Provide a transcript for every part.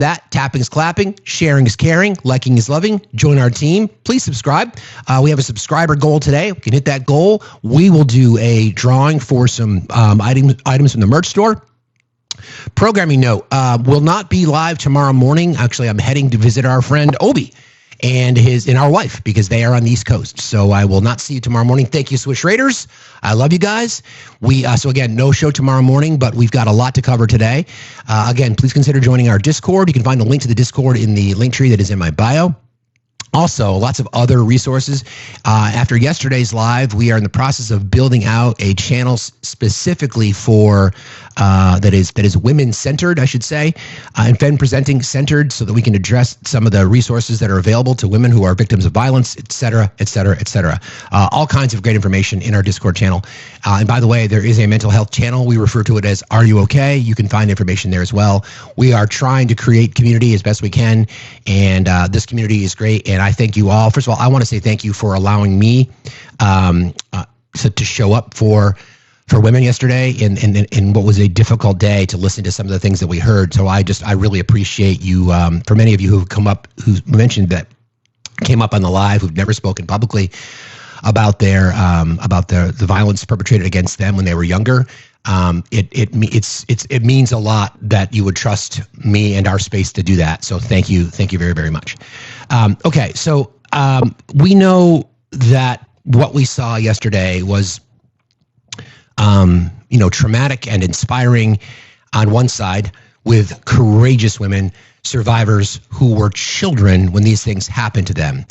that. Tapping is clapping, sharing is caring, liking is loving. Join our team. Please subscribe. We have a subscriber goal today. We can hit that goal. We will do a drawing for some items from the merch store. Programming note, will not be live tomorrow morning. Actually, I'm heading to visit our friend Obi and our wife, because they are on the East Coast. So I will not see you tomorrow morning. Thank you, Swish Raiders. I love you guys. So again, no show tomorrow morning, but we've got a lot to cover today. Again, please consider joining our Discord. You can find the link to the Discord in the link tree that is in my bio. Also, lots of other resources. After yesterday's live, we are in the process of building out a channel specifically for that is women-centered, I should say, and femme-presenting centered, so that we can address some of the resources that are available to women who are victims of violence, et cetera, et cetera, et cetera. All kinds of great information in our Discord channel. And by the way, there is a mental health channel. We refer to it as Are You Okay? You can find information there as well. We are trying to create community as best we can, and this community is great. And I thank you all. First of all, I want to say thank you for allowing me to show up for women yesterday in what was a difficult day, to listen to some of the things that we heard. So I really appreciate you. For many of you who've come up, who mentioned that came up on the live, who've never spoken publicly about the violence perpetrated against them when they were younger. It means a lot that you would trust me and our space to do that. So thank you very, very much. Okay, so we know that what we saw yesterday was traumatic and inspiring on one side, with courageous women, survivors who were children when these things happened to them.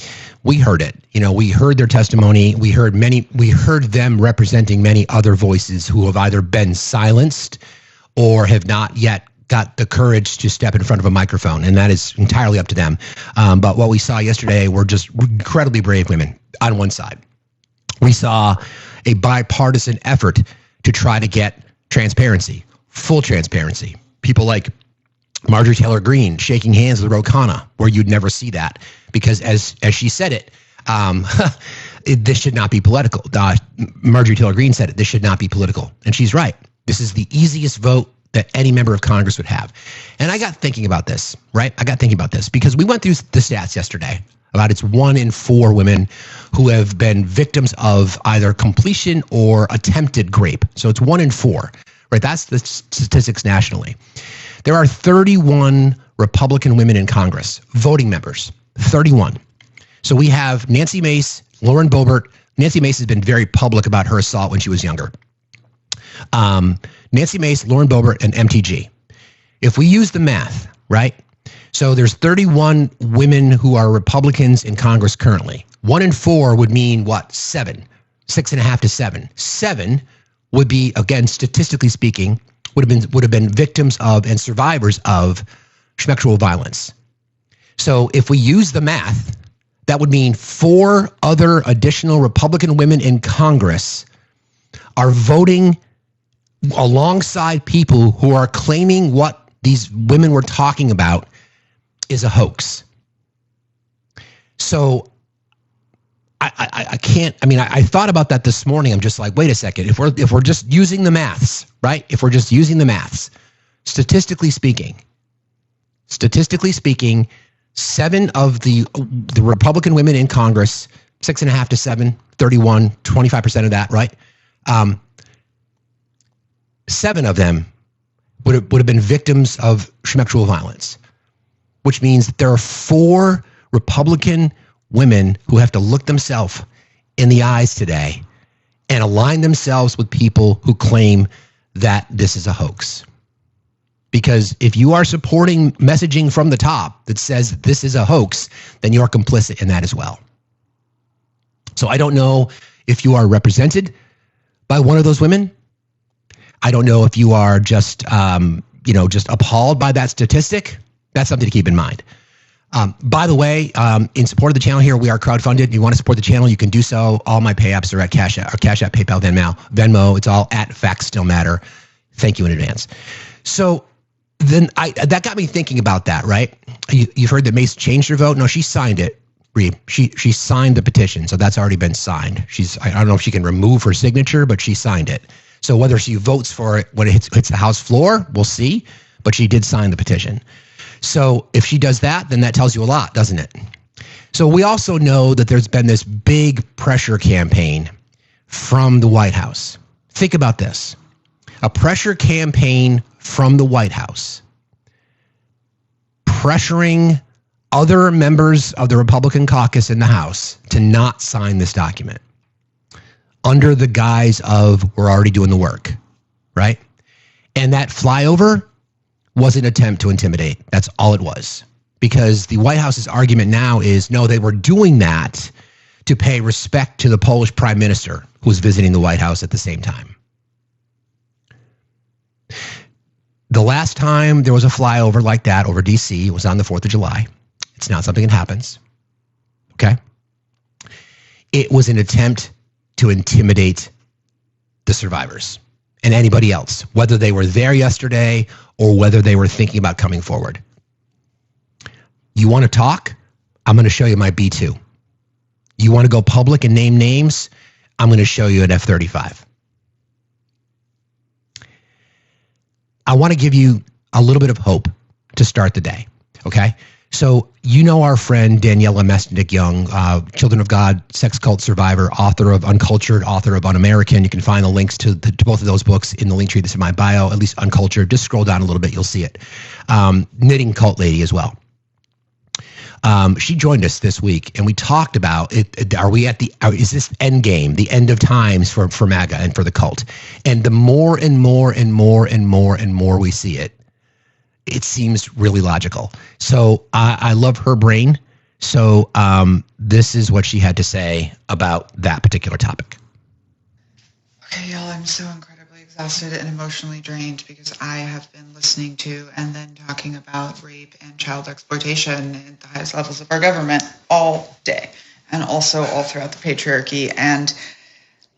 We heard it. We heard their testimony. We heard them representing many other voices who have either been silenced or have not yet got the courage to step in front of a microphone, and that is entirely up to them. But what we saw yesterday were just incredibly brave women on one side. We saw a bipartisan effort to try to get transparency, full transparency. People like Marjorie Taylor Greene shaking hands with Ro Khanna, where you'd never see that, because as she said it, this should not be political. Marjorie Taylor Greene said it, this should not be political. And she's right. This is the easiest vote that any member of Congress would have. And I got thinking about this, right? Because we went through the stats yesterday about it's 1 in 4 women who have been victims of either completion or attempted rape. So it's 1 in 4, right? That's the statistics nationally. There are 31 Republican women in Congress, voting members, 31. So we have Nancy Mace, Lauren Boebert. Nancy Mace has been very public about her assault when she was younger. Nancy Mace, Lauren Boebert, and MTG. If we use the math, right? So there's 31 women who are Republicans in Congress currently. 1 in 4 would mean what? 7, 6.5 to 7. 7 would be, again, statistically speaking, would have been victims of and survivors of sexual violence. So if we use the math, that would mean 4 other additional Republican women in Congress are voting alongside people who are claiming what these women were talking about is a hoax. So I can't, I thought about that this morning. I'm just like, wait a second. If we're just using the maths, right? If we're just using the maths, statistically speaking, 7 of the Republican women in Congress, 6.5 to 7, 31, 25% of that, right? 7 of them would have been victims of sexual violence, which means that there are 4 Republican women who have to look themselves in the eyes today and align themselves with people who claim that this is a hoax. Because if you are supporting messaging from the top that says this is a hoax, then you're complicit in that as well. So I don't know if you are represented by one of those women. I don't know if you are just appalled by that statistic. That's something to keep in mind. By the way, in support of the channel here, we are crowdfunded. If you want to support the channel, you can do so. All my pay apps are at Cash App, PayPal, Venmo. It's all at Factsstillmatter. Thank you in advance. So then that got me thinking about that, right? You've heard that Mace changed her vote. No, she signed it. She signed the petition, so that's already been signed. I don't know if she can remove her signature, but she signed it. So whether she votes for it when it hits the House floor, we'll see. But she did sign the petition. So if she does that, then that tells you a lot, doesn't it? So we also know that there's been this big pressure campaign from the White House. Think about this. A pressure campaign from the White House pressuring other members of the Republican caucus in the House to not sign this document under the guise of we're already doing the work, right? And that flyover was an attempt to intimidate. That's all it was. Because the White House's argument now is, no, they were doing that to pay respect to the Polish prime minister who was visiting the White House at the same time. The last time there was a flyover like that over DC, it was on the 4th of July. It's not something that happens, okay? It was an attempt to intimidate the survivors and anybody else, whether they were there yesterday or whether they were thinking about coming forward. You want to talk? I'm going to show you my B-2. You want to go public and name names? I'm going to show you an F-35. I want to give you a little bit of hope to start the day, okay? So you know our friend Daniela Mesnick-Young, Children of God, sex cult survivor, author of Uncultured, author of Un-American. You can find the links to both of those books in the link tree that's in my bio, at least Uncultured. Just scroll down a little bit, you'll see it. Knitting cult lady as well. She joined us this week, and we talked about it. Is this end game, the end of times for MAGA and for the cult? And the more and more and more and more and more we see it, it seems really logical. So I love her brain. So this is what she had to say about that particular topic. Okay, y'all, I'm so incredibly exhausted and emotionally drained because I have been listening to and then talking about rape and child exploitation at the highest levels of our government all day, and also all throughout the patriarchy. And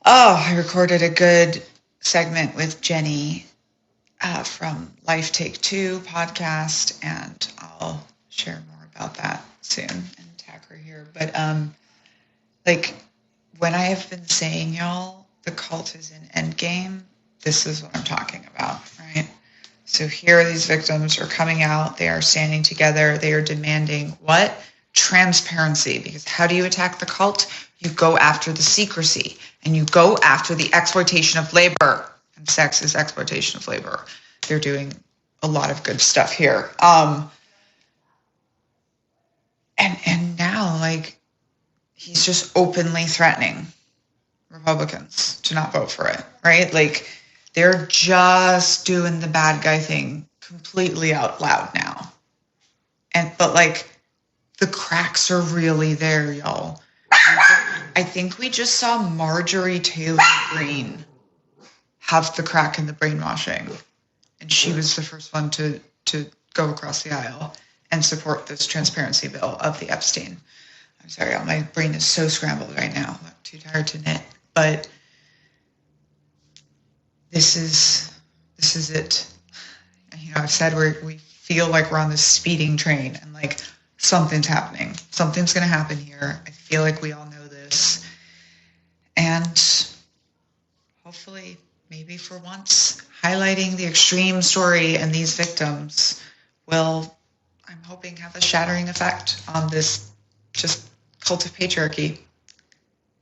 I recorded a good segment with Jenny from Life Take Two podcast, and I'll share more about that soon and tag her here. But when I have been saying, y'all, the cult is an end game, this is what I'm talking about, right? So here these victims are coming out, they are standing together, they are demanding what? Transparency. Because how do you attack the cult? You go after the secrecy, and you go after the exploitation of labor. And sex is exploitation of labor. They're doing a lot of good stuff here. And now, he's just openly threatening Republicans to not vote for it, right? They're just doing the bad guy thing completely out loud now. But the cracks are really there, y'all. I think we just saw Marjorie Taylor Greene have the crack in the brainwashing. And she was the first one to go across the aisle and support this transparency bill of the Epstein. I'm sorry, y'all, my brain is so scrambled right now. I'm too tired to knit. But this is it. I've said we feel like we're on this speeding train, and something's happening. Something's going to happen here. I feel like we all know this. And hopefully, maybe for once, highlighting the extreme story and these victims will, I'm hoping, have a shattering effect on this just cult of patriarchy.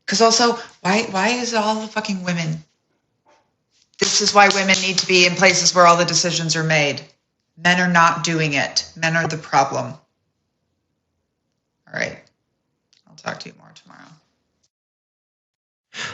Because also, why is it all the fucking women? This is why women need to be in places where all the decisions are made. Men are not doing it. Men are the problem. All right. I'll talk to you more tomorrow.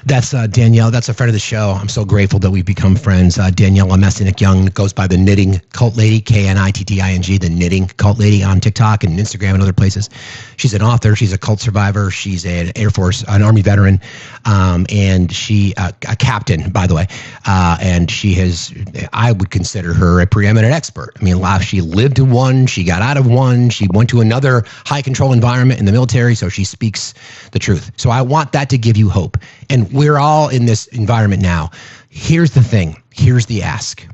That's Danielle. That's a friend of the show. I'm so grateful that we've become friends. Daniela Mesnick-Young goes by the Knitting Cult Lady, Knitting, the Knitting Cult Lady on TikTok and Instagram and other places. She's an author. She's a cult survivor. She's an Air Force, an Army veteran, and she a captain, by the way. And she has, I would consider her a preeminent expert. I mean, she lived in one. She got out of one. She went to another high control environment in the military, so she speaks the truth. So I want that to give you hope. And we're all in this environment now. Here's the thing. Here's the ask.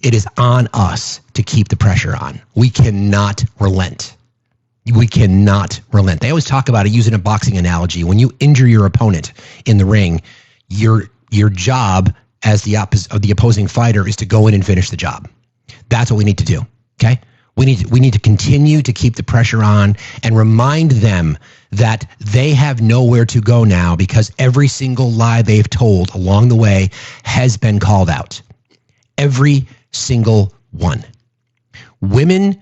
It is on us to keep the pressure on. We cannot relent. We cannot relent. They always talk about it using a boxing analogy. When you injure your opponent in the ring, your job as the opposing fighter is to go in and finish the job. That's what we need to do. Okay? We need to continue to keep the pressure on and remind them that they have nowhere to go now because every single lie they've told along the way has been called out. Every single one. Women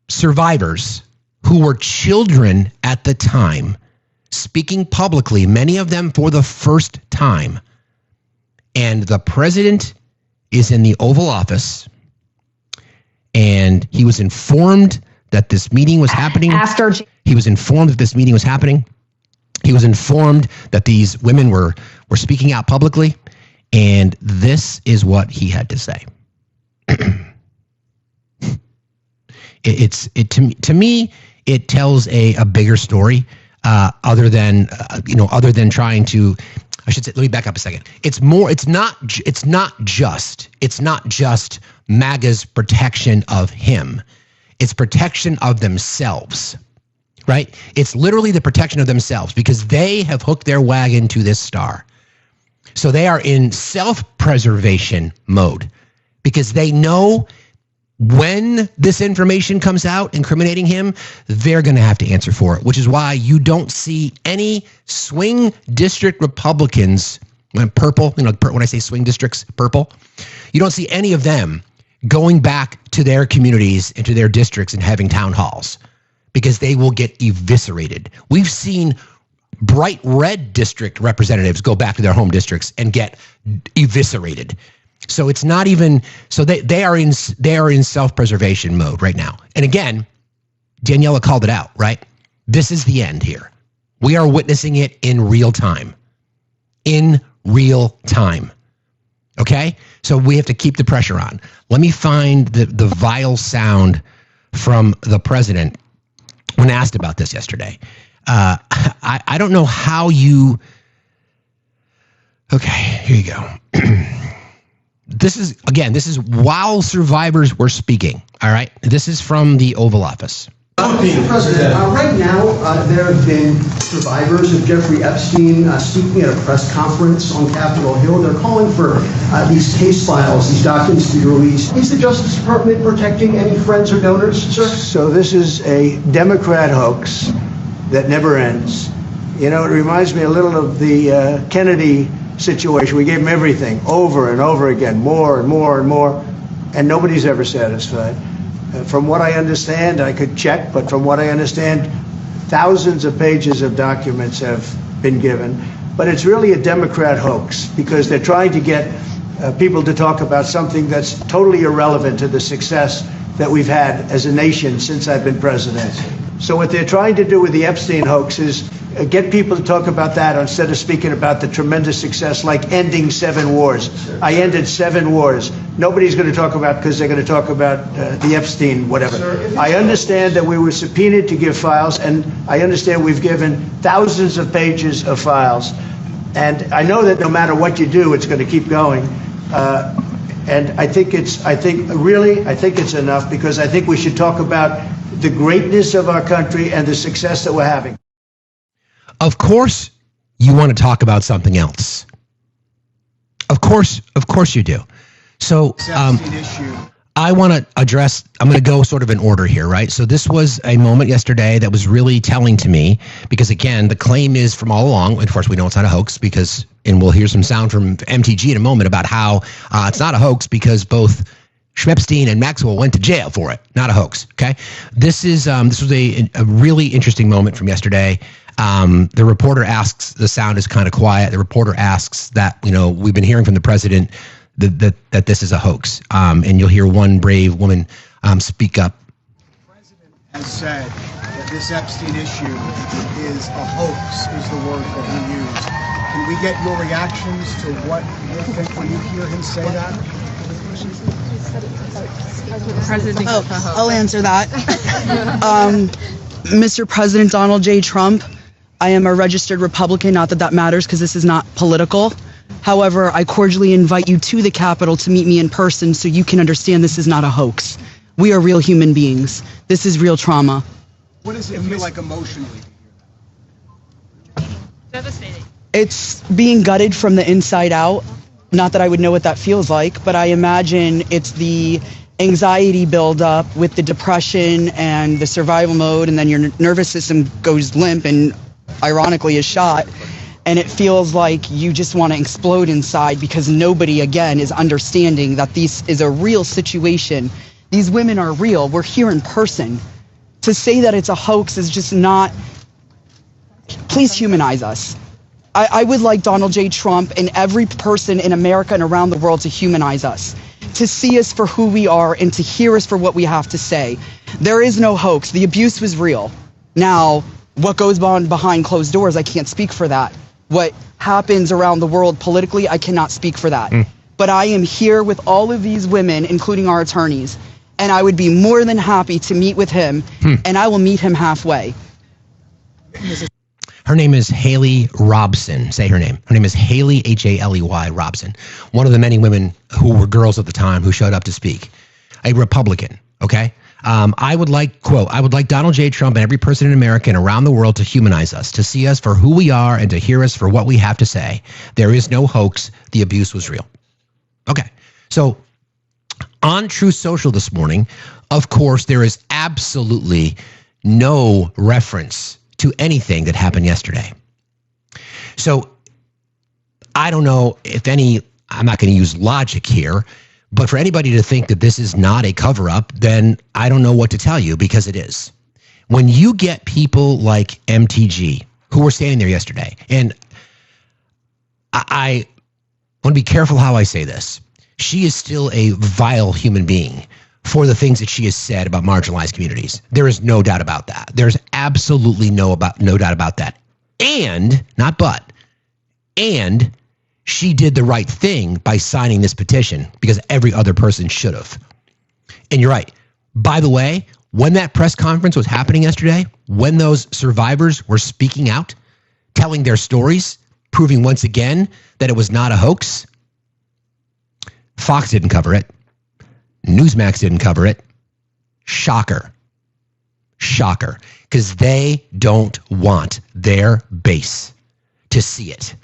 survivors who were children at the time, speaking publicly, many of them for the first time. And the president is in the Oval Office, and he was informed that this meeting was happening. He was informed that this meeting was happening. He was informed that these women were speaking out publicly, and this is what he had to say. To me, it tells a bigger story, other than trying to. I should say. Let me back up a second. It's not just MAGA's protection of him. It's protection of themselves, right? It's literally the protection of themselves because they have hooked their wagon to this star. So they are in self-preservation mode because they know when this information comes out incriminating him, they're going to have to answer for it, which is why you don't see any swing district Republicans, purple, when I say swing districts, purple, you don't see any of them going back to their communities and to their districts and having town halls because they will get eviscerated. We've seen bright red district representatives go back to their home districts and get eviscerated. So it's not even, so they are in self-preservation mode right now. And again, Daniela called it out, right? This is the end here. We are witnessing it in real time. In real time. Okay? So we have to keep the pressure on. Let me find the vile sound from the president when asked about this yesterday. I don't know how you... Okay, here you go. This is while survivors were speaking, all right? This is from the Oval Office. Mr. President, right now there have been survivors of Jeffrey Epstein speaking at a press conference on Capitol Hill. They're calling for these case files, these documents to be released. Is the Justice Department protecting any friends or donors, sir? So this is a Democrat hoax that never ends. You know, it reminds me a little of the Kennedy situation. We gave him everything over and over again, more and more and more, and nobody's ever satisfied. From what I understand, I could check, but from what I understand, thousands of pages of documents have been given. But it's really a Democrat hoax because they're trying to get people to talk about something that's totally irrelevant to the success that we've had as a nation since I've been president. So what they're trying to do with the Epstein hoax is get people to talk about that instead of speaking about the tremendous success like ending 7 wars. I ended 7 wars. Nobody's going to talk about because they're going to talk about the Epstein whatever. I understand that we were subpoenaed to give files, and I understand we've given thousands of pages of files. And I know that no matter what you do, it's going to keep going. And I think it's enough because I think we should talk about the greatness of our country and the success that we're having. Of course, you want to talk about something else. Of course you do. So I want to address, I'm going to go sort of in order here, right? So this was a moment yesterday that was really telling to me because, again, the claim is from all along, of course, we know it's not a hoax because, and we'll hear some sound from MTG in a moment about how it's not a hoax because both Epstein and Maxwell went to jail for it. Not a hoax, okay? This was a really interesting moment from yesterday. The reporter asks, the sound is kind of quiet. The reporter asks that, we've been hearing from the president that this is a hoax. And you'll hear one brave woman speak up. The president has said that this Epstein issue is a hoax, is the word that he used. Can we get your reactions to what you think when you hear him say that? I'll answer that. Mr. President Donald J. Trump, I am a registered Republican, not that that matters because this is not political. However, I cordially invite you to the Capitol to meet me in person so you can understand this is not a hoax. We are real human beings. This is real trauma. What does it feel like emotionally to hear that? Devastating. It's being gutted from the inside out. Not that I would know what that feels like, but I imagine it's the anxiety buildup with the depression and the survival mode, and then your nervous system goes limp and ironically is shot. And it feels like you just want to explode inside because nobody, again, is understanding that this is a real situation. These women are real. We're here in person. To say that it's a hoax is just not... Please humanize us. I would like Donald J. Trump and every person in America and around the world to humanize us, to see us for who we are and to hear us for what we have to say. There is no hoax. The abuse was real. Now, what goes on behind closed doors, I can't speak for that. What happens around the world politically, I cannot speak for that. But I am here with all of these women, including our attorneys, and I would be more than happy to meet with him, and I will meet him halfway. Her name is Haley Robson. Say her name. Her name is Haley, Haley Robson. One of the many women who were girls at the time who showed up to speak. A Republican, okay? I would like Donald J. Trump and every person in America and around the world to humanize us, to see us for who we are and to hear us for what we have to say. There is no hoax. The abuse was real. Okay. So on Truth Social this morning, of course, there is absolutely no reference to anything that happened yesterday. So I don't know if I'm not going to use logic here, but for anybody to think that this is not a cover-up, then I don't know what to tell you, because it is. When you get people like MTG, who were standing there yesterday, and I want to be careful how I say this. She is still a vile human being for the things that she has said about marginalized communities. There is no doubt about that. There's absolutely no doubt about that. And, not but, and she did the right thing by signing this petition, because every other person should have. And you're right. By the way, when that press conference was happening yesterday, when those survivors were speaking out, telling their stories, proving once again that it was not a hoax, Fox didn't cover it. Newsmax didn't cover it. Shocker. Shocker. Because they don't want their base to see it.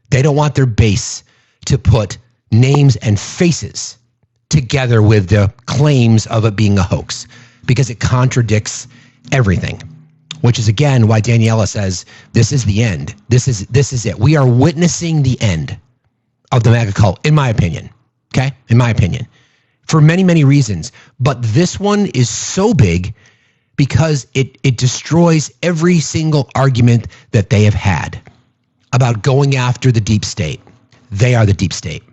They don't want their base to put names and faces together with the claims of it being a hoax, because it contradicts everything, which is, again, why Daniela says this is the end. This is it. We are witnessing the end of the MAGA cult, in my opinion. Okay? In my opinion. For many, many reasons. But this one is so big because it destroys every single argument that they have had about going after the deep state. They are the deep state.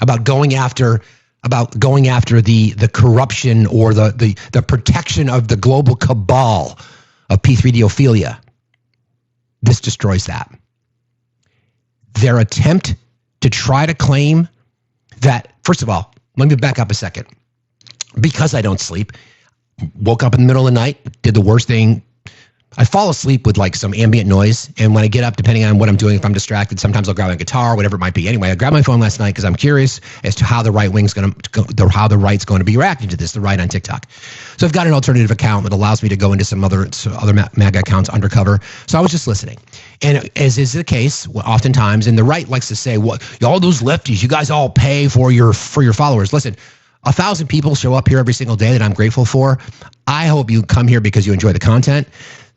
About going after the corruption or the protection of the global cabal of P3Dophilia. This destroys that. Their attempt to try to claim that, first of all, let me back up a second. Because I don't sleep, woke up in the middle of the night, did the worst thing. I fall asleep with like some ambient noise, and when I get up, depending on what I'm doing, if I'm distracted, sometimes I'll grab my guitar, whatever it might be. Anyway, I grabbed my phone last night because I'm curious as to how the right's going to be reacting to this, the right on TikTok. So I've got an alternative account that allows me to go into some other MAGA accounts undercover. So I was just listening, and as is the case, oftentimes, and the right likes to say, "What all those lefties, you guys all pay for your followers." Listen. 1,000 people show up here every single day that I'm grateful for. I hope you come here because you enjoy the content.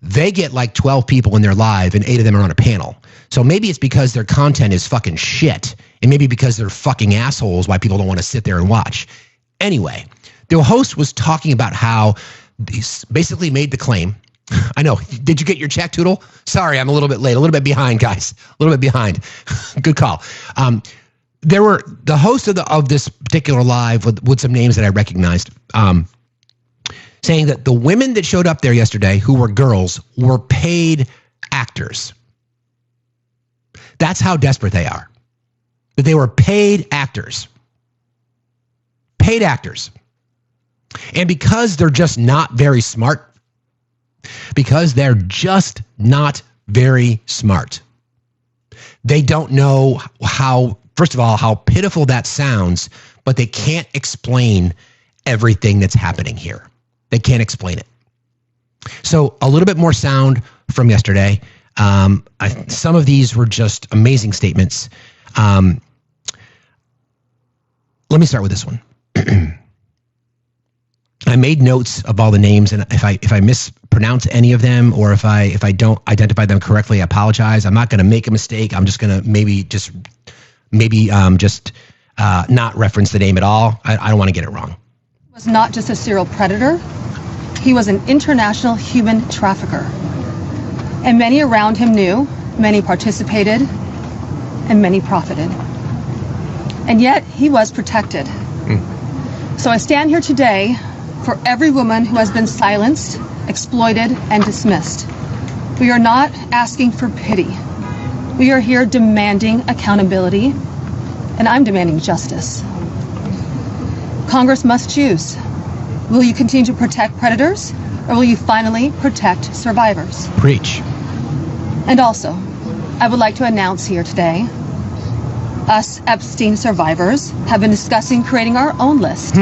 They get like 12 people when they're live, and 8 of them are on a panel. So maybe it's because their content is fucking shit, and maybe because they're fucking assholes why people don't want to sit there and watch. Anyway, the host was talking about how he basically made the claim. I know. Did you get your check, Toodle? Sorry, I'm a little bit late. A little bit behind, guys. A little bit behind. Good call. There were the host of this particular live with some names that I recognized, saying that the women that showed up there yesterday, who were girls, were paid actors. That's how desperate they are. That they were paid actors. Paid actors. And because they're just not very smart, they don't know how, first of all, how pitiful that sounds, but they can't explain everything that's happening here. They can't explain it. So a little bit more sound from yesterday. Some of these were just amazing statements. Let me start with this one. I made notes of all the names, and if I mispronounce any of them, or if I don't identify them correctly, I apologize. I'm not going to make a mistake. I'm just going to maybe not reference the name at all. I don't want to get it wrong. He was not just a serial predator. He was an international human trafficker. And many around him knew, many participated, and many profited. And yet he was protected. So I stand here today for every woman who has been silenced, exploited, and dismissed. We are not asking for pity. We are here demanding accountability, and I'm demanding justice. Congress must choose. Will you continue to protect predators, or will you finally protect survivors? Preach. And also, I would like to announce here today, us Epstein survivors have been discussing creating our own list.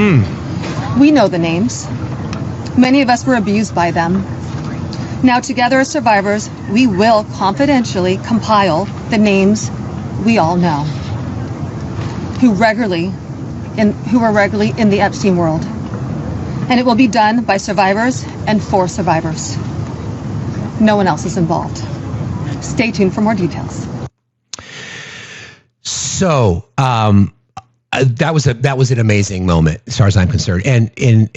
We know the names. Many of us were abused by them. Now, together as survivors, we will confidentially compile the names we all know who were regularly in the Epstein world. And it will be done by survivors and for survivors. No one else is involved. Stay tuned for more details. So that was an amazing moment as far as I'm concerned. And in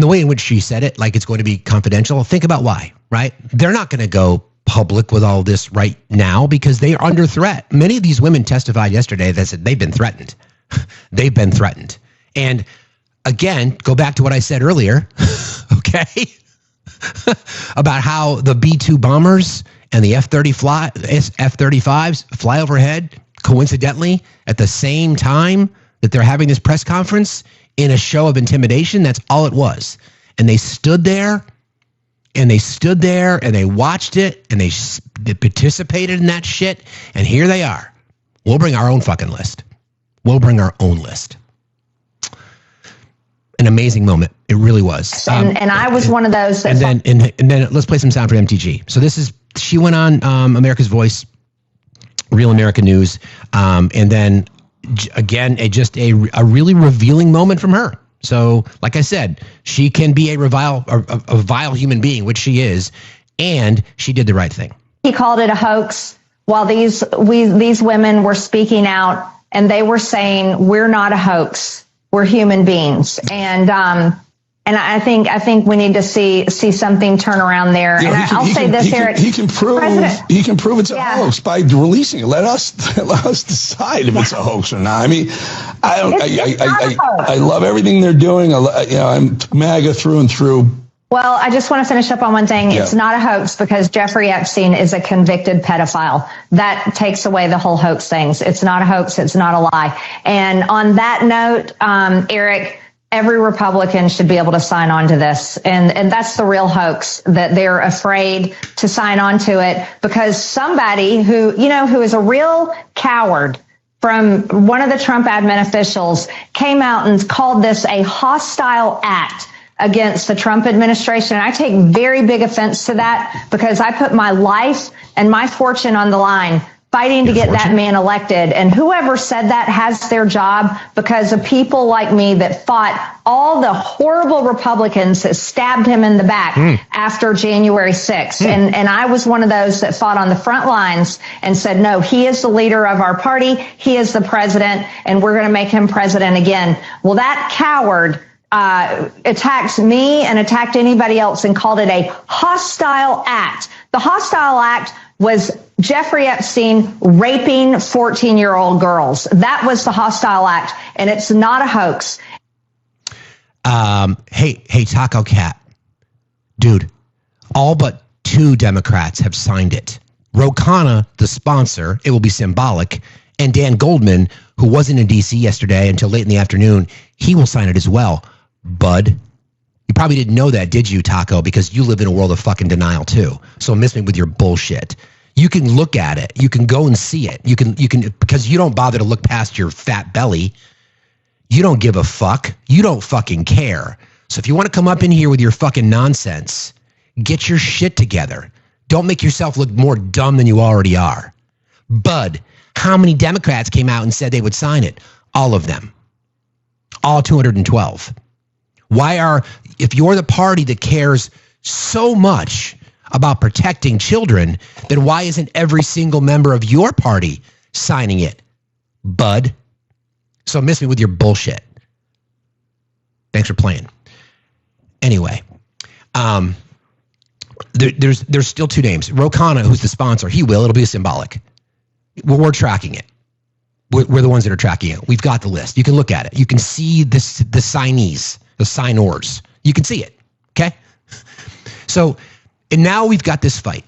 the way in which she said it, like it's going to be confidential. Think about why, right? They're not going to go public with all this right now because they are under threat. Many of these women testified yesterday that said they've been threatened. They've been threatened. And again, go back to what I said earlier, okay, about how the B-2 bombers and the F-35s fly overhead, coincidentally, at the same time that they're having this press conference in a show of intimidation. That's all it was. And they stood there, and they watched it, and they participated in that shit, and here they are. We'll bring our own fucking list. We'll bring our own list. An amazing moment. It really was. And I was one of those that... And then let's play some sound for MTG. So she went on America's Voice, Real American News, and then again, a really revealing moment from her. So, like I said, she can be a vile human being, which she is, and she did the right thing. He called it a hoax while these women were speaking out, and they were saying, we're not a hoax. We're human beings. And I think we need to see something turn around there. And I'll say this, Eric. He can prove it's a hoax by releasing it. Let us decide if it's a hoax or not. I mean, I love everything they're doing. I'm MAGA through and through. Well, I just want to finish up on one thing. Yeah. It's not a hoax because Jeffrey Epstein is a convicted pedophile. That takes away the whole hoax things. It's not a hoax. It's not a lie. And on that note, Eric, every Republican should be able to sign on to this. And that's the real hoax, that they're afraid to sign on to it because somebody who is a real coward from one of the Trump admin officials came out and called this a hostile act against the Trump administration. And I take very big offense to that because I put my life and my fortune on the line fighting to get that man elected. And whoever said that has their job because of people like me that fought all the horrible Republicans that stabbed him in the back after January 6th. And I was one of those that fought on the front lines and said, no, he is the leader of our party. He is the president, and we're going to make him president again. Well, that coward attacked me and attacked anybody else and called it a hostile act. The hostile act was Jeffrey Epstein raping 14-year-old girls. That was the hostile act, and it's not a hoax. Hey, Taco Cat. Dude, all but 2 Democrats have signed it. Ro Khanna, the sponsor, it will be symbolic, and Dan Goldman, who wasn't in D.C. yesterday until late in the afternoon, he will sign it as well. Bud, you probably didn't know that, did you, Taco? Because you live in a world of fucking denial too. So miss me with your bullshit. You can look at it. You can go and see it. You can because you don't bother to look past your fat belly. You don't give a fuck. You don't fucking care. So if you want to come up in here with your fucking nonsense, get your shit together. Don't make yourself look more dumb than you already are. Bud, how many Democrats came out and said they would sign it? All of them. All 212. If you're the party that cares so much about protecting children, then why isn't every single member of your party signing it, bud? So miss me with your bullshit. Thanks for playing. Anyway, there's still two names. Rokana, who's the sponsor, it'll be symbolic. We're tracking it. We're the ones that are tracking it. We've got the list. You can look at it. You can see the signees, the signors. You can see it, okay? So, and now we've got this fight,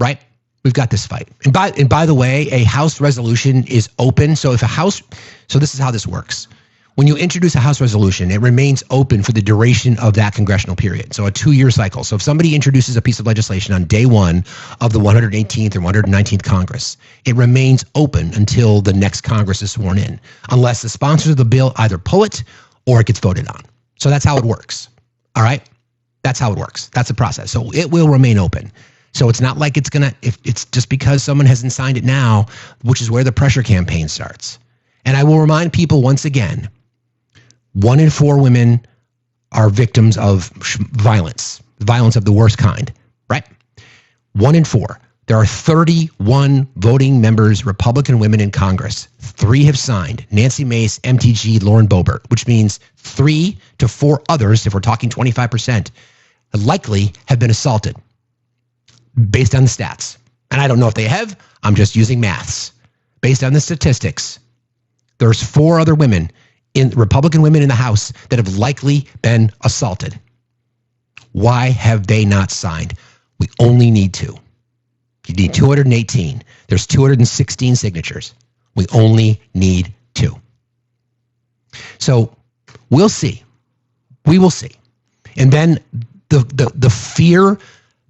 right? We've got this fight. And by the way, a House resolution is open. So this is how this works. When you introduce a House resolution, it remains open for the duration of that congressional period. So a 2-year cycle. So if somebody introduces a piece of legislation on day one of the 118th or 119th Congress, it remains open until the next Congress is sworn in, unless the sponsors of the bill either pull it or it gets voted on. So that's how it works. All right? That's how it works. That's the process. So it will remain open. So it's not like if it's just because someone hasn't signed it now, which is where the pressure campaign starts. And I will remind people once again, 1 in 4 women are victims of violence of the worst kind, right? 1 in 4. There are 31 voting members, Republican women in Congress. 3 have signed: Nancy Mace, MTG, Lauren Boebert, which means 3 to 4 others, if we're talking 25%, likely have been assaulted based on the stats. And I don't know if they have. I'm just using maths. Based on the statistics, there's 4 other Republican women in the House that have likely been assaulted. Why have they not signed? We only need 2. You need 218. There's 216 signatures. We only need 2. So we'll see. We will see. And then the fear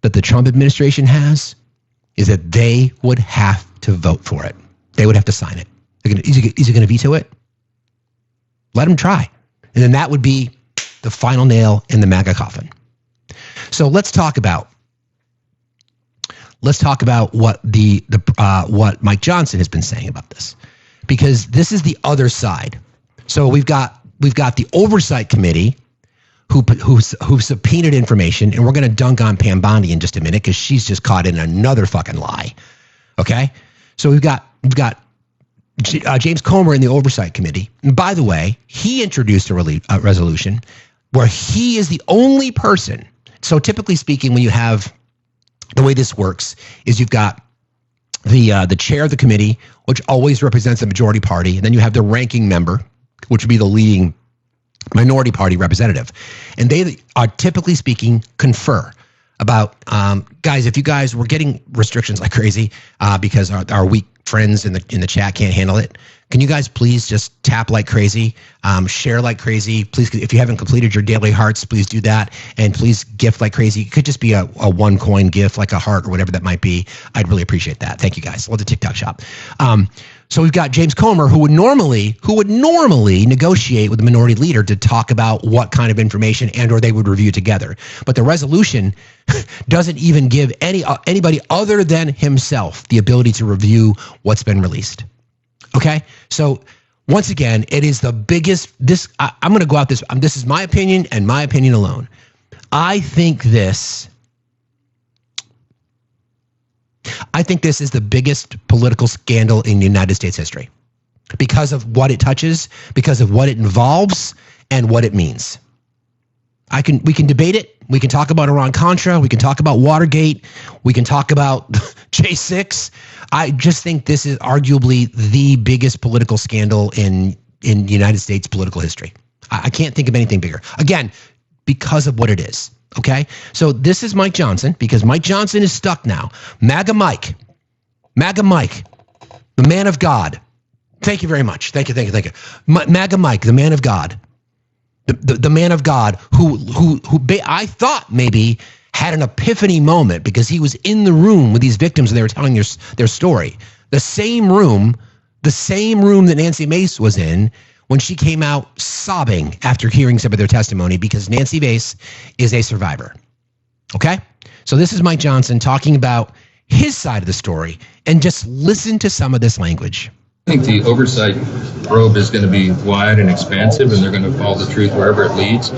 that the Trump administration has is that they would have to vote for it. They would have to sign it. Is he going to veto it? Let him try. And then that would be the final nail in the MAGA coffin. So let's talk about what what Mike Johnson has been saying about this, because this is the other side. So we've got the oversight committee who subpoenaed information, and we're going to dunk on Pam Bondi in just a minute because she's just caught in another fucking lie. Okay, so we've got James Comer in the Oversight Committee. And by the way, he introduced a resolution where he is the only person. So typically speaking, when you have the way this works is you've got the chair of the committee, which always represents the majority party, and then you have the ranking member, which would be the leading minority party representative. And they are typically speaking confer about, guys, if you guys were getting restrictions like crazy because our weak friends in the chat can't handle it, can you guys please just tap like crazy, share like crazy? Please, if you haven't completed your daily hearts, please do that. And please gift like crazy. It could just be a 1 coin gift, like a heart or whatever that might be. I'd really appreciate that. Thank you guys. Love the TikTok shop. So we've got James Comer, who would normally negotiate with the minority leader to talk about what kind of information or they would review together. But the resolution doesn't even give anybody other than himself the ability to review what's been released. Okay, so once again, it is the biggest. I'm going to go out this. This is my opinion and my opinion alone. I think this is the biggest political scandal in United States history because of what it touches, because of what it involves, and what it means. We can debate it. We can talk about Iran-Contra. We can talk about Watergate. We can talk about J6. I just think this is arguably the biggest political scandal in United States political history. I can't think of anything bigger. Again, because of what it is. Okay? So this is Mike Johnson, because Mike Johnson is stuck now. MAGA Mike, the man of God. Thank you very much. Thank you. MAGA Mike, the man of God. The man of God who I thought maybe had an epiphany moment because he was in the room with these victims and they were telling their story. The same room that Nancy Mace was in when she came out sobbing after hearing some of their testimony, because Nancy Mace is a survivor. Okay? So this is Mike Johnson talking about his side of the story, and just listen to some of this language. think the oversight probe is going to be wide and expansive, and they're going to follow the truth wherever it leads.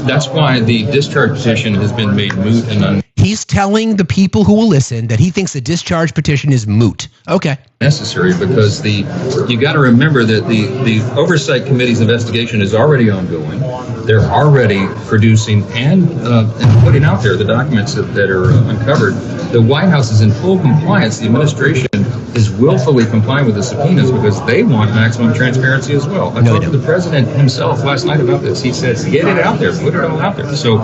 That's why the discharge petition has been made moot and He's telling the people who will listen that he thinks the discharge petition is moot. Okay. Necessary, because you got to remember that the Oversight Committee's investigation is already ongoing. They're already producing and putting out there the documents that are uncovered. The White House is in full compliance. The administration is willfully complying with the subpoenas because they want maximum transparency as well. I talked to the president himself last night about this. He says, get it out there, put it all out there. So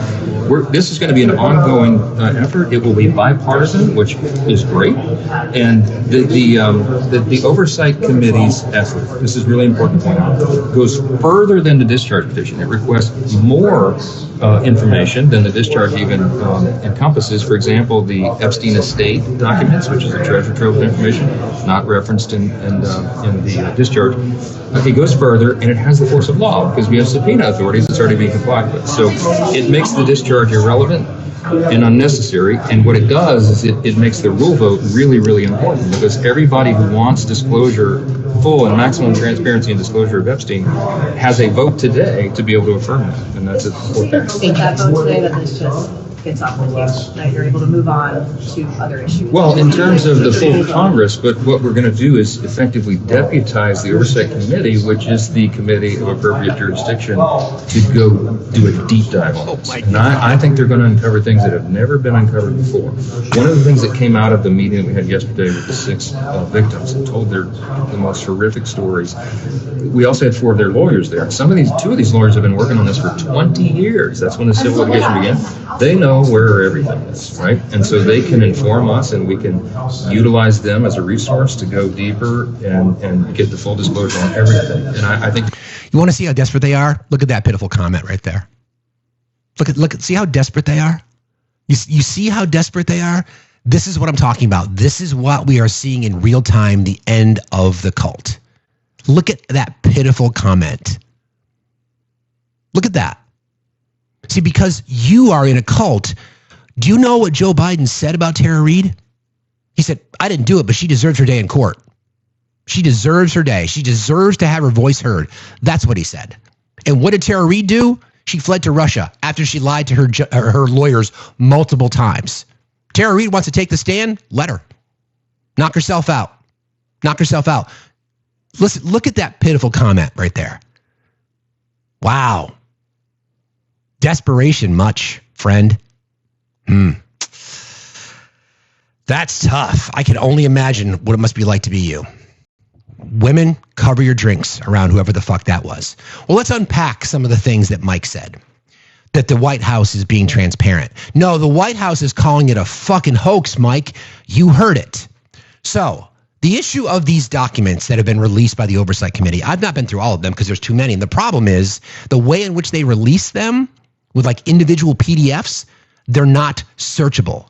this is going to be an ongoing effort. It will be bipartisan, which is great. And the Oversight Committee's effort, this is really important to point out, goes further than the discharge petition. It requests more information than the discharge even encompasses. For example, the Epstein estate documents, which is a treasure trove of information, not referenced in the discharge. It goes further, and it has the force of law because we have subpoena authorities that's already being complied with. So it makes the discharge irrelevant and unnecessary. And what it does is it makes the rule vote really, really important, because everybody who wants disclosure, full and maximum transparency and disclosure of Epstein, has a vote today to be able to affirm that. And that's important. Think that vote today that this just gets off the table, that you're able to move on to other issues? Well, in terms of the full Congress, but what we're going to do is effectively deputize the Oversight Committee, which is the committee of appropriate jurisdiction, to go do a deep dive on this. And I think they're going to uncover things that have never been uncovered before. One of the things that came out of the meeting that we had yesterday with the 6 victims that told the most horrific stories. We also had 4 of their lawyers there. 2 of these lawyers have been working on this for 20 years. That's when the civil litigation began. They know where everything is, right? And so they can inform us, and we can utilize them as a resource to go deeper and get the full disclosure on everything. And I think... You want to see how desperate they are? Look at that pitiful comment right there. Look at, see how desperate they are? You see how desperate they are? This is what I'm talking about. This is what we are seeing in real time, the end of the cult. Look at that pitiful comment. Look at that. See, because you are in a cult, do you know what Joe Biden said about Tara Reade? He said, I didn't do it, but she deserves her day in court. She deserves her day. She deserves to have her voice heard. That's what he said. And what did Tara Reade do? She fled to Russia after she lied to her lawyers multiple times. Tara Reade wants to take the stand? Let her. Knock herself out. Knock herself out. Listen, look at that pitiful comment right there. Wow. Desperation much, friend. That's tough. I can only imagine what it must be like to be you. Women, cover your drinks around whoever the fuck that was. Well, let's unpack some of the things that Mike said. That the White House is being transparent. No, the White House is calling it a fucking hoax, Mike. You heard it. So, the issue of these documents that have been released by the Oversight Committee, I've not been through all of them because there's too many. And the problem is the way in which they release them with like individual PDFs, they're not searchable.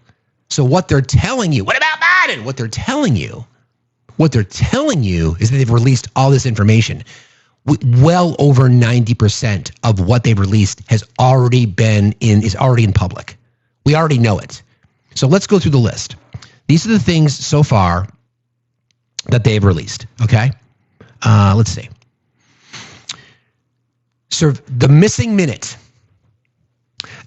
So what they're telling you, what about Biden? What they're telling you is that they've released all this information. Well over 90% of what they've released is already in public. We already know it. So let's go through the list. These are the things so far that they've released, okay? Let's see. So the missing minute.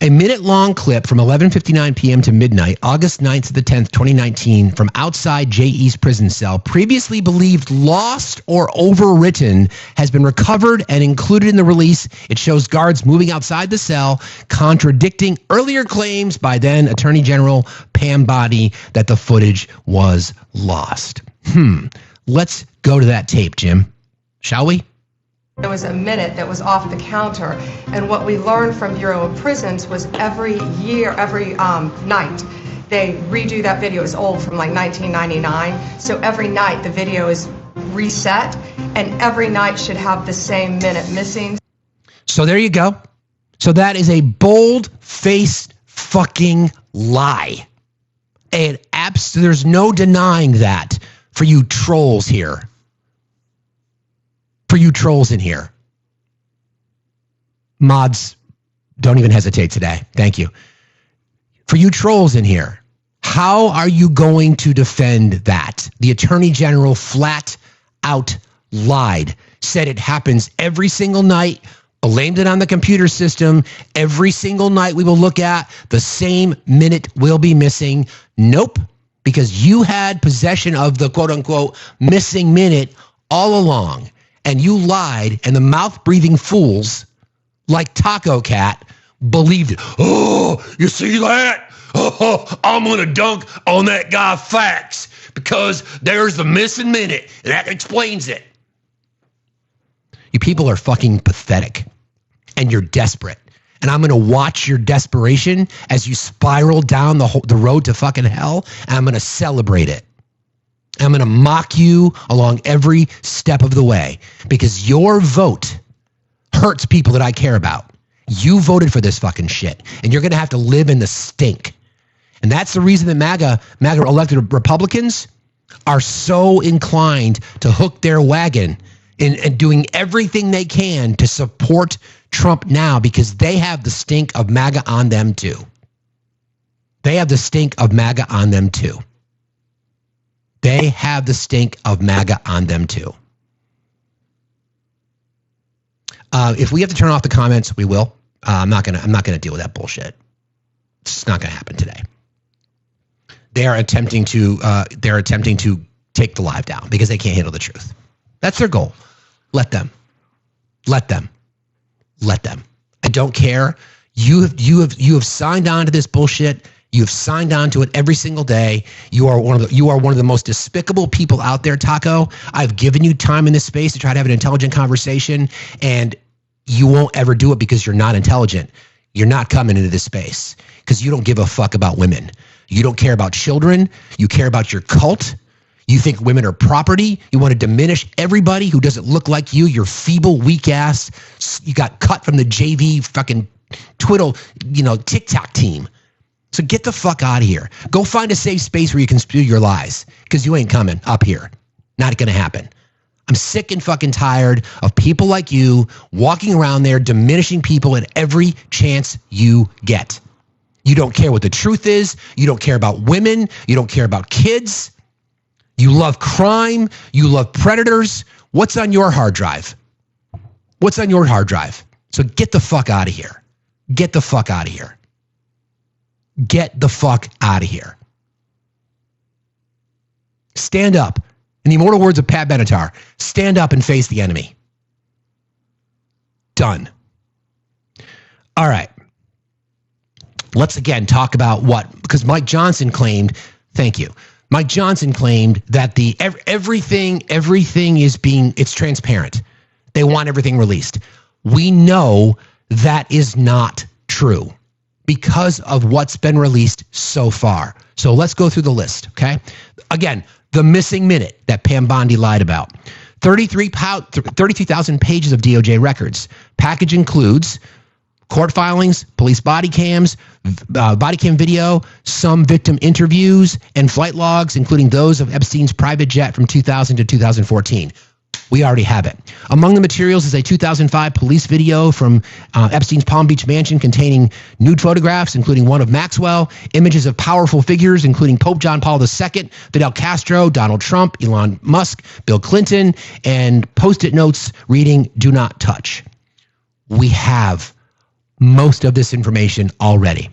A minute-long clip from 11:59 p.m. to midnight, August 9th to the 10th, 2019, from outside J.E.'s prison cell, previously believed lost or overwritten, has been recovered and included in the release. It shows guards moving outside the cell, contradicting earlier claims by then Attorney General Pam Bondi that the footage was lost. Let's go to that tape, Jim. Shall we? There was a minute that was off the counter, and what we learned from Bureau of Prisons was every night, they redo that video. It's old, from like 1999. So every night the video is reset, and every night should have the same minute missing. So there you go. So that is a bold-faced fucking lie. And there's no denying that for you trolls here. For you trolls in here. Mods, don't even hesitate today. Thank you. For you trolls in here, how are you going to defend that? The Attorney General flat out lied, said it happens every single night, blamed it on the computer system. Every single night we will look at, the same minute will be missing. Nope, because you had possession of the quote unquote missing minute all along, and you lied, and the mouth-breathing fools like Taco Cat believed it. Oh, you see that? Oh, I'm going to dunk on that guy Facts because there's the missing minute, and that explains it. You people are fucking pathetic, and you're desperate. And I'm going to watch your desperation as you spiral down the road to fucking hell, and I'm going to celebrate it. I'm going to mock you along every step of the way because your vote hurts people that I care about. You voted for this fucking shit, and you're going to have to live in the stink. And that's the reason that MAGA elected Republicans are so inclined to hook their wagon and doing everything they can to support Trump now, because they have the stink of MAGA on them too. They have the stink of MAGA on them too. They have the stink of MAGA on them too. If we have to turn off the comments, we will. I'm not gonna deal with that bullshit. It's just not gonna happen today. They are attempting to take the live down because they can't handle the truth. That's their goal. Let them. I don't care. You have signed on to this bullshit. You've signed on to it every single day. You are one of the most despicable people out there, Taco. I've given you time in this space to try to have an intelligent conversation, and you won't ever do it because you're not intelligent. You're not coming into this space because you don't give a fuck about women. You don't care about children. You care about your cult. You think women are property. You want to diminish everybody who doesn't look like you. You're feeble, weak ass. You got cut from the JV fucking twiddle, TikTok team. So get the fuck out of here. Go find a safe space where you can spew your lies, because you ain't coming up here. Not going to happen. I'm sick and fucking tired of people like you walking around there diminishing people at every chance you get. You don't care what the truth is. You don't care about women. You don't care about kids. You love crime. You love predators. What's on your hard drive? What's on your hard drive? So get the fuck out of here. Get the fuck out of here. Get the fuck out of here. Stand up. In the immortal words of Pat Benatar, stand up and face the enemy. Done. All right. Let's again talk about because Mike Johnson claimed, thank you. Mike Johnson claimed that everything it's transparent. They want everything released. We know that is not true because of what's been released so far. So let's go through the list, okay? Again, the missing minute that Pam Bondi lied about. 33,000 pages of DOJ records. Package includes court filings, police body cams, body cam video, some victim interviews, and flight logs, including those of Epstein's private jet from 2000 to 2014. We already have it. Among the materials is a 2005 police video from Epstein's Palm Beach mansion containing nude photographs, including one of Maxwell, images of powerful figures, including Pope John Paul II, Fidel Castro, Donald Trump, Elon Musk, Bill Clinton, and Post-it notes reading, "Do not touch." We have most of this information already.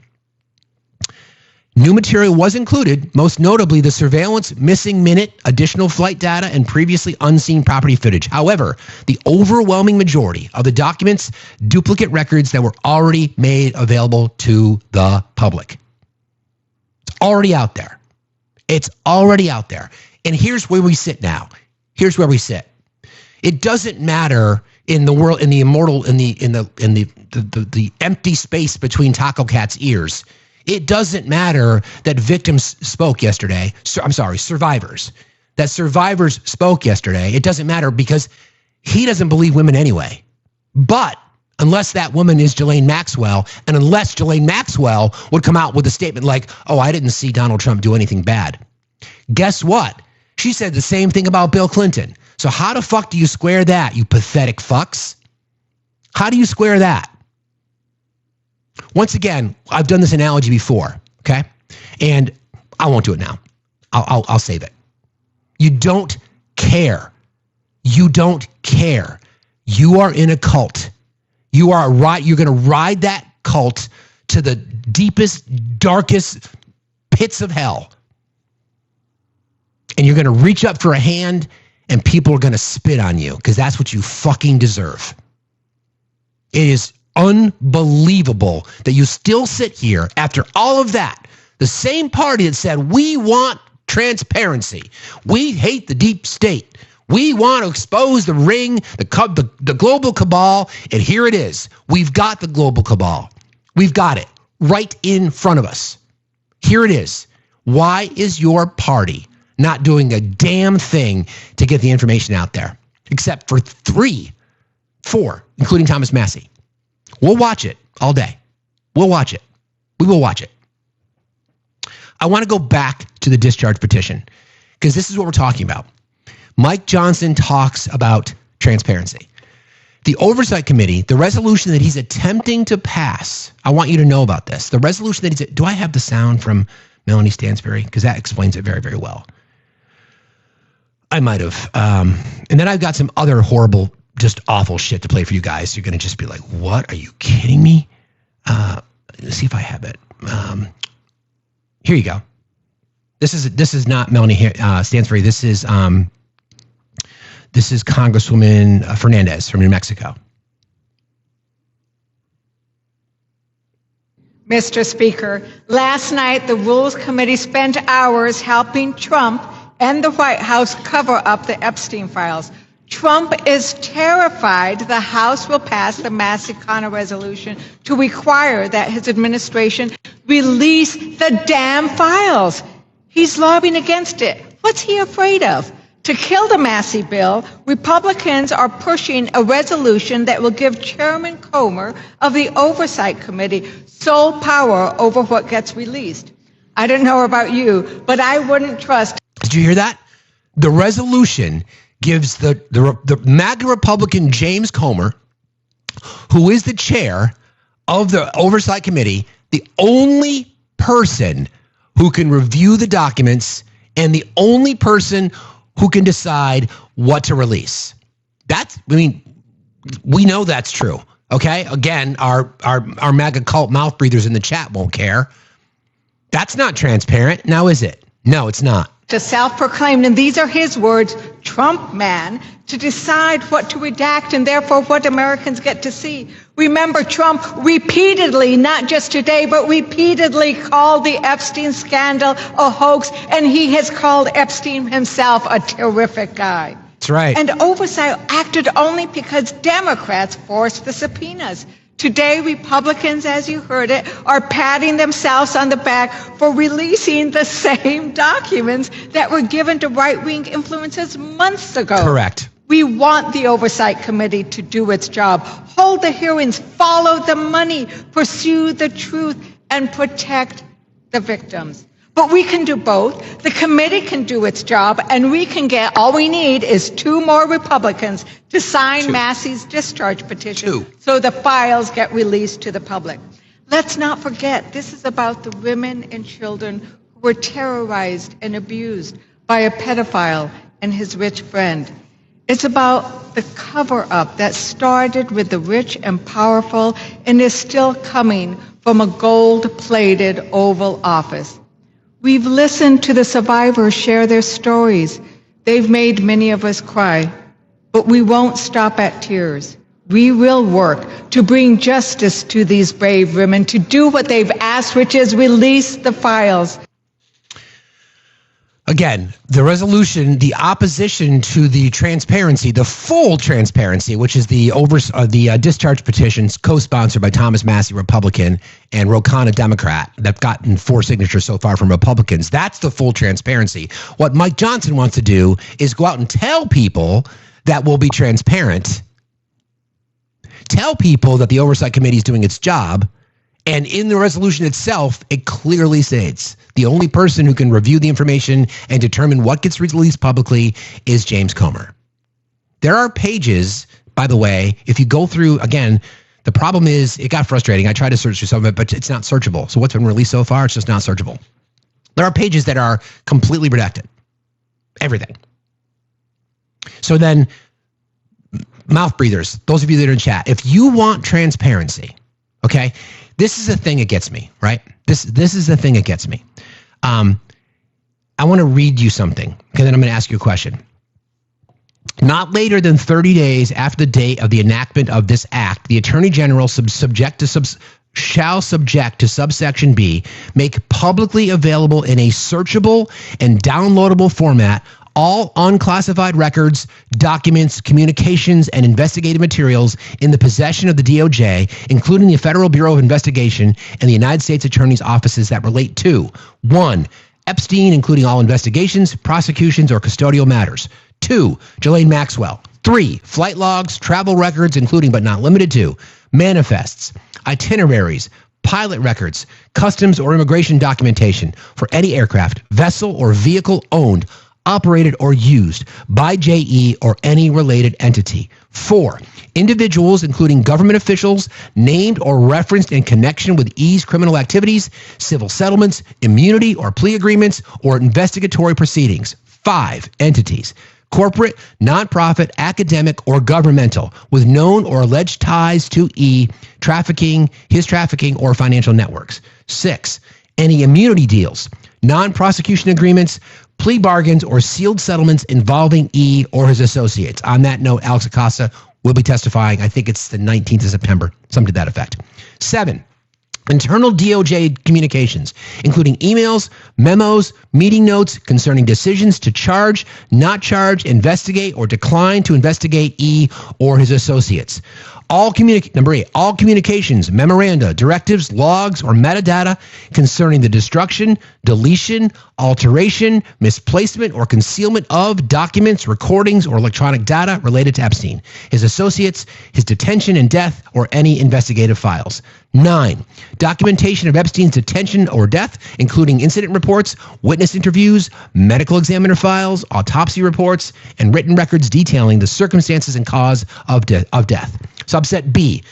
New material was included, most notably the surveillance, missing minute, additional flight data, and previously unseen property footage. However, the overwhelming majority of the documents, duplicate records that were already made available to the public. It's already out there. It's already out there. And here's where we sit now. Here's where we sit. It doesn't matter in the world, in the immortal, in the empty space between Taco Cat's ears. It doesn't matter that victims spoke yesterday. Survivors. That survivors spoke yesterday. It doesn't matter because he doesn't believe women anyway. But unless that woman is Ghislaine Maxwell, and unless Ghislaine Maxwell would come out with a statement like, "Oh, I didn't see Donald Trump do anything bad." Guess what? She said the same thing about Bill Clinton. So how the fuck do you square that, you pathetic fucks? How do you square that? Once again, I've done this analogy before, okay? And I won't do it now. I'll save it. You don't care You don't care. You are in a cult. You're going to ride that cult to the deepest, darkest pits of hell. And you're going to reach up for a hand and people are going to spit on you because that's what you fucking deserve. It is unbelievable that you still sit here after all of that. The same party that said, we want transparency. We hate the deep state. We want to expose the ring, the global cabal. And here it is. We've got the global cabal. We've got it right in front of us. Here it is. Why is your party not doing a damn thing to get the information out there? Except for 4, including Thomas Massie. We'll watch it all day. We'll watch it. We will watch it. I want to go back to the discharge petition because this is what we're talking about. Mike Johnson talks about transparency. The Oversight Committee, the resolution that he's attempting to pass, I want you to know about this. The resolution that do I have the sound from Melanie Stansbury? Because that explains it very, very well. I might have. And then I've got some other horrible, just awful shit to play for you guys. You're going to just be like, what? Are you kidding me? Let's see if I have it. Here you go. This is not Melanie Stansbury. This is Congresswoman Fernandez from New Mexico. Mr. Speaker, last night the Rules Committee spent hours helping Trump and the White House cover up the Epstein files. Trump is terrified the House will pass the Massey-Connor resolution to require that his administration release the damn files. He's lobbying against it. What's he afraid of? To kill the Massey bill, Republicans are pushing a resolution that will give Chairman Comer of the Oversight Committee sole power over what gets released. I don't know about you, but I wouldn't trust. Did you hear that? The resolution gives the MAGA Republican James Comer, who is the chair of the Oversight Committee, the only person who can review the documents and the only person who can decide what to release. We know that's true. Okay? Again, our MAGA cult mouth breathers in the chat won't care. That's not transparent. Now is it? No, it's not. To self-proclaimed, and these are his words, Trump man, to decide what to redact and therefore what Americans get to see. Remember, Trump repeatedly, not just today, but repeatedly called the Epstein scandal a hoax, and he has called Epstein himself a terrific guy. That's right. And Oversight acted only because Democrats forced the subpoenas. Today, Republicans, as you heard it, are patting themselves on the back for releasing the same documents that were given to right-wing influencers months ago. Correct. We want the Oversight Committee to do its job, hold the hearings, follow the money, pursue the truth, and protect the victims. But we can do both. The committee can do its job, and we can get, all we need is 2 more Republicans to sign Massey's discharge petition so the files get released to the public. Let's not forget, this is about the women and children who were terrorized and abused by a pedophile and his rich friend. It's about the cover-up that started with the rich and powerful and is still coming from a gold-plated Oval Office. We've listened to the survivors share their stories. They've made many of us cry, but we won't stop at tears. We will work to bring justice to these brave women, to do what they've asked, which is release the files. Again, the resolution, the opposition to the transparency, the full transparency, which is the discharge petitions co-sponsored by Thomas Massie, Republican, and Ro Khanna, Democrat, that've gotten 4 signatures so far from Republicans. That's the full transparency. What Mike Johnson wants to do is go out and tell people that will be transparent. Tell people that the Oversight Committee is doing its job. And in the resolution itself, it clearly states the only person who can review the information and determine what gets released publicly is James Comer. There are pages, by the way, if you go through, again, the problem is it got frustrating. I tried to search through some of it, but it's not searchable. So what's been released so far, it's just not searchable. There are pages that are completely redacted. Everything. So then mouth breathers, those of you that are in chat, if you want transparency, okay, this is the thing that gets me, right? This is the thing that gets me. I want to read you something, okay, then I'm going to ask you a question. Not later than 30 days after the date of the enactment of this act, the Attorney General shall subject to subsection B, make publicly available in a searchable and downloadable format all unclassified records, documents, communications, and investigative materials in the possession of the DOJ, including the Federal Bureau of Investigation and the United States Attorney's offices that relate to 1. Epstein, including all investigations, prosecutions, or custodial matters. 2. Ghislaine Maxwell. 3. Flight logs, travel records, including but not limited to manifests, itineraries, pilot records, customs or immigration documentation for any aircraft, vessel, or vehicle owned, operated, or used by JE or any related entity. 4. Individuals, including government officials, named or referenced in connection with E's criminal activities, civil settlements, immunity or plea agreements, or investigatory proceedings. 5. Entities, corporate, nonprofit, academic, or governmental, with known or alleged ties to E, his trafficking, or financial networks. 6. Any immunity deals, non-prosecution agreements, plea bargains, or sealed settlements involving E or his associates. On that note, Alex Acosta will be testifying. I think it's the 19th of September, something to that effect. 7. Internal DOJ communications, including emails, memos, meeting notes concerning decisions to charge, not charge, investigate, or decline to investigate E or his associates. Number 8, all communications, memoranda, directives, logs, or metadata concerning the destruction, deletion, alteration, misplacement, or concealment of documents, recordings, or electronic data related to Epstein, his associates, his detention and death, or any investigative files. 9, documentation of Epstein's detention or death, including incident reports, witness interviews, medical examiner files, autopsy reports, and written records detailing the circumstances and cause of death. Subset B,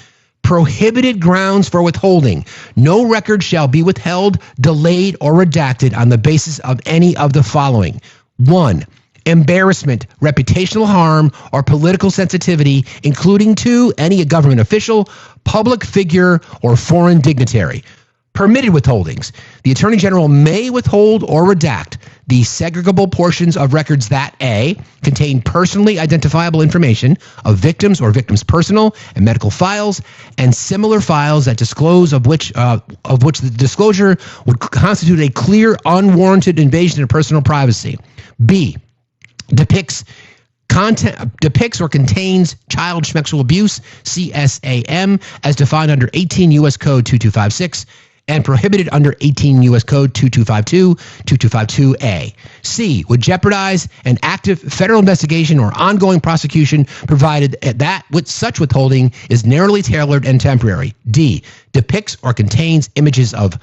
prohibited grounds for withholding. No record shall be withheld, delayed, or redacted on the basis of any of the following. 1, embarrassment, reputational harm, or political sensitivity, including to any government official, public figure, or foreign dignitary. Permitted withholdings. The Attorney General may withhold or redact the segregable portions of records that A, contain personally identifiable information of victims or victims' personal and medical files, and similar files that disclose of which the disclosure would constitute a clear, unwarranted invasion of personal privacy. B, depicts or contains child sexual abuse, CSAM, as defined under 18 U.S. Code 2256, and prohibited under 18 U.S. Code 2252, 2252A. C, would jeopardize an active federal investigation or ongoing prosecution, provided that with such withholding is narrowly tailored and temporary. D, depicts or contains images of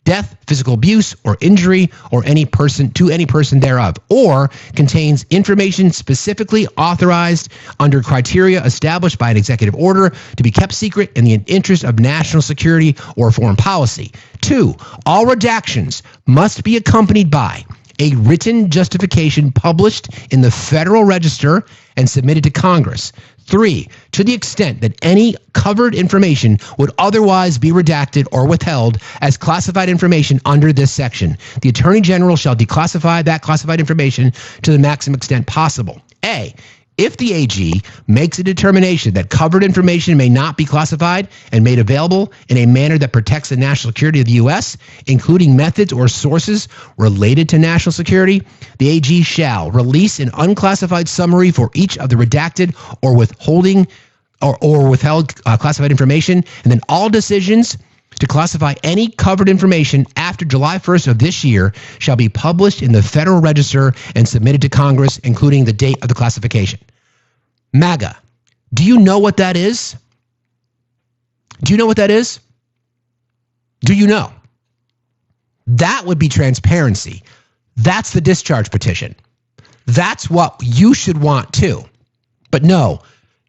death, physical abuse, or injury, or any person thereof, or contains information specifically authorized under criteria established by an executive order to be kept secret in the interest of national security or foreign policy. 2, all redactions must be accompanied by a written justification published in the Federal Register and submitted to Congress. 3, to the extent that any covered information would otherwise be redacted or withheld as classified information under this section, the Attorney General shall declassify that classified information to the maximum extent possible. A, if the AG makes a determination that covered information may not be classified and made available in a manner that protects the national security of the U.S., including methods or sources related to national security, the AG shall release an unclassified summary for each of the redacted or withheld classified information, and then all decisions to classify any covered information after July 1st of this year shall be published in the Federal Register and submitted to Congress, including the date of the classification. MAGA. Do you know what that is? Do you know what that is? Do you know? That would be transparency. That's the discharge petition. That's what you should want too. But no,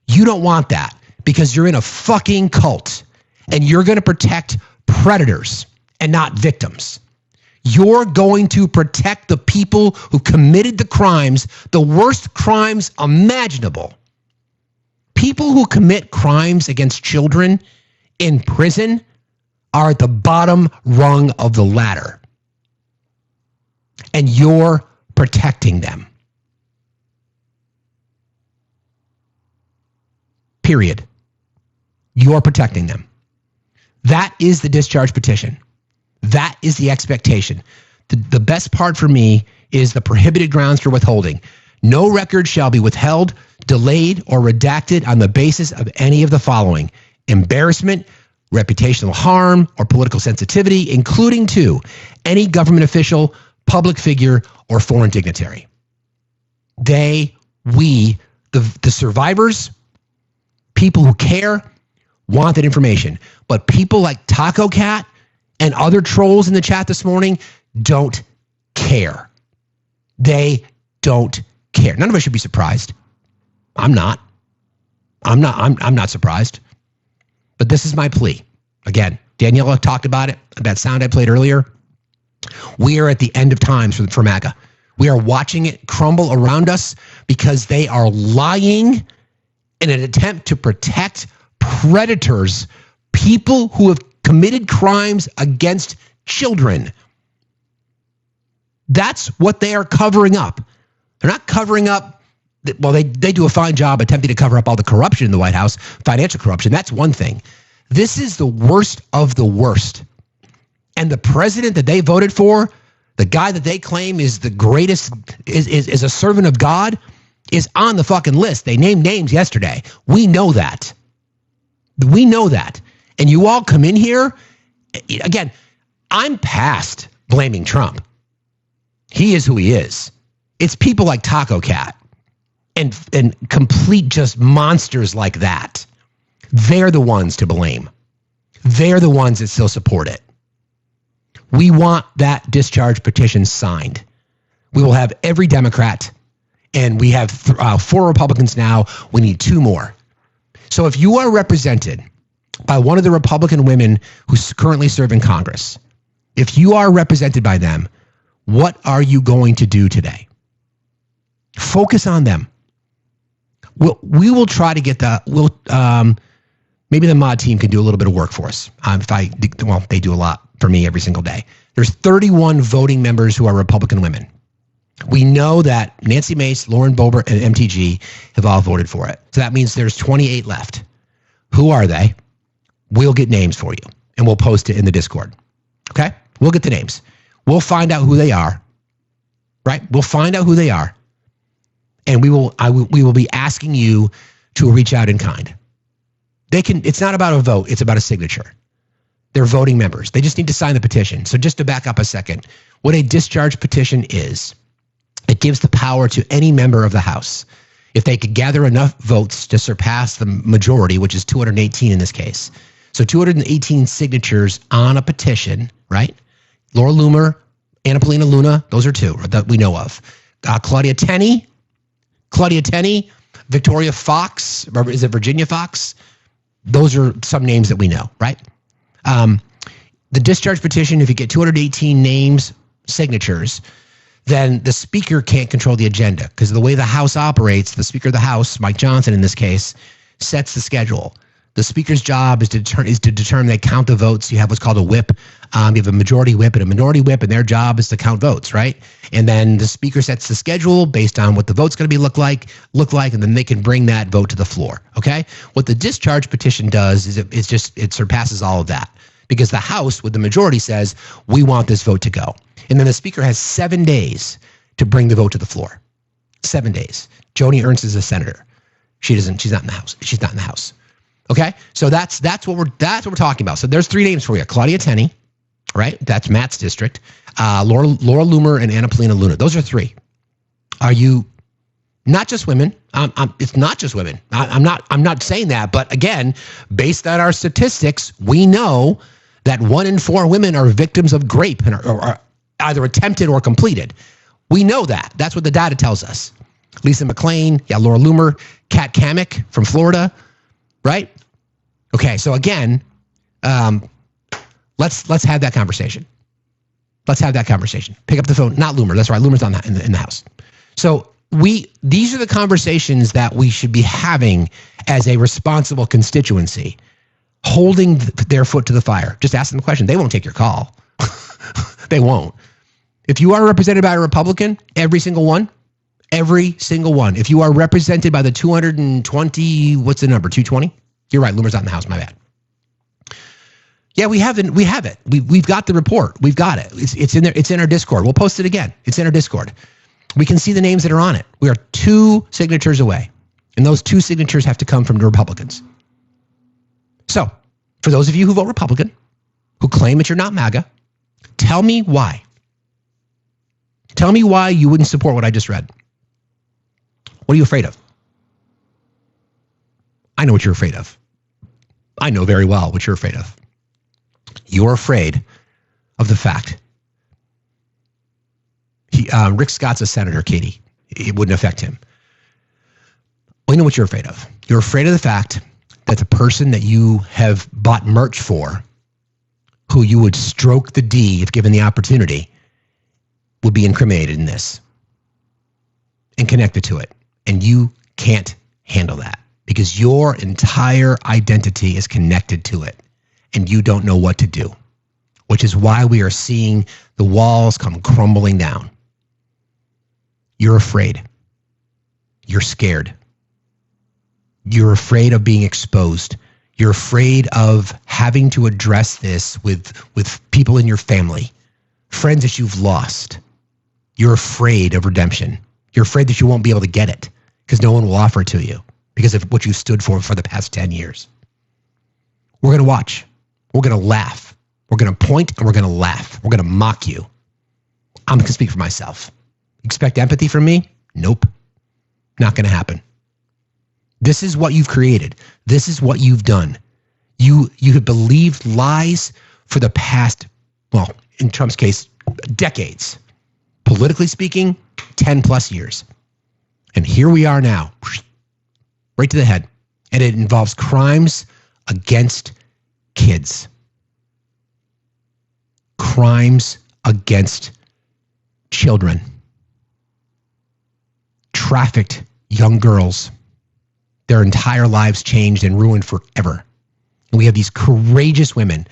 you don't want that because you're in a fucking cult. And you're going to protect predators and not victims. You're going to protect the people who committed the crimes, the worst crimes imaginable. People who commit crimes against children in prison are at the bottom rung of the ladder. And you're protecting them. Period. You're protecting them. That is the discharge petition. That is the expectation. The best part for me is the prohibited grounds for withholding. No record shall be withheld, delayed, or redacted on the basis of any of the following: embarrassment, reputational harm, or political sensitivity, including to any government official, public figure, or foreign dignitary. The survivors, people who care, want that information. But people like Taco Cat and other trolls in the chat this morning don't care. They don't care. None of us should be surprised. I'm not surprised. But this is my plea. Again, Daniela talked about it, that sound I played earlier. We are at the end of times for MAGA. We are watching it crumble around us because they are lying in an attempt to protect predators, people who have committed crimes against children. That's what they are covering up. They're not covering up, well, they do a fine job attempting to cover up all the corruption in the White House, financial corruption. That's one thing. This is the worst of the worst. And the president that they voted for, the guy that they claim is the greatest, is a servant of God, is on the fucking list. They named names yesterday. We know that. We know that. And you all come in here, again, I'm past blaming Trump. He is who he is. It's people like Taco Cat and complete just monsters like that. They're the ones to blame. They're the ones that still support it. We want that discharge petition signed. We will have every Democrat, and we have 4 Republicans now. We need 2 more. So if you are represented by one of the Republican women who's currently serving Congress, if you are represented by them, what are you going to do today? Focus on them. We will try to get maybe the mod team can do a little bit of work for us. They do a lot for me every single day. There's 31 voting members who are Republican women. We know that Nancy Mace, Lauren Boebert, and MTG have all voted for it. So that means there's 28 left. Who are they? We'll get names for you, and we'll post it in the Discord. Okay? We'll get the names. We'll find out who they are, right? We'll find out who they are, and we will be asking you to reach out in kind. It's not about a vote, it's about a signature. They're voting members. They just need to sign the petition. So just to back up a second, what a discharge petition is, it gives the power to any member of the House. If they could gather enough votes to surpass the majority, which is 218 in this case. So 218 signatures on a petition, right? Laura Loomer, Anna Paulina Luna, those are 2 that we know of. Claudia Tenney, Victoria Fox, is it Virginia Fox? Those are some names that we know, right? The discharge petition, if you get 218 names, signatures, then the speaker can't control the agenda because the way the House operates, the Speaker of the House, Mike Johnson in this case, sets the schedule. The Speaker's job is to determine they count the votes. You have what's called a whip. You have a majority whip and a minority whip, and their job is to count votes, right? And then the Speaker sets the schedule based on what the vote's going to be look like, and then they can bring that vote to the floor. Okay? What the discharge petition does is it surpasses all of that because the House with the majority says we want this vote to go, and then the Speaker has 7 days to bring the vote to the floor. 7 days. Joni Ernst is a senator. She's not in the House. She's not in the House. Okay, so that's what we're talking about. So there's 3 names for you: Claudia Tenney, right? That's Matt's district. Laura Loomer and Anna Paulina Luna. Those are 3. Are you not just women? It's not just women. I'm not saying that, but again, based on our statistics, we know that 1 in 4 women are victims of rape and are either attempted or completed. We know that. That's what the data tells us. Lisa McClain, Laura Loomer, Kat Kamek from Florida. Right? Okay, so again, let's have that conversation. Let's have that conversation. Pick up the phone. Not Loomer. That's right. Loomer's not in the House. So these are the conversations that we should be having as a responsible constituency, holding their foot to the fire. Just ask them the question. They won't take your call. They won't. If you are represented by a Republican, every single one. If you are represented by the 220, what's the number? 220? You're right. Loomer's not in the house. My bad. Yeah, we have it. We've got the report. We've got it. It's in there. It's in our Discord. We'll post it again. It's in our Discord. We can see the names that are on it. We are 2 signatures away. And those 2 signatures have to come from the Republicans. So, for those of you who vote Republican, who claim that you're not MAGA, tell me why. Tell me why you wouldn't support what I just read. What are you afraid of? I know what you're afraid of. I know very well what you're afraid of. You're afraid of the fact Rick Scott's a senator, Katie. It wouldn't affect him. We know what you're afraid of. You're afraid of the fact that the person that you have bought merch for, who you would stroke the D if given the opportunity, would be incriminated in this and connected to it. And you can't handle that because your entire identity is connected to it and you don't know what to do, which is why we are seeing the walls come crumbling down. You're afraid. You're scared. You're afraid of being exposed. You're afraid of having to address this with people in your family, friends that you've lost. You're afraid of redemption. You're afraid that you won't be able to get it because no one will offer it to you because of what you stood for the past 10 years. We're going to watch. We're going to laugh. We're going to point and we're going to laugh. We're going to mock you. I'm going to speak for myself. Expect empathy from me? Nope. Not going to happen. This is what you've created. This is what you've done. You have believed lies for the past, well, in Trump's case, decades. Politically speaking, 10 plus years. And here we are now, right to the head. And it involves crimes against kids. Crimes against children. Trafficked young girls. Their entire lives changed and ruined forever. And we have these courageous women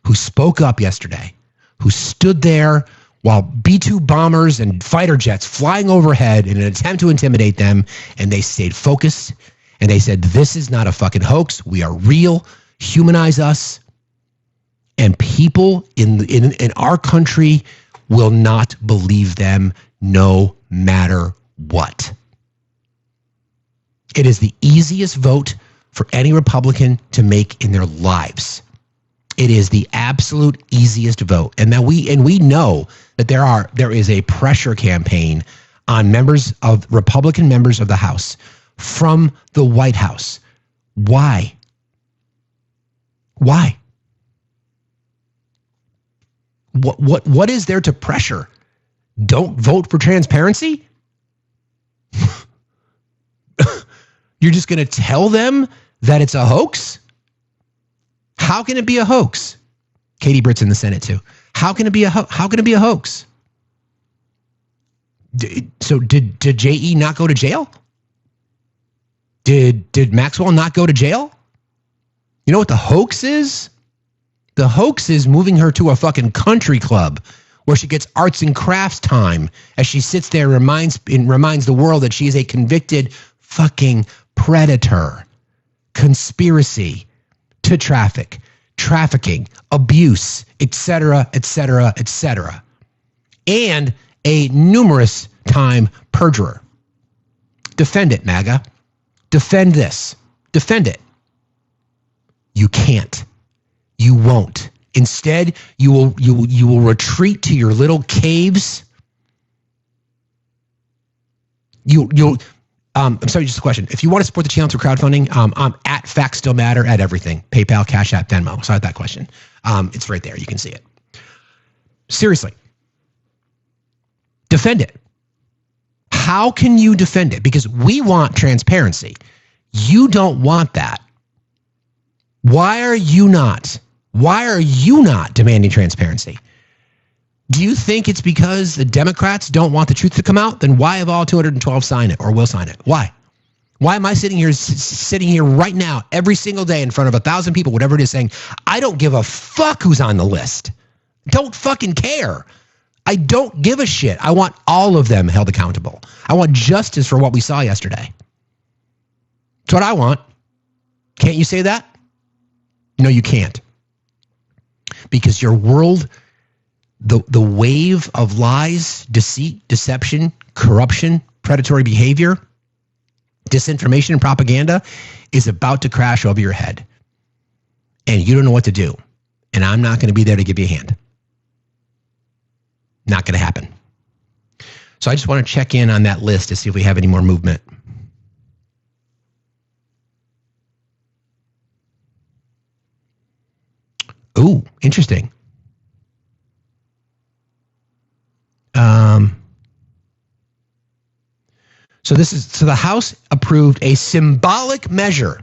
who spoke up yesterday, who stood there while B-2 bombers and fighter jets flying overhead in an attempt to intimidate them, and they stayed focused, and they said, this is not a fucking hoax. We are real. Humanize us. And people in our country will not believe them no matter what. It is the easiest vote for any Republican to make in their lives. It is the absolute easiest vote. And that we know that there is a pressure campaign on Republican members of the House from the White House. Why? Why? What is there to pressure? Don't vote for transparency? You're just going to tell them that it's a hoax? How can it be a hoax? Katie Britt's in the Senate too. How can it be a hoax? So did J.E. not go to jail? Did Maxwell not go to jail? You know what the hoax is? The hoax is moving her to a fucking country club where she gets arts and crafts time as she sits there and reminds the world that she is a convicted fucking predator. Conspiracy to trafficking, abuse, etc., etc., etc. And a numerous time perjurer. Defend it, MAGA. Defend this. Defend it. You can't. You won't. Instead, you will retreat to your little caves. I'm sorry, just a question. If you want to support the channel through crowdfunding, I'm at Factsstillmatter at everything. PayPal, Cash App, Venmo. Sorry that question. It's right there. You can see it. Seriously. Defend it. How can you defend it? Because we want transparency. You don't want that. Why are you not demanding transparency? Do you think it's because the Democrats don't want the truth to come out? Then why have all 212 signed it or will sign it? Why? Why am I sitting here right now, every single day in front of 1,000 people, whatever it is, saying, I don't give a fuck who's on the list. Don't fucking care. I don't give a shit. I want all of them held accountable. I want justice for what we saw yesterday. That's what I want. Can't you say that? No, you can't. Because your world, the wave of lies, deceit, deception, corruption, predatory behavior, disinformation and propaganda is about to crash over your head. And you don't know what to do. And I'm not going to be there to give you a hand. Not going to happen. So I just want to check in on that list to see if we have any more movement. Ooh, interesting. So the House approved a symbolic measure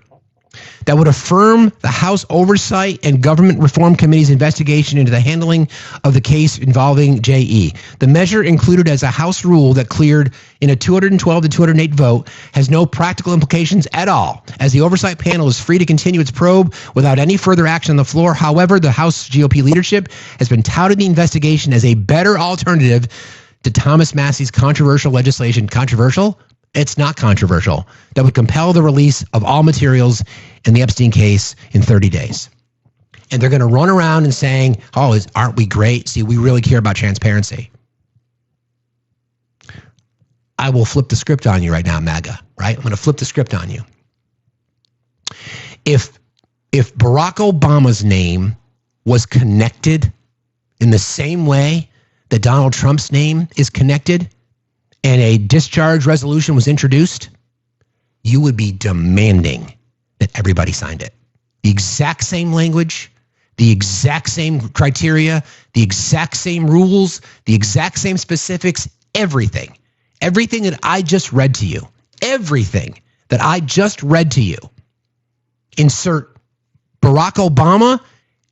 that would affirm the House Oversight and Government Reform Committee's investigation into the handling of the case involving J.E. The measure, included as a House rule that cleared in a 212 to 208 vote, has no practical implications at all, as the Oversight Panel is free to continue its probe without any further action on the floor. However, the House GOP leadership has been touting the investigation as a better alternative to Thomas Massey's controversial legislation. Controversial? It's not controversial. That would compel the release of all materials in the Epstein case in 30 days. And they're going to run around and saying, oh, aren't we great? See, we really care about transparency. I will flip the script on you right now, MAGA, right? I'm going to flip the script on you. If Barack Obama's name was connected in the same way that Donald Trump's name is connected, and a discharge resolution was introduced, you would be demanding that everybody signed it. The exact same language, the exact same criteria, the exact same rules, the exact same specifics, everything. Everything that I just read to you. Everything that I just read to you. Insert Barack Obama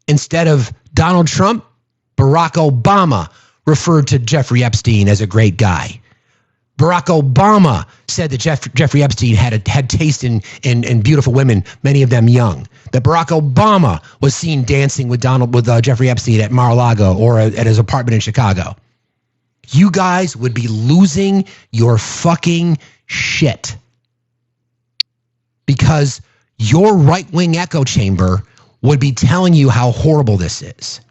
instead of Donald Trump. Barack Obama referred to Jeffrey Epstein as a great guy. Barack Obama said that Jeffrey Epstein had taste in beautiful women, many of them young. That Barack Obama was seen dancing with Jeffrey Epstein at Mar-a-Lago or at his apartment in Chicago. You guys would be losing your fucking shit. Because your right-wing echo chamber would be telling you how horrible this is.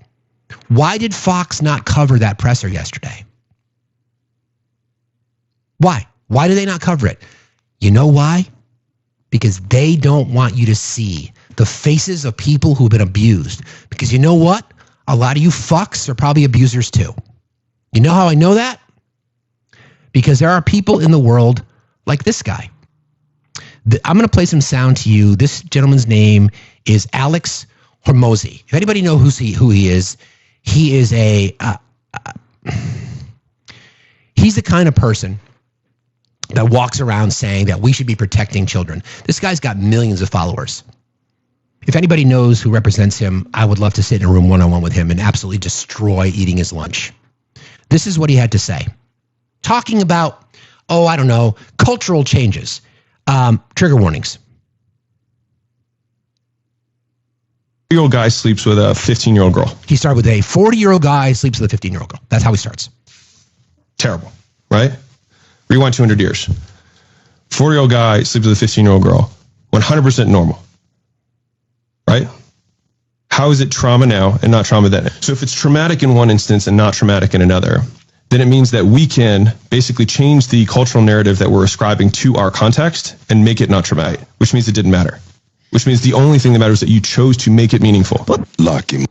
Why did Fox not cover that presser yesterday? Why? Why do they not cover it? You know why? Because they don't want you to see the faces of people who've been abused. Because you know what? A lot of you fucks are probably abusers too. You know how I know that? Because there are people in the world like this guy. I'm going to play some sound to you. This gentleman's name is Alex Hormozi. If anybody knows who he is he's the kind of person that walks around saying that we should be protecting children. This guy's got millions of followers. If anybody knows who represents him, I would love to sit in a room one-on-one with him and absolutely destroy eating his lunch. This is what he had to say. Talking about, cultural changes. Trigger warnings. 40-year-old guy sleeps with a 15-year-old girl. He started with a 40-year-old guy sleeps with a 15-year-old girl. That's how he starts. Terrible, right? Rewind 200 years. 40-year-old guy sleeps with a 15-year-old girl. 100% normal, right? How is it trauma now and not trauma then? So if it's traumatic in one instance and not traumatic in another, then it means that we can basically change the cultural narrative that we're ascribing to our context and make it not traumatic, which means it didn't matter. Which means the only thing that matters is that you chose to make it meaningful. Lucky.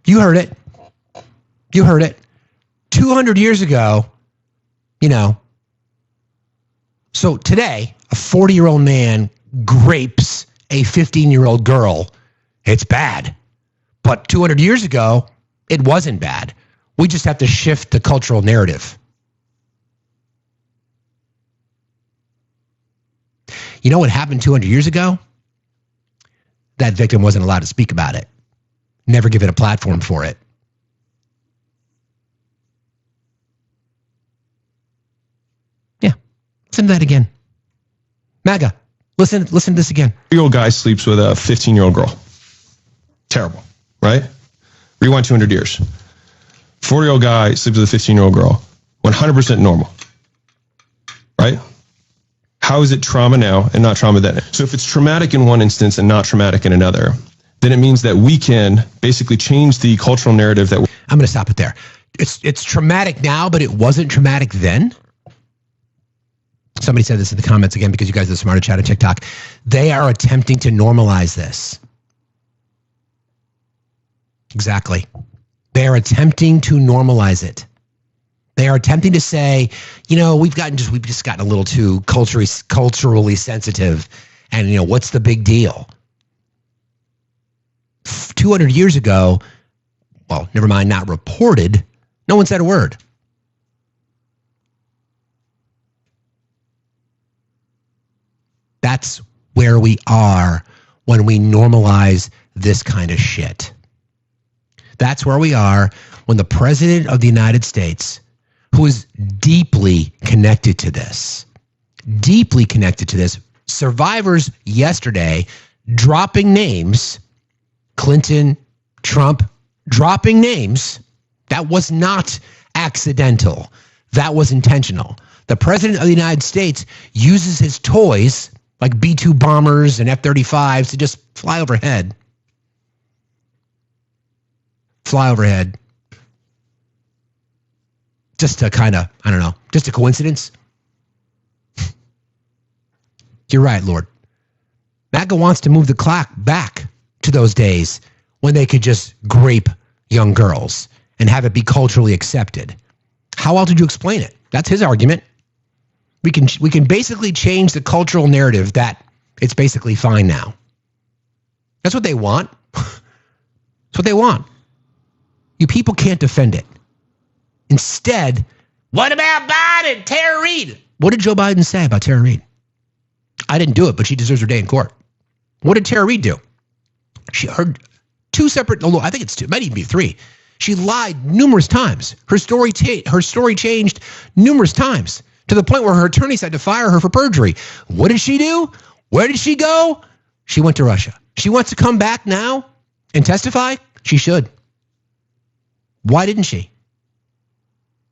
You heard it. 200 years ago, so today, a 40-year-old man grapes a 15-year-old girl. It's bad. But 200 years ago, it wasn't bad. We just have to shift the cultural narrative. You know what happened 200 years ago? That victim wasn't allowed to speak about it. Never given a platform for it. Listen to that again. MAGA, listen to this again. 3-year-old guy sleeps with a 15-year-old girl. Terrible, right? Rewind 200 years. 40-year-old guy sleeps with a 15-year-old girl. 100% normal, right? How is it trauma now and not trauma then? So if it's traumatic in one instance and not traumatic in another, then it means that we can basically change the cultural narrative that I'm going to stop it there. It's traumatic now, but it wasn't traumatic then. Somebody said this in the comments again, because you guys are the smarter chat on TikTok. They are attempting to normalize this. Exactly. They are attempting to normalize it. They are attempting to say, you know, we've just gotten a little too culturally sensitive, and you know, what's the big deal? 200 years ago, well, never mind, not reported, no one said a word. That's where we are when we normalize this kind of shit. That's where we are when the President of the United States, who is deeply connected to this, survivors yesterday dropping names, Clinton, Trump, dropping names, that was not accidental. That was intentional. The President of the United States uses his toys like B-2 bombers and F-35s to just fly overhead. Just to kind of, I don't know, just a coincidence. You're right, Lord. MAGA wants to move the clock back to those days when they could just grape young girls and have it be culturally accepted. How else did you explain it? That's his argument. We can basically change the cultural narrative that it's basically fine now. That's what they want. That's what they want. You people can't defend it. Instead, what about Biden? Tara Reid. What did Joe Biden say about Tara Reid? I didn't do it, but she deserves her day in court. What did Tara Reid do? She heard two separate, I think it's two, it might even be three. She lied numerous times. Her story changed numerous times to the point where her attorneys had to fire her for perjury. What did she do? Where did she go? She went to Russia. She wants to come back now and testify? She should. Why didn't she?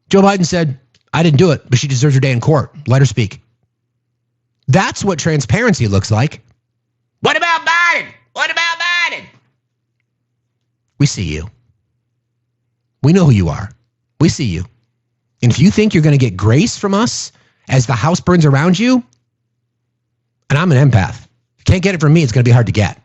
Joe Biden said, I didn't do it, but she deserves her day in court. Let her speak. That's what transparency looks like. What about Biden? What about Biden? We see you. We know who you are. We see you. And if you think you're going to get grace from us as the house burns around you, and I'm an empath, if you can't get it from me, it's going to be hard to get.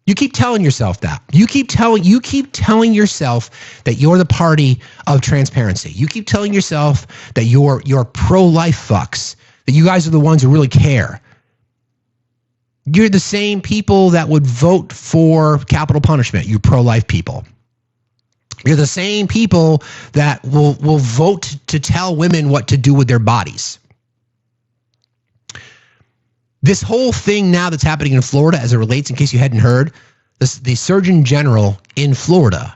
You keep telling yourself that. You keep telling yourself that you're the party of transparency. You keep telling yourself that you're pro-life fucks, that you guys are the ones who really care. You're the same people that would vote for capital punishment, you pro-life people. You're the same people that will vote to tell women what to do with their bodies. This whole thing now that's happening in Florida, as it relates, in case you hadn't heard, the Surgeon General in Florida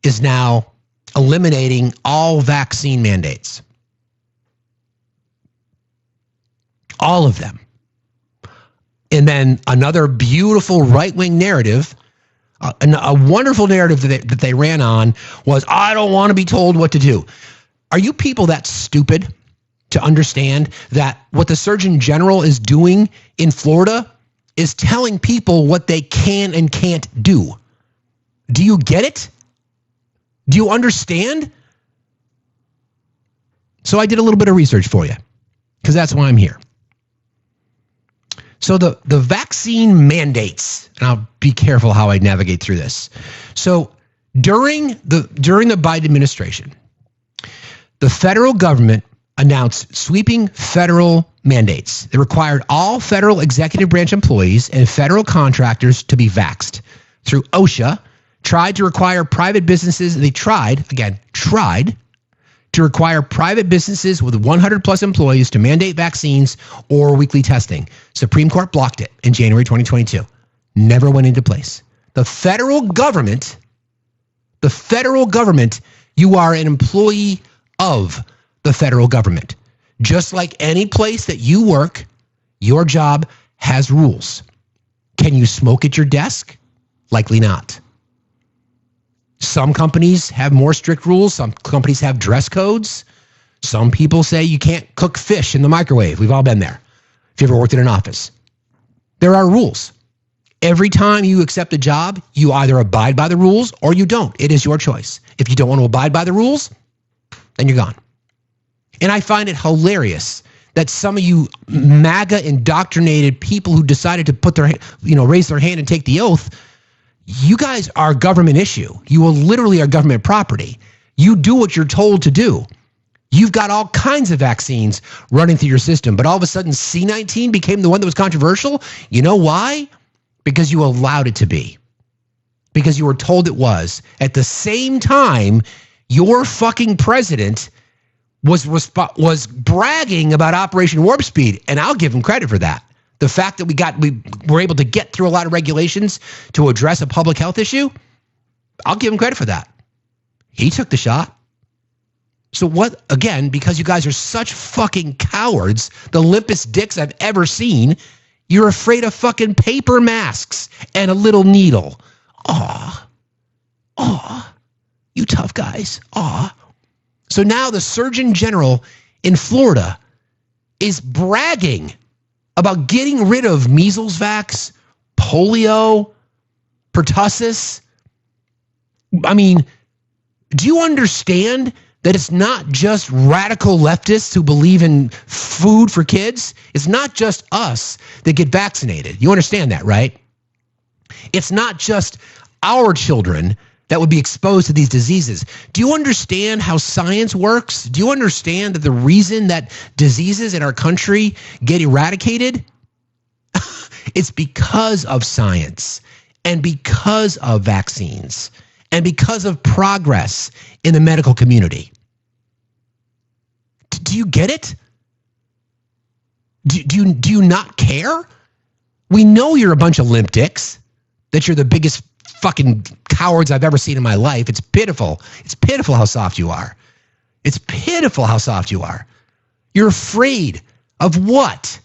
is now eliminating all vaccine mandates. All of them. And then another beautiful right-wing narrative, a wonderful narrative that they ran on was, I don't want to be told what to do. Are you people that stupid to understand that what the Surgeon General is doing in Florida is telling people what they can and can't do? Do you get it? Do you understand? So I did a little bit of research for you, because that's why I'm here. So the vaccine mandates, and I'll be careful how I navigate through this. So during the Biden administration, the federal government announced sweeping federal mandates that required all federal executive branch employees and federal contractors to be vaxxed. Through OSHA, tried to require private businesses, they tried to require private businesses with 100 plus employees to mandate vaccines or weekly testing. Supreme Court blocked it in January 2022. Never went into place. The federal government, you are an employee of. the federal government. Just like any place that you work, your job has rules. Can you smoke at your desk? Likely not. Some companies have more strict rules. Some companies have dress codes. Some people say you can't cook fish in the microwave. We've all been there. If you ever worked in an office, there are rules. Every time you accept a job, you either abide by the rules or you don't. It is your choice. If you don't want to abide by the rules, then you're gone. And I find it hilarious that some of you MAGA indoctrinated people who decided to put their, raise their hand and take the oath, you guys are government issue. You will literally are government property. You do what you're told to do. You've got all kinds of vaccines running through your system, but all of a sudden C-19 became the one that was controversial. You know why? Because you allowed it to be. Because you were told it was. At the same time, your fucking president was bragging about Operation Warp Speed, and I'll give him credit for that. The fact that we were able to get through a lot of regulations to address a public health issue, I'll give him credit for that. He took the shot. So what, again, because you guys are such fucking cowards, the limpest dicks I've ever seen, you're afraid of fucking paper masks and a little needle. Aw, you tough guys. Aw. So now the Surgeon General in Florida is bragging about getting rid of measles vax, polio, pertussis. I mean, do you understand that it's not just radical leftists who believe in food for kids? It's not just us that get vaccinated. You understand that, right? It's not just our children that would be exposed to these diseases. Do you understand how science works? Do you understand that the reason that diseases in our country get eradicated? It's because of science and because of vaccines and because of progress in the medical community. Do you get it? Do you not care? We know you're a bunch of limp dicks, that you're the biggest fucking cowards I've ever seen in my life. It's pitiful. It's pitiful how soft you are. It's pitiful how soft you are. You're afraid of what?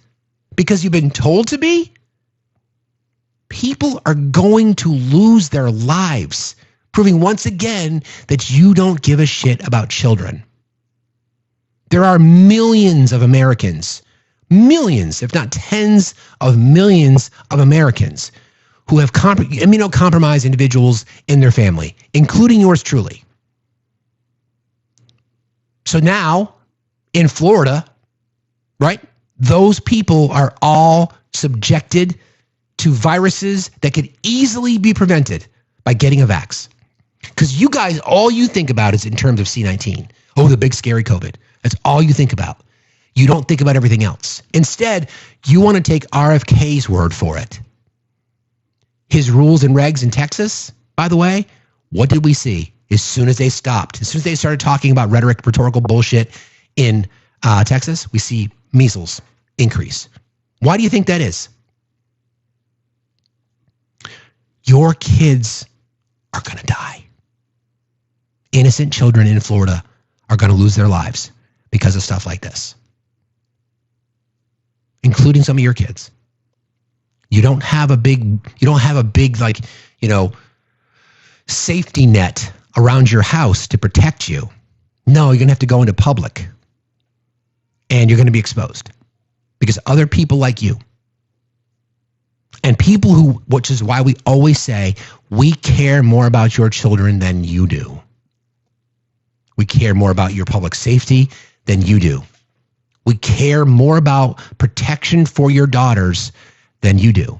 Because you've been told to be? People are going to lose their lives, proving once again that you don't give a shit about children. There are millions of Americans, millions, if not tens of millions of Americans who have immunocompromised individuals in their family, including yours truly. So now, in Florida, right, those people are all subjected to viruses that could easily be prevented by getting a vax. Because you guys, all you think about is in terms of C-19. Oh, the big scary COVID. That's all you think about. You don't think about everything else. Instead, you want to take RFK's word for it. His rules and regs in Texas, by the way, what did we see? As soon as they stopped, as soon as they started talking about rhetorical bullshit in Texas, we see measles increase. Why do you think that is? Your kids are going to die. Innocent children in Florida are going to lose their lives because of stuff like this, including some of your kids. You don't have a big safety net around your house to protect you. No, you're going to have to go into public and you're going to be exposed because other people like you and people who, which is why we always say, we care more about your children than you do. We care more about your public safety than you do. We care more about protection for your daughters than you do.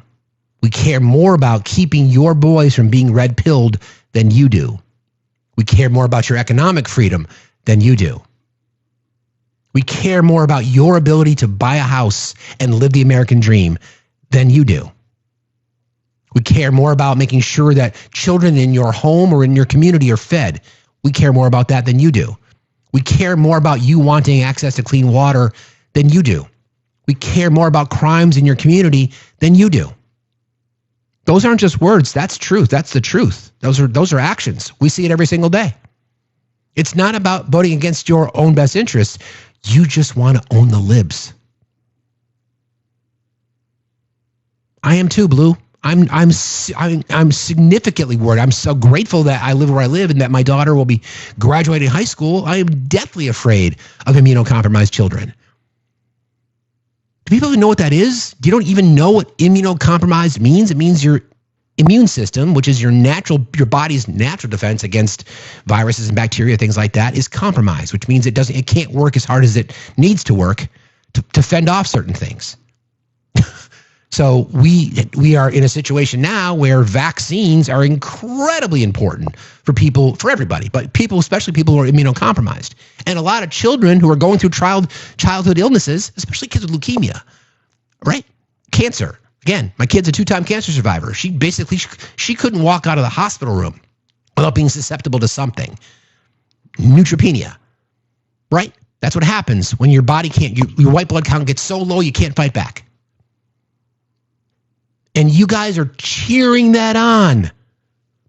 We care more about keeping your boys from being red-pilled than you do. We care more about your economic freedom than you do. We care more about your ability to buy a house and live the American dream than you do. We care more about making sure that children in your home or in your community are fed. We care more about that than you do. We care more about you wanting access to clean water than you do. We care more about crimes in your community than you do. Those aren't just words. That's truth. That's the truth. Those are actions. We see it every single day. It's not about voting against your own best interests. You just want to own the libs. I am too, Blue. I'm significantly worried. I'm so grateful that I live where I live and that my daughter will be graduating high school. I am deathly afraid of immunocompromised children. Do people even know what that is? You don't even know what immunocompromised means? It means your immune system, which is your body's natural defense against viruses and bacteria, things like that, is compromised, which means it can't work as hard as it needs to work to fend off certain things. So we are in a situation now where vaccines are incredibly important for everybody, but especially people who are immunocompromised. And a lot of children who are going through childhood illnesses, especially kids with leukemia, right? Cancer. Again, my kid's a 2-time cancer survivor. She couldn't walk out of the hospital room without being susceptible to something. Neutropenia, right? That's what happens when your body your white blood count gets so low you can't fight back. And you guys are cheering that on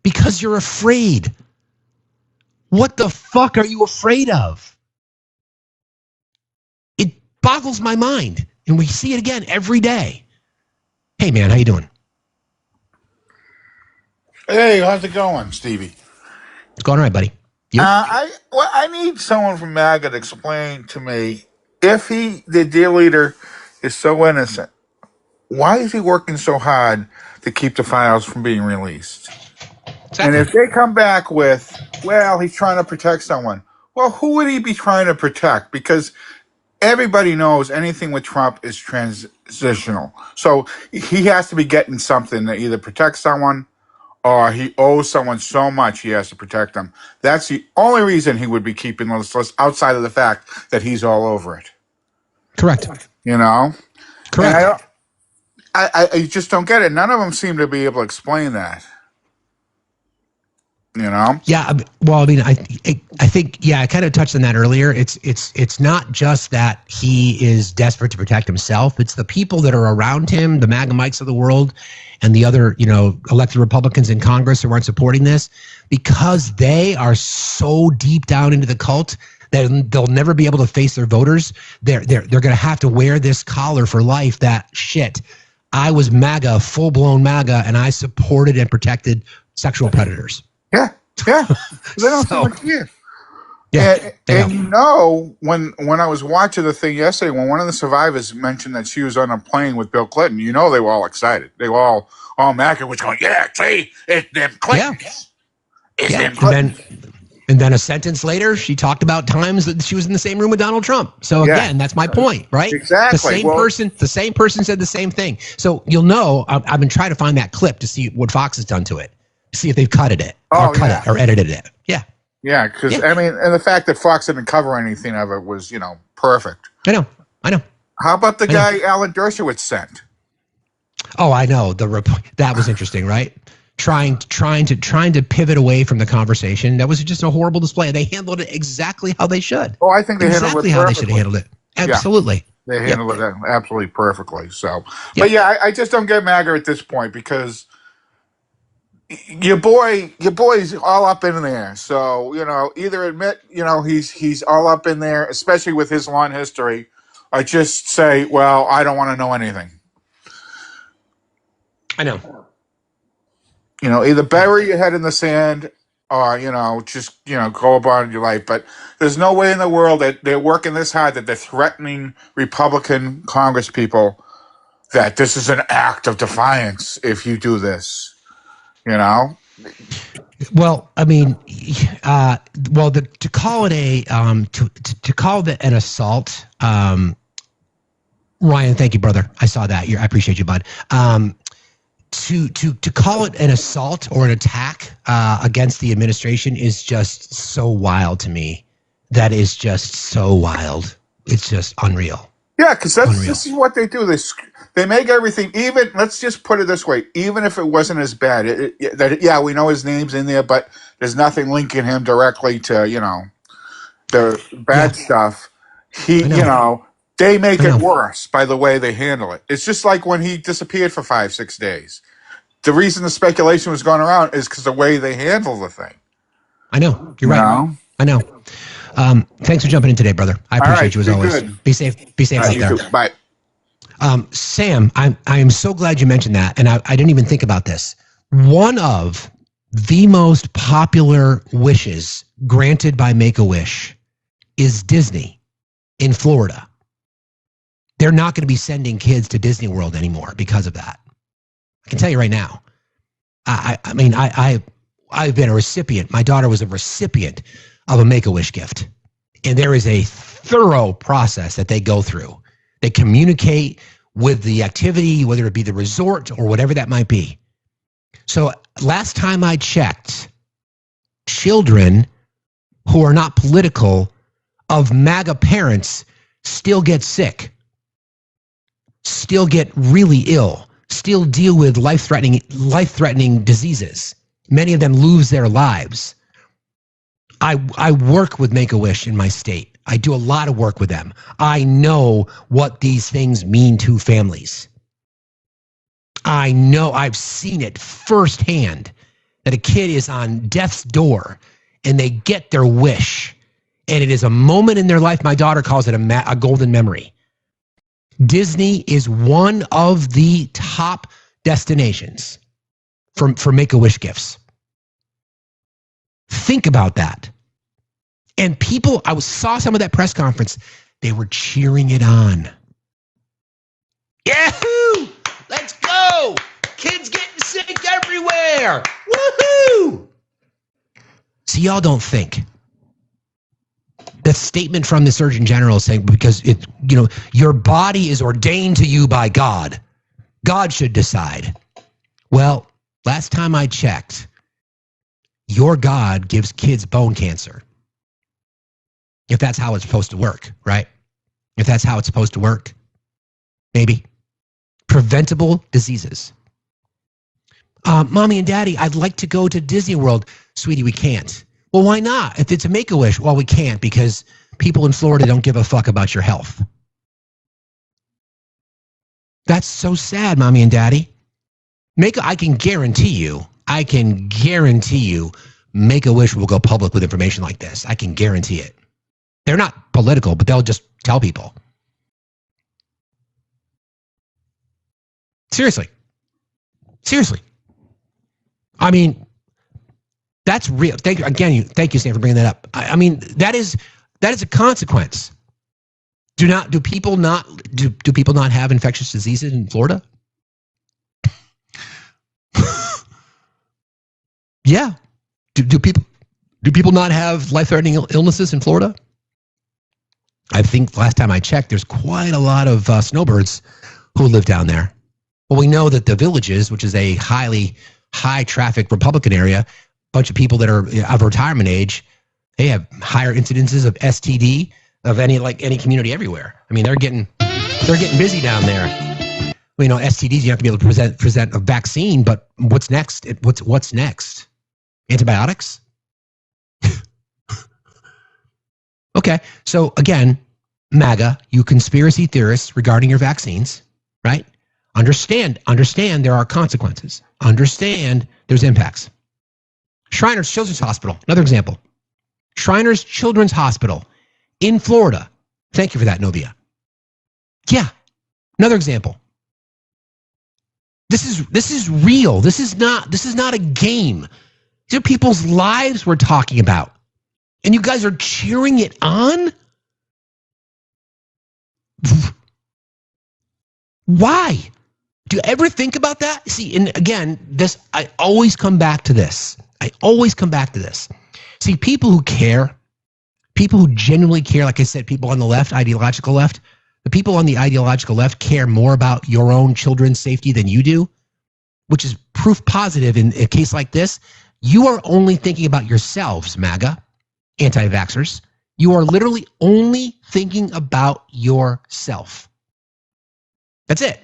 because you're afraid. What the fuck are you afraid of? It boggles my mind. And we see it again every day. Hey, man, how you doing? Hey, how's it going, Stevie? It's going all right, buddy. You? I need someone from MAGA to explain to me, if the dear leader, is so innocent, why is he working so hard to keep the files from being released? Exactly. And if they come back with, well, he's trying to protect someone, well, who would he be trying to protect? Because everybody knows anything with Trump is transitional. So he has to be getting something to either protect someone or he owes someone so much he has to protect them. That's the only reason he would be keeping this list outside of the fact that he's all over it. Correct. You know? Correct. I just don't get it. None of them seem to be able to explain that. You know? Yeah. Well, I mean, I think, yeah, I kind of touched on that earlier. It's not just that he is desperate to protect himself. It's the people that are around him, the MAGA Mikes of the world, and the other, elected Republicans in Congress who aren't supporting this, because they are so deep down into the cult that they'll never be able to face their voters. They're going to have to wear this collar for life. That shit. I was MAGA, full-blown MAGA, and I supported and protected sexual predators. Yeah. They don't seem like you. Yeah. And when I was watching the thing yesterday, when one of the survivors mentioned that she was on a plane with Bill Clinton, they were all excited. They were all MAGA was going, yeah, see, it's them Clintons. Yeah. It's them Clintons. And then a sentence later, she talked about times that she was in the same room with Donald Trump. So again, that's my point, right? Exactly. The same person said the same thing. So you'll know, I've been trying to find that clip to see what Fox has done to it, see if they've cut it or edited it. Yeah. Yeah, because I mean, and the fact that Fox didn't cover anything of it was, perfect. I know. How about the guy Alan Dershowitz sent? Oh, I know. That was interesting, right? Trying to pivot away from the conversation. That was just a horrible display. They handled it exactly how they should. Oh, I think they handled it exactly how they should have handled it. Absolutely. Yeah, they handled it absolutely perfectly. So, but I just don't get MAGA at this point because your boy's all up in there. So, either admit, he's all up in there, especially with his long history, or just say, well, I don't want to know anything. I know. Either bury your head in the sand or, just, go about your life. But there's no way in the world that they're working this hard that they're threatening Republican Congress people that this is an act of defiance if you do this, Well, I mean, to call it to call it an assault, Ryan, thank you, brother. I saw that. I appreciate you, bud. To call it an assault or an attack against the administration is just so wild to me. That is just so wild. It's just unreal. Yeah, because this is what they do. They make everything, even, let's just put it this way, even if it wasn't as bad, we know his name's in there, but there's nothing linking him directly to, the bad stuff. They make it worse by the way they handle it. It's just like when he disappeared for 5-6 days. The reason the speculation was going around is because the way they handle the thing. I know. You're right. I know. Thanks for jumping in today, brother. I appreciate you as always. Good. Be safe. Be safe out there. Too. Bye. Sam, I am so glad you mentioned that, and I didn't even think about this. One of the most popular wishes granted by Make-A-Wish is Disney in Florida. They're not going to be sending kids to Disney World anymore because of that. I can tell you right now. I've been a recipient. My daughter was a recipient of a Make-A-Wish gift. And there is a thorough process that they go through. They communicate with the activity, whether it be the resort or whatever that might be. So last time I checked, children who are not political of MAGA parents still get sick, still get really ill, still deal with life-threatening diseases. Many of them lose their lives. I work with Make-A-Wish in my state. I do a lot of work with them. I know what these things mean to families. I know, I've seen it firsthand, that a kid is on death's door and they get their wish. And it is a moment in their life. My daughter calls it a golden memory. Disney is one of the top destinations for Make-A-Wish gifts. Think about that. And people, I saw some of that press conference, they were cheering it on. Yahoo! Let's go! Kids getting sick everywhere! Woohoo! So y'all don't think. The statement from the Surgeon General is saying, because your body is ordained to you by God. God should decide. Well, last time I checked, your God gives kids bone cancer. If that's how it's supposed to work, right? If that's how it's supposed to work, maybe. Preventable diseases. Mommy and Daddy, I'd like to go to Disney World. Sweetie, we can't. Well, why not? If it's a Make-A-Wish, well, we can't because people in Florida don't give a fuck about your health. That's so sad, Mommy and Daddy. I can guarantee you, Make-A-Wish will go public with information like this. I can guarantee it. They're not political, but they'll just tell people. Seriously. I mean, that's real. Thank you, Sam, for bringing that up. I mean, that is a consequence. Do people not have infectious diseases in Florida? Yeah. Do people not have life-threatening illnesses in Florida? I think last time I checked, there's quite a lot of snowbirds who live down there. Well, we know that the Villages, which is a high-traffic Republican area, bunch of people that are of retirement age, they have higher incidences of STD of any community everywhere. I mean, they're getting busy down there. Well, STDs, you have to be able to present a vaccine, but what's next? What's next? Antibiotics? Okay, so again, MAGA, you conspiracy theorists regarding your vaccines, right? Understand there are consequences. Understand there's impacts. Shriners Children's Hospital, another example. Shriners Children's Hospital in Florida. Thank you for that, Novia. Yeah, another example. This is real. This is not a game. These are people's lives we're talking about. And you guys are cheering it on? Why? Do you ever think about that? See, and again, I always come back to this. See, people who care, people who genuinely care, like I said, people on the left, ideological left, the people on the ideological left care more about your own children's safety than you do, which is proof positive in a case like this. You are only thinking about yourselves, MAGA, anti-vaxxers. You are literally only thinking about yourself. That's it.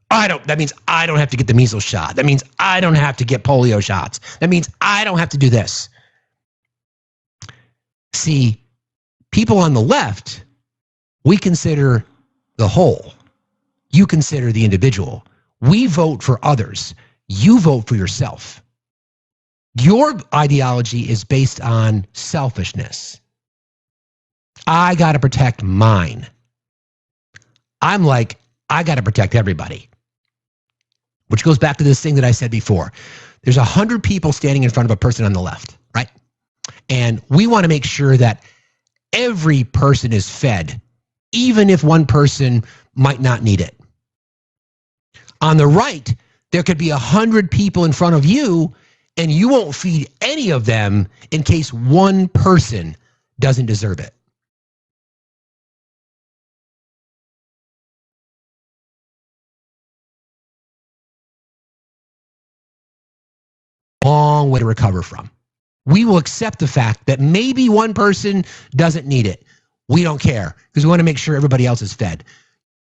That means I don't have to get the measles shot. That means I don't have to get polio shots. That means I don't have to do this. See, people on the left, we consider the whole. You consider the individual. We vote for others. You vote for yourself. Your ideology is based on selfishness. I got to protect mine. I'm like, I got to protect everybody. Which goes back to this thing that I said before. There's 100 people standing in front of a person on the left, right? And we want to make sure that every person is fed, even if one person might not need it. On the right, there could be 100 people in front of you, and you won't feed any of them in case one person doesn't deserve it. Long way to recover from. We will accept the fact that maybe one person doesn't need it. We don't care because we want to make sure everybody else is fed.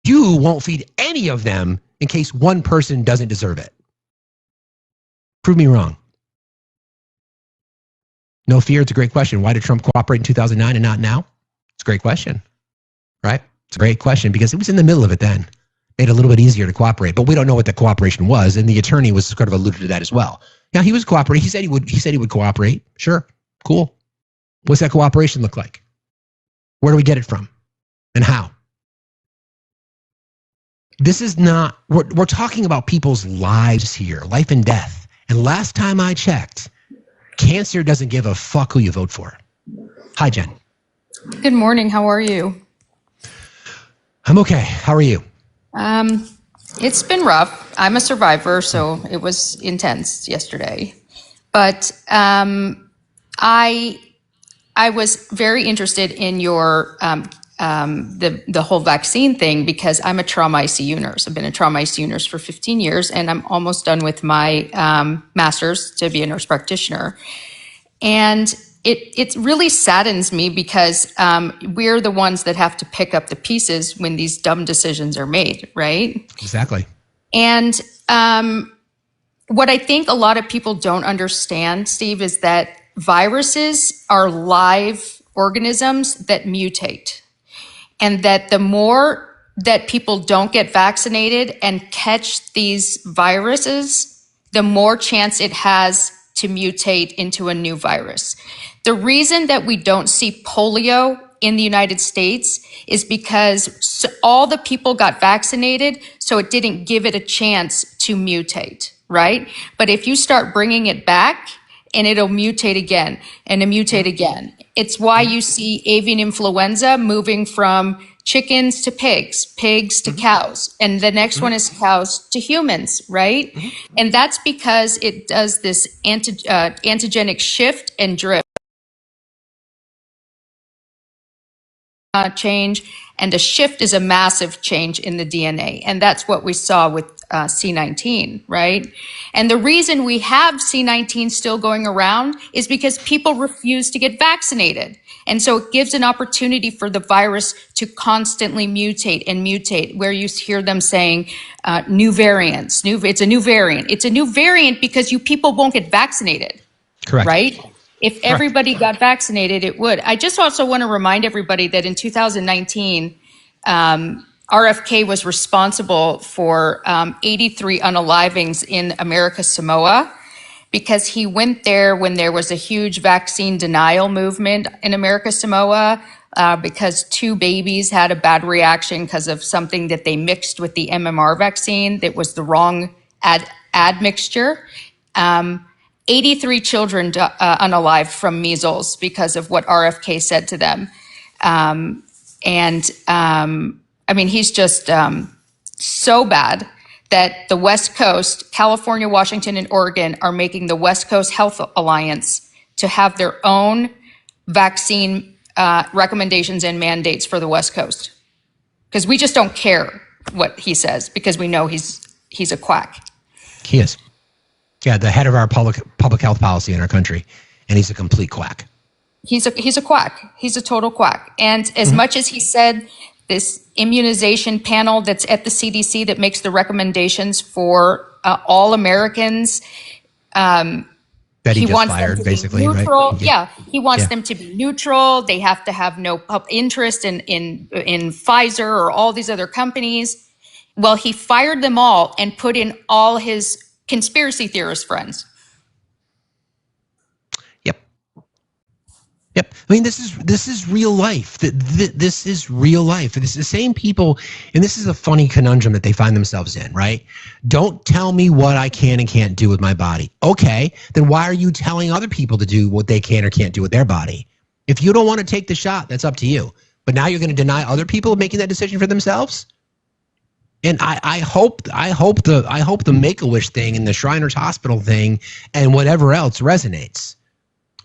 You won't feed any of them in case one person doesn't deserve it. Prove me wrong. No fear. It's a great question. Why did Trump cooperate in 2009 and not now? It's a great question, right? It's a great question because it was in the middle of it then. Made it a little bit easier to cooperate, but we don't know what the cooperation was, and the attorney was sort of alluded to that as well. Now he was cooperating. He said he would cooperate. Sure, cool. What's that cooperation look like? Where do we get it from, and how? This is not. We're talking about people's lives here, life and death. And last time I checked, cancer doesn't give a fuck who you vote for. Hi, Jen. Good morning. How are you? I'm okay. How are you? It's been rough. I'm a survivor, so it was intense yesterday. But I was very interested in your the whole vaccine thing because I'm a trauma ICU nurse. I've been a trauma ICU nurse for 15 years, and I'm almost done with my master's to be a nurse practitioner. And it really saddens me because we're the ones that have to pick up the pieces when these dumb decisions are made, right? Exactly. And what I think a lot of people don't understand, Steve, is that viruses are live organisms that mutate. And that the more that people don't get vaccinated and catch these viruses, the more chance it has to mutate into a new virus. The reason that we don't see polio in the United States is because all the people got vaccinated, so it didn't give it a chance to mutate, right? But if you start bringing it back, and it'll mutate again and mutate again. It's why you see avian influenza moving from chickens to pigs to cows, and the next one is cows to humans, right? And that's because it does this antigenic shift and drift. Change, and a shift is a massive change in the DNA. And that's what we saw with C19, right? And the reason we have C19 still going around is because people refuse to get vaccinated. And so it gives an opportunity for the virus to constantly mutate and mutate, where you hear them saying new variants, it's a new variant. It's a new variant because you people won't get vaccinated. Correct. Right? If everybody got vaccinated, it would. I just also want to remind everybody that in 2019, RFK was responsible for 83 unalivings in America Samoa because he went there when there was a huge vaccine denial movement in America Samoa because 2 babies had a bad reaction because of something that they mixed with the MMR vaccine that was the wrong admixture. 83 children unalived from measles because of what RFK said to them. I mean, he's just so bad that the West Coast, California, Washington, and Oregon are making the West Coast Health Alliance to have their own vaccine recommendations and mandates for the West Coast. Because we just don't care what he says because we know he's a quack. He is. Yeah, the head of our public health policy in our country, and he's a complete quack. He's a quack. He's a total quack. And as much as he said this immunization panel that's at the CDC that makes the recommendations for all Americans, that he wants fired, them to basically, be neutral. Right? Yeah, he wants them to be neutral. They have to have no interest in Pfizer or all these other companies. Well, he fired them all and put in all his conspiracy theorist friends. Yep. Yep. I mean, this is real life. This is real life. This is the same people, and this is a funny conundrum that they find themselves in, right? Don't tell me what I can and can't do with my body. Okay, then why are you telling other people to do what they can or can't do with their body? If you don't want to take the shot, that's up to you. But now you're going to deny other people making that decision for themselves? And I hope the Make-A-Wish thing and the Shriners Hospital thing and whatever else resonates.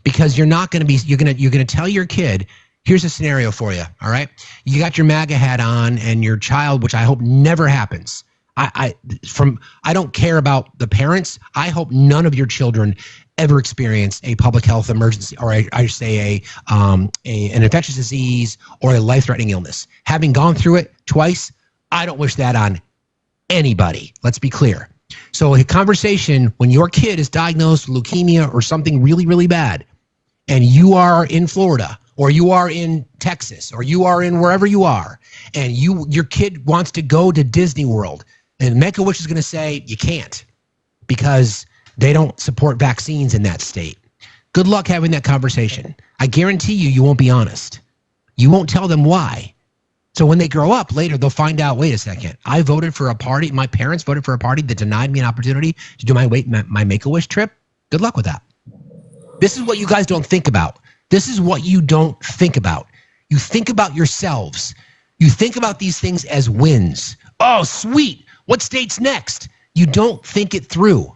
Because you're going to tell your kid, here's a scenario for you, all right? You got your MAGA hat on and your child, which I hope never happens. I don't care about the parents. I hope none of your children ever experience a public health emergency, or I say an infectious disease or a life-threatening illness. Having gone through it twice, I don't wish that on anybody. Let's be clear. So a conversation when your kid is diagnosed with leukemia or something really, really bad, and you are in Florida or you are in Texas or you are in wherever you are, and your kid wants to go to Disney World, and Make-A-Wish is going to say you can't because they don't support vaccines in that state. Good luck having that conversation. I guarantee you won't be honest. You won't tell them why. So when they grow up later, they'll find out, wait a second, I voted for a party. My parents voted for a party that denied me an opportunity to do my Make-A-Wish trip. Good luck with that. This is what you guys don't think about. This is what you don't think about. You think about yourselves. You think about these things as wins. Oh, sweet. What state's next? You don't think it through.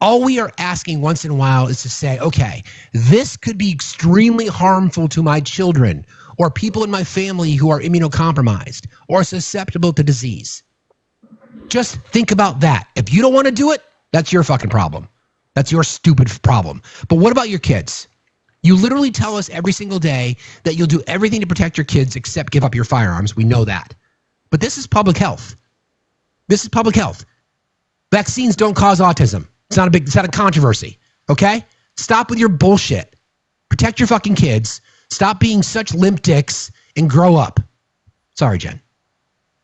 All we are asking once in a while is to say, okay, this could be extremely harmful to my children or people in my family who are immunocompromised or susceptible to disease. Just think about that. If you don't want to do it, that's your fucking problem. That's your stupid problem. But what about your kids? You literally tell us every single day that you'll do everything to protect your kids except give up your firearms. We know that. But this is public health. This is public health. Vaccines don't cause autism. It's not a controversy. Okay? Stop with your bullshit. Protect your fucking kids. Stop being such limp dicks and grow up. Sorry, Jen.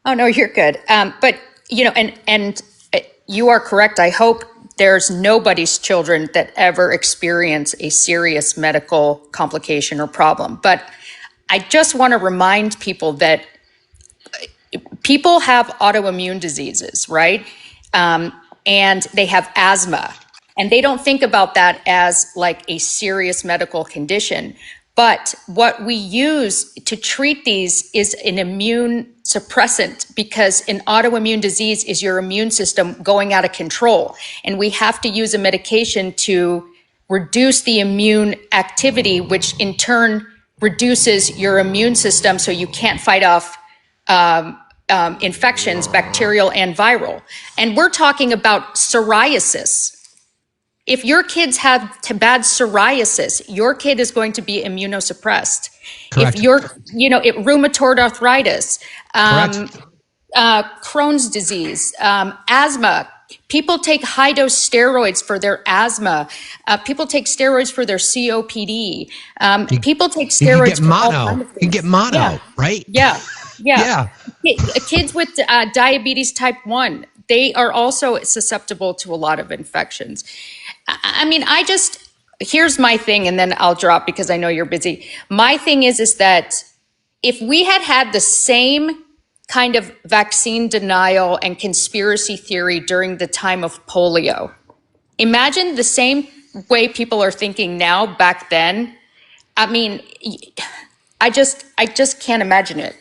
Oh, no, you're good. But, and you are correct. I hope there's nobody's children that ever experience a serious medical complication or problem. But I just want to remind people that people have autoimmune diseases, right? And they have asthma. And they don't think about that as like a serious medical condition. But what we use to treat these is an immune suppressant, because an autoimmune disease is your immune system going out of control. And we have to use a medication to reduce the immune activity, which in turn reduces your immune system so you can't fight off infections, bacterial and viral. And we're talking about psoriasis. If your kids have bad psoriasis, your kid is going to be immunosuppressed. Correct. If you're, rheumatoid arthritis, Crohn's disease, asthma, people take high-dose steroids for their asthma. People take steroids for their COPD. People take steroids for all kinds of things. You can get mono, right? Yeah. Kids with diabetes type 1, they are also susceptible to a lot of infections. I mean, here's my thing, and then I'll drop because I know you're busy. My thing is that if we had the same kind of vaccine denial and conspiracy theory during the time of polio, imagine the same way people are thinking now back then. I mean, I just can't imagine it.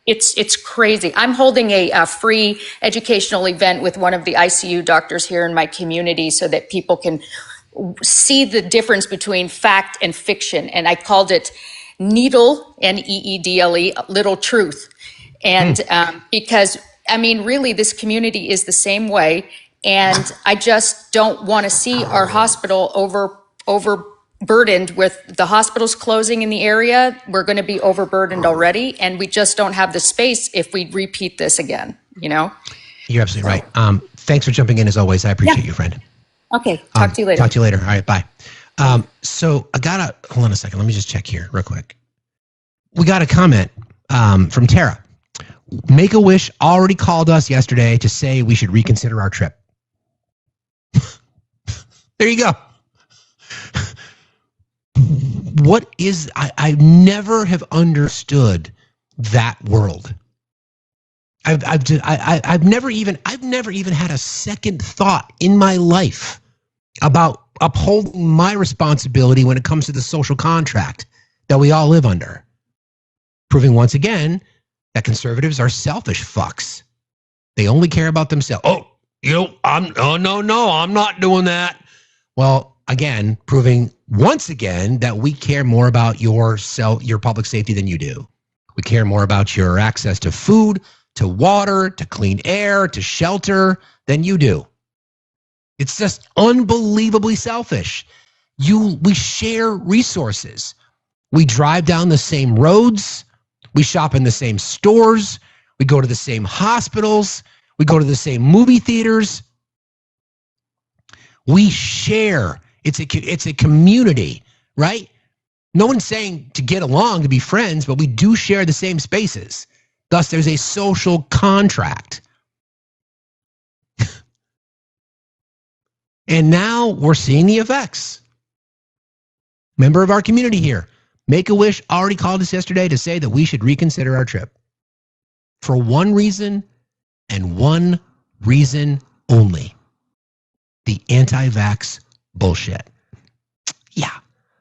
It's crazy. I'm holding a free educational event with one of the ICU doctors here in my community so that people can see the difference between fact and fiction. And I called it Needle, Needle, Little Truth. And because, I mean, really, this community is the same way. And I just don't want to see our hospital overburdened with the hospitals closing in the area. We're going to be overburdened already, and we just don't have the space if we repeat this again, You're absolutely right. Thanks for jumping in as always. I appreciate you, friend. Okay. Talk to you later. Talk to you later. All right. Bye. So hold on a second. Let me just check here real quick. We got a comment from Tara. Make-A-Wish already called us yesterday to say we should reconsider our trip. There you go. what is, I never have understood that world. I've never even had a second thought in my life about upholding my responsibility when it comes to the social contract that we all live under. Proving once again that conservatives are selfish fucks. They only care about themselves. Oh, no, I'm not doing that. Well, again, proving once again that we care more about your public safety than you do. We care more about your access to food, to water, to clean air, to shelter than you do. It's just unbelievably selfish. We share resources. We drive down the same roads. We shop in the same stores. We go to the same hospitals. We go to the same movie theaters. We share. It's a community, right? No one's saying to get along, to be friends, but we do share the same spaces. Thus, there's a social contract. And now we're seeing the effects. Member of our community here, Make-A-Wish already called us yesterday to say that we should reconsider our trip. For one reason and one reason only. The anti-vax bullshit. Yeah.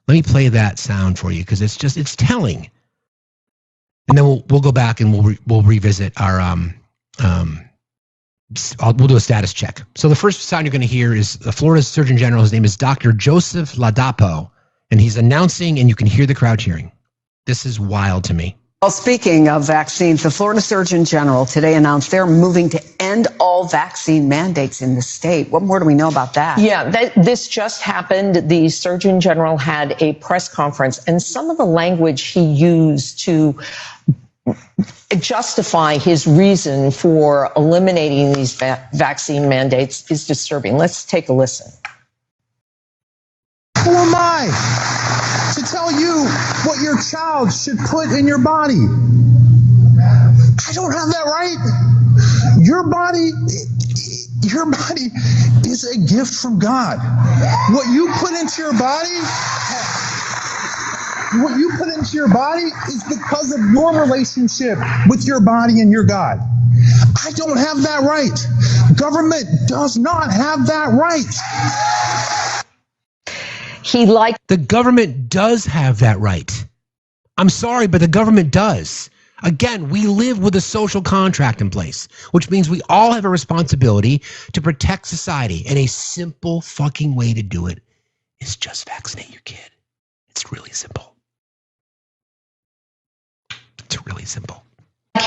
Let me play that sound for you because it's telling. And then we'll go back and we'll revisit our we'll do a status check. So the first sound you're going to hear is the Florida Surgeon General. His name is Dr. Joseph Ladapo, and he's announcing, and you can hear the crowd cheering. This is wild to me. Well, speaking of vaccines, the Florida Surgeon General today announced they're moving to end all vaccine mandates in the state. What more do we know about that? Yeah, this just happened. The Surgeon General had a press conference, and some of the language he used to justify his reason for eliminating these vaccine mandates is disturbing. Let's take a listen. Who am I to tell you what your child should put in your body? I don't have that right. Your body is a gift from God. What you put into your body is because of your relationship with your body and your God. I don't have that right. Government does not have that right. The government does have that right. I'm sorry, but the government does. Again, we live with a social contract in place, which means we all have a responsibility to protect society. And a simple fucking way to do it is just vaccinate your kid. It's really simple. It's really simple.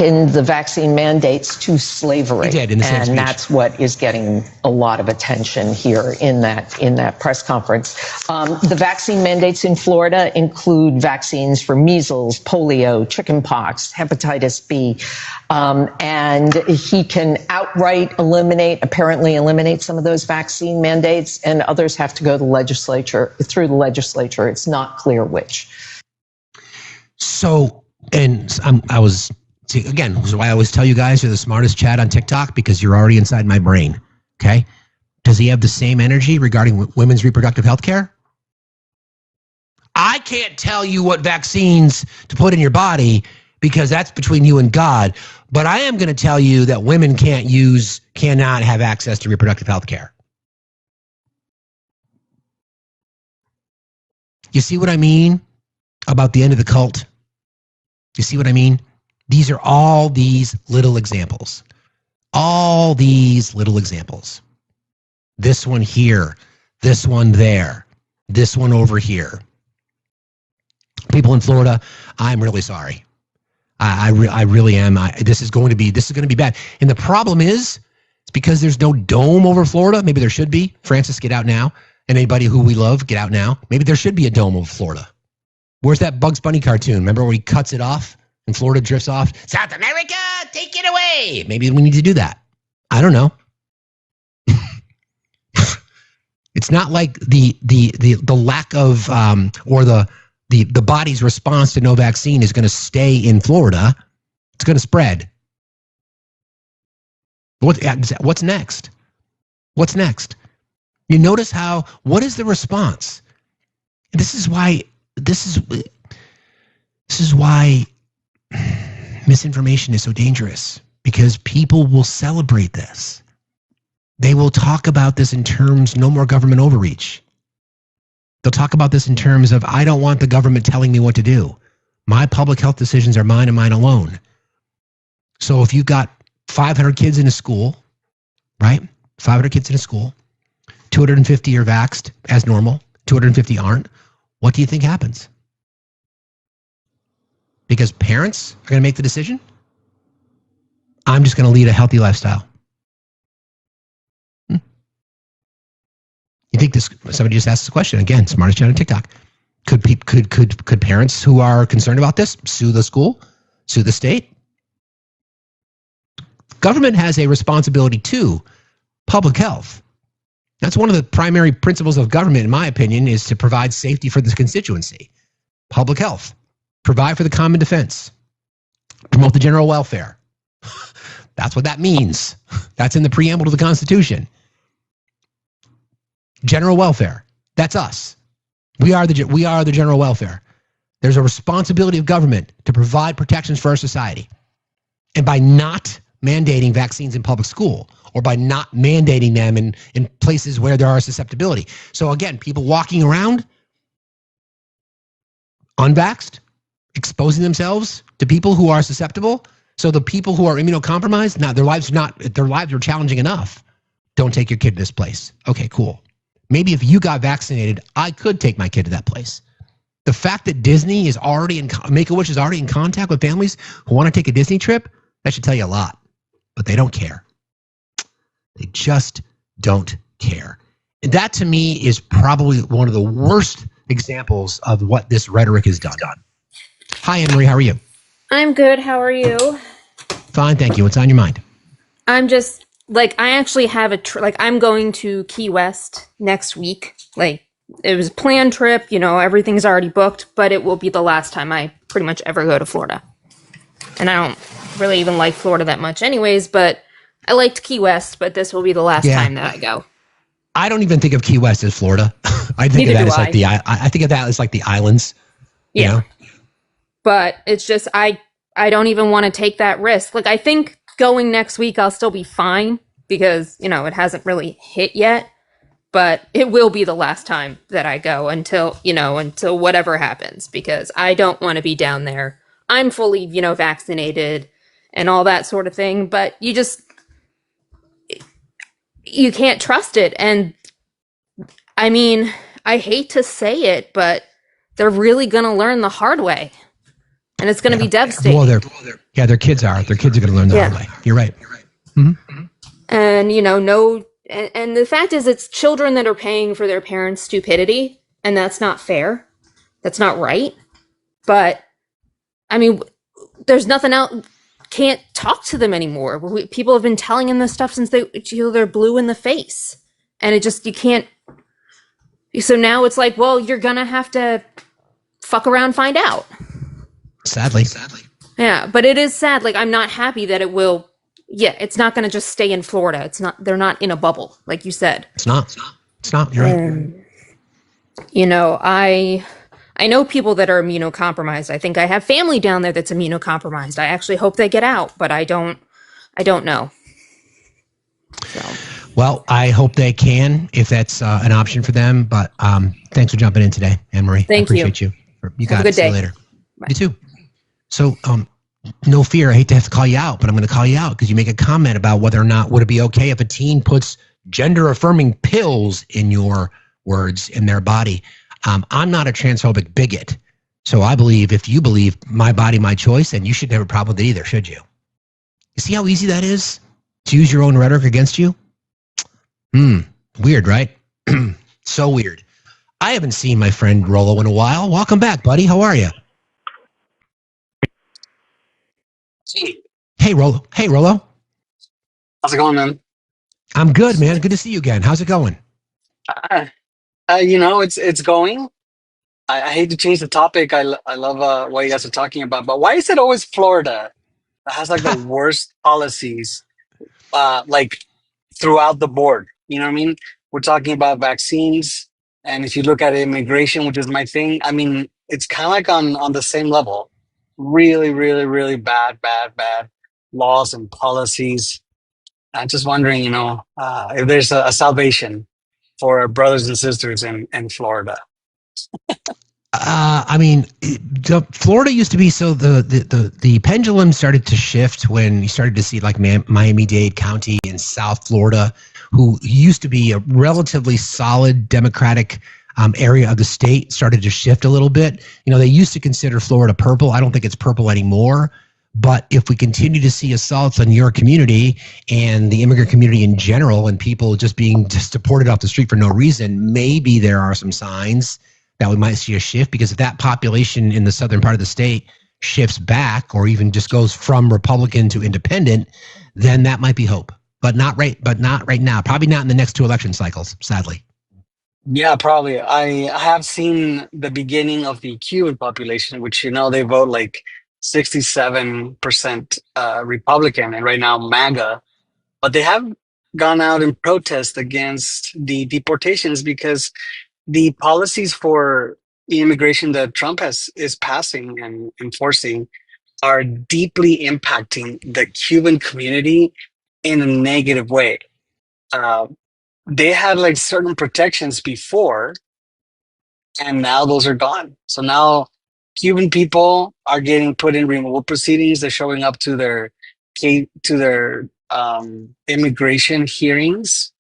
In the vaccine mandates to slavery. He did in the same speech. And that's what is getting a lot of attention here in that press conference. The vaccine mandates in Florida include vaccines for measles, polio, chickenpox, hepatitis B, and he can apparently eliminate some of those vaccine mandates, and others have to go to the legislature. It's not clear which. So, and again, this is why I always tell you guys you're the smartest chat on TikTok, because you're already inside my brain, okay? Does he have the same energy regarding women's reproductive health care? I can't tell you what vaccines to put in your body because that's between you and God, but I am going to tell you that women cannot have access to reproductive health care. You see what I mean about the end of the cult? You see what I mean? These are all these little examples. All these little examples. This one here. This one there. This one over here. People in Florida, I'm really sorry. I really am. This is going to be bad. And the problem is, it's because there's no dome over Florida. Maybe there should be. Francis, get out now. And anybody who we love, get out now. Maybe there should be a dome over Florida. Where's that Bugs Bunny cartoon? Remember where he cuts it off? And Florida drifts off. South America, take it away. Maybe we need to do that. I don't know. It's not like the lack of or the body's response to no vaccine is going to stay in Florida. It's going to spread. What's next? What's next? You notice what is the response? This is why this is why misinformation is so dangerous, because people will celebrate this. They will talk about this in terms, no more government overreach. They'll talk about this in terms of, I don't want the government telling me what to do. My public health decisions are mine and mine alone. So if you've got 500 kids in a school, right? 500 kids in a school, 250 are vaxxed as normal, 250 aren't. What do you think happens? Because parents are going to make the decision? I'm just going to lead a healthy lifestyle. You think this? Somebody just asked this question again. Smartest chat on TikTok. Could parents who are concerned about this sue the school, sue the state? Government has a responsibility to public health. That's one of the primary principles of government, in my opinion, is to provide safety for the constituency. Public health, provide for the common defense, promote the general welfare. That's what that means. That's in the preamble to the Constitution. General welfare. That's us. We are the general welfare. There's a responsibility of government to provide protections for our society. And by not mandating vaccines in public school, or by not mandating them in places where there are susceptibility. So again, people walking around unvaxxed, exposing themselves to people who are susceptible. So the people who are immunocompromised, now their lives are challenging enough. Don't take your kid to this place. Okay, cool. Maybe if you got vaccinated, I could take my kid to that place. The fact that Disney is already Make-A-Wish is already in contact with families who want to take a Disney trip, that should tell you a lot. But they don't care. They just don't care. And that to me is probably one of the worst examples of what this rhetoric has done. Hi, Anne-Marie, how are you? I'm good. How are you? Fine, thank you. What's on your mind? I'm just I actually have I'm going to Key West next week. It was a planned trip, everything's already booked, but it will be the last time I pretty much ever go to Florida. And I don't really even like Florida that much anyways, but I liked Key West, but this will be the last time that I go. I don't even think of Key West as Florida. I think of that as I think of that as like the islands. Yeah. You know? But it's just I don't even want to take that risk. I think going next week I'll still be fine because, it hasn't really hit yet. But it will be the last time that I go until whatever happens, because I don't want to be down there. I'm fully, vaccinated and all that sort of thing, but you can't trust it. And I mean, I hate to say it, but they're really going to learn the hard way. And it's going to be devastating. Well, their kids are. Their kids are going to learn the hard way. You're right. Mm-hmm. And, and the fact is it's children that are paying for their parents' stupidity, and that's not fair. That's not right. But, I mean, there's nothing else. Can't talk to them anymore. People have been telling them this stuff since they're blue in the face. And you can't. So now it's like, well, you're going to have to fuck around, find out. Sadly. Yeah, but it is sad. I'm not happy that it will. Yeah, it's not going to just stay in Florida. They're not in a bubble, like you said. It's not. You're right. I know people that are immunocompromised. I think I have family down there that's immunocompromised. I actually hope they get out, but I don't know. So. Well, I hope they can, if that's an option for them. But thanks for jumping in today, Anne-Marie. Thank you. I appreciate you. You got have a good it. See day. you later. Bye. You too. So, no fear. I hate to have to call you out, but I'm going to call you out because you make a comment about whether or not would it be okay if a teen puts gender-affirming pills in your words in their body. I'm not a transphobic bigot, so I believe if you believe my body, my choice, then you shouldn't have a problem with it either, should you? You see how easy that is to use your own rhetoric against you? Weird, right? So weird. I haven't seen my friend Rollo in a while. Welcome back, buddy. How are you? Hey, Rollo. How's it going, man? I'm good, man. Good to see you again. How's it going? It's going. I hate to change the topic. I love what you guys are talking about, but why is it always Florida that has the worst policies, throughout the board? You know what I mean? We're talking about vaccines, and if you look at immigration, which is my thing, I mean, it's kind of like on the same level. Really, really, really bad laws and policies. I'm just wondering, if there's a salvation for our brothers and sisters in Florida. I mean, Florida used to be so the pendulum started to shift when you started to see like Miami-Dade County in South Florida, who used to be a relatively solid Democratic area of the state, started to shift a little bit. You know, they used to consider Florida purple. I don't think it's purple anymore. But if we continue to see assaults on your community and the immigrant community in general, and people just being deported off the street for no reason, maybe there are some signs that we might see a shift, because if that population in the southern part of the state shifts back or even just goes from Republican to independent, then that might be hope. But not right now. Probably not in the next two election cycles, sadly. Yeah, probably. I have seen the beginning of the Cuban population, which, they vote like 67% Republican, and right now MAGA. But they have gone out in protest against the deportations because the policies for immigration that Trump is passing and enforcing are deeply impacting the Cuban community in a negative way. They had like certain protections before, and now those are gone. So now Cuban people are getting put in removal proceedings. They're showing up to their immigration hearings,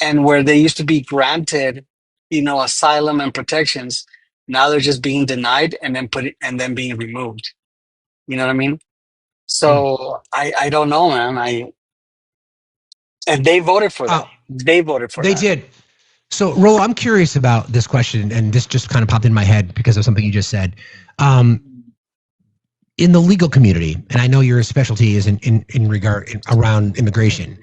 and where they used to be granted, asylum and protections, now they're just being denied and then being removed. You know what I mean? So I don't know, man. And they voted for that. They voted for They that. did. So, Rolo, I'm curious about this question, and this just kind of popped in my head because of something you just said. In the legal community, and I know your specialty is around immigration.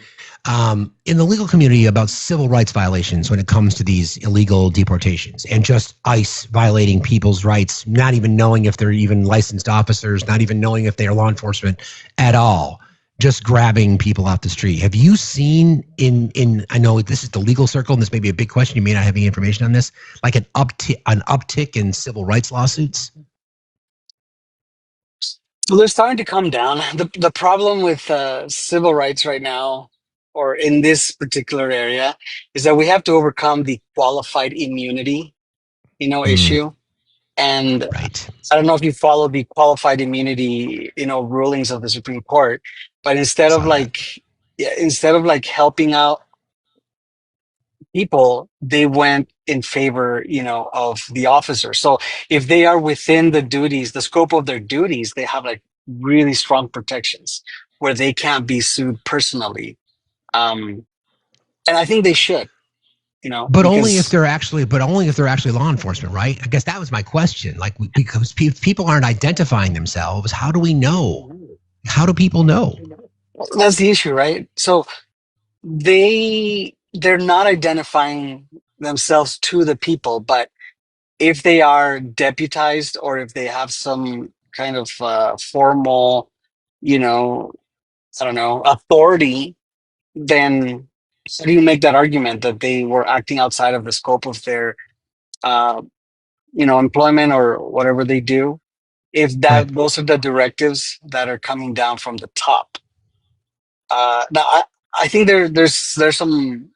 In the legal community, about civil rights violations when it comes to these illegal deportations and just ICE violating people's rights, not even knowing if they're even licensed officers, not even knowing if they are law enforcement at all, just grabbing people off the street. Have you seen I know this is the legal circle, and this may be a big question, you may not have any information on this, like an uptick in civil rights lawsuits? So they're starting to come down. The problem with civil rights right now, or in this particular area, is that we have to overcome the qualified immunity, issue. And right. I don't know if you follow the qualified immunity, rulings of the Supreme Court, but instead of like helping out people, they went in favor, of the officer. So if they are within the scope of their duties, they have like really strong protections where they can't be sued personally. And I think they should, But only if they're actually law enforcement, right? I guess that was my question. Like, because people aren't identifying themselves, how do we know? How do people know? That's the issue, right? So they're not identifying themselves to the people, but if they are deputized or if they have some kind of formal, I don't know, authority, then how do you make that argument that they were acting outside of the scope of their, employment or whatever they do? If those are the directives that are coming down from the top. Now, I think there's some.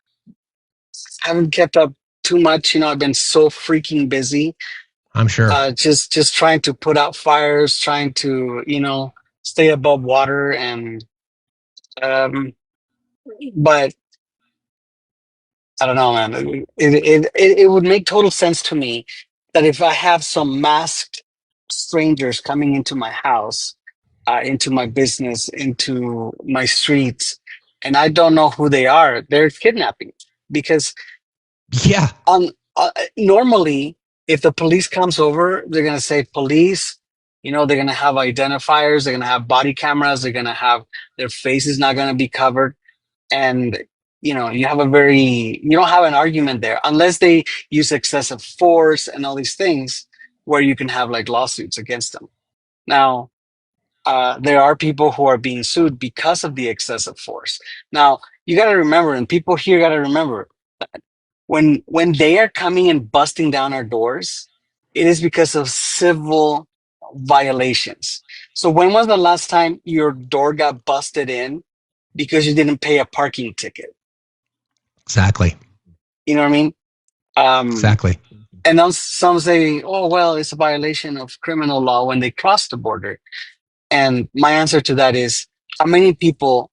I haven't kept up too much. I've been so freaking busy. I'm sure. Just trying to put out fires, trying to stay above water, and but I don't know, man. It would make total sense to me that if I have some masked strangers coming into my house, into my business, into my streets, and I don't know who they are, they're kidnapping. Because normally, if the police comes over, they're gonna say police. They're gonna have identifiers. They're gonna have body cameras. They're gonna have their faces not gonna be covered, and you don't have an argument there unless they use excessive force and all these things where you can have like lawsuits against them. Now, there are people who are being sued because of the excessive force. Now, you got to remember, and people here got to remember, that when they are coming and busting down our doors, it is because of civil violations. So when was the last time your door got busted in because you didn't pay a parking ticket? Exactly. You know what I mean? Exactly. And then some say, oh, well, it's a violation of criminal law when they cross the border. And my answer to that is, how many people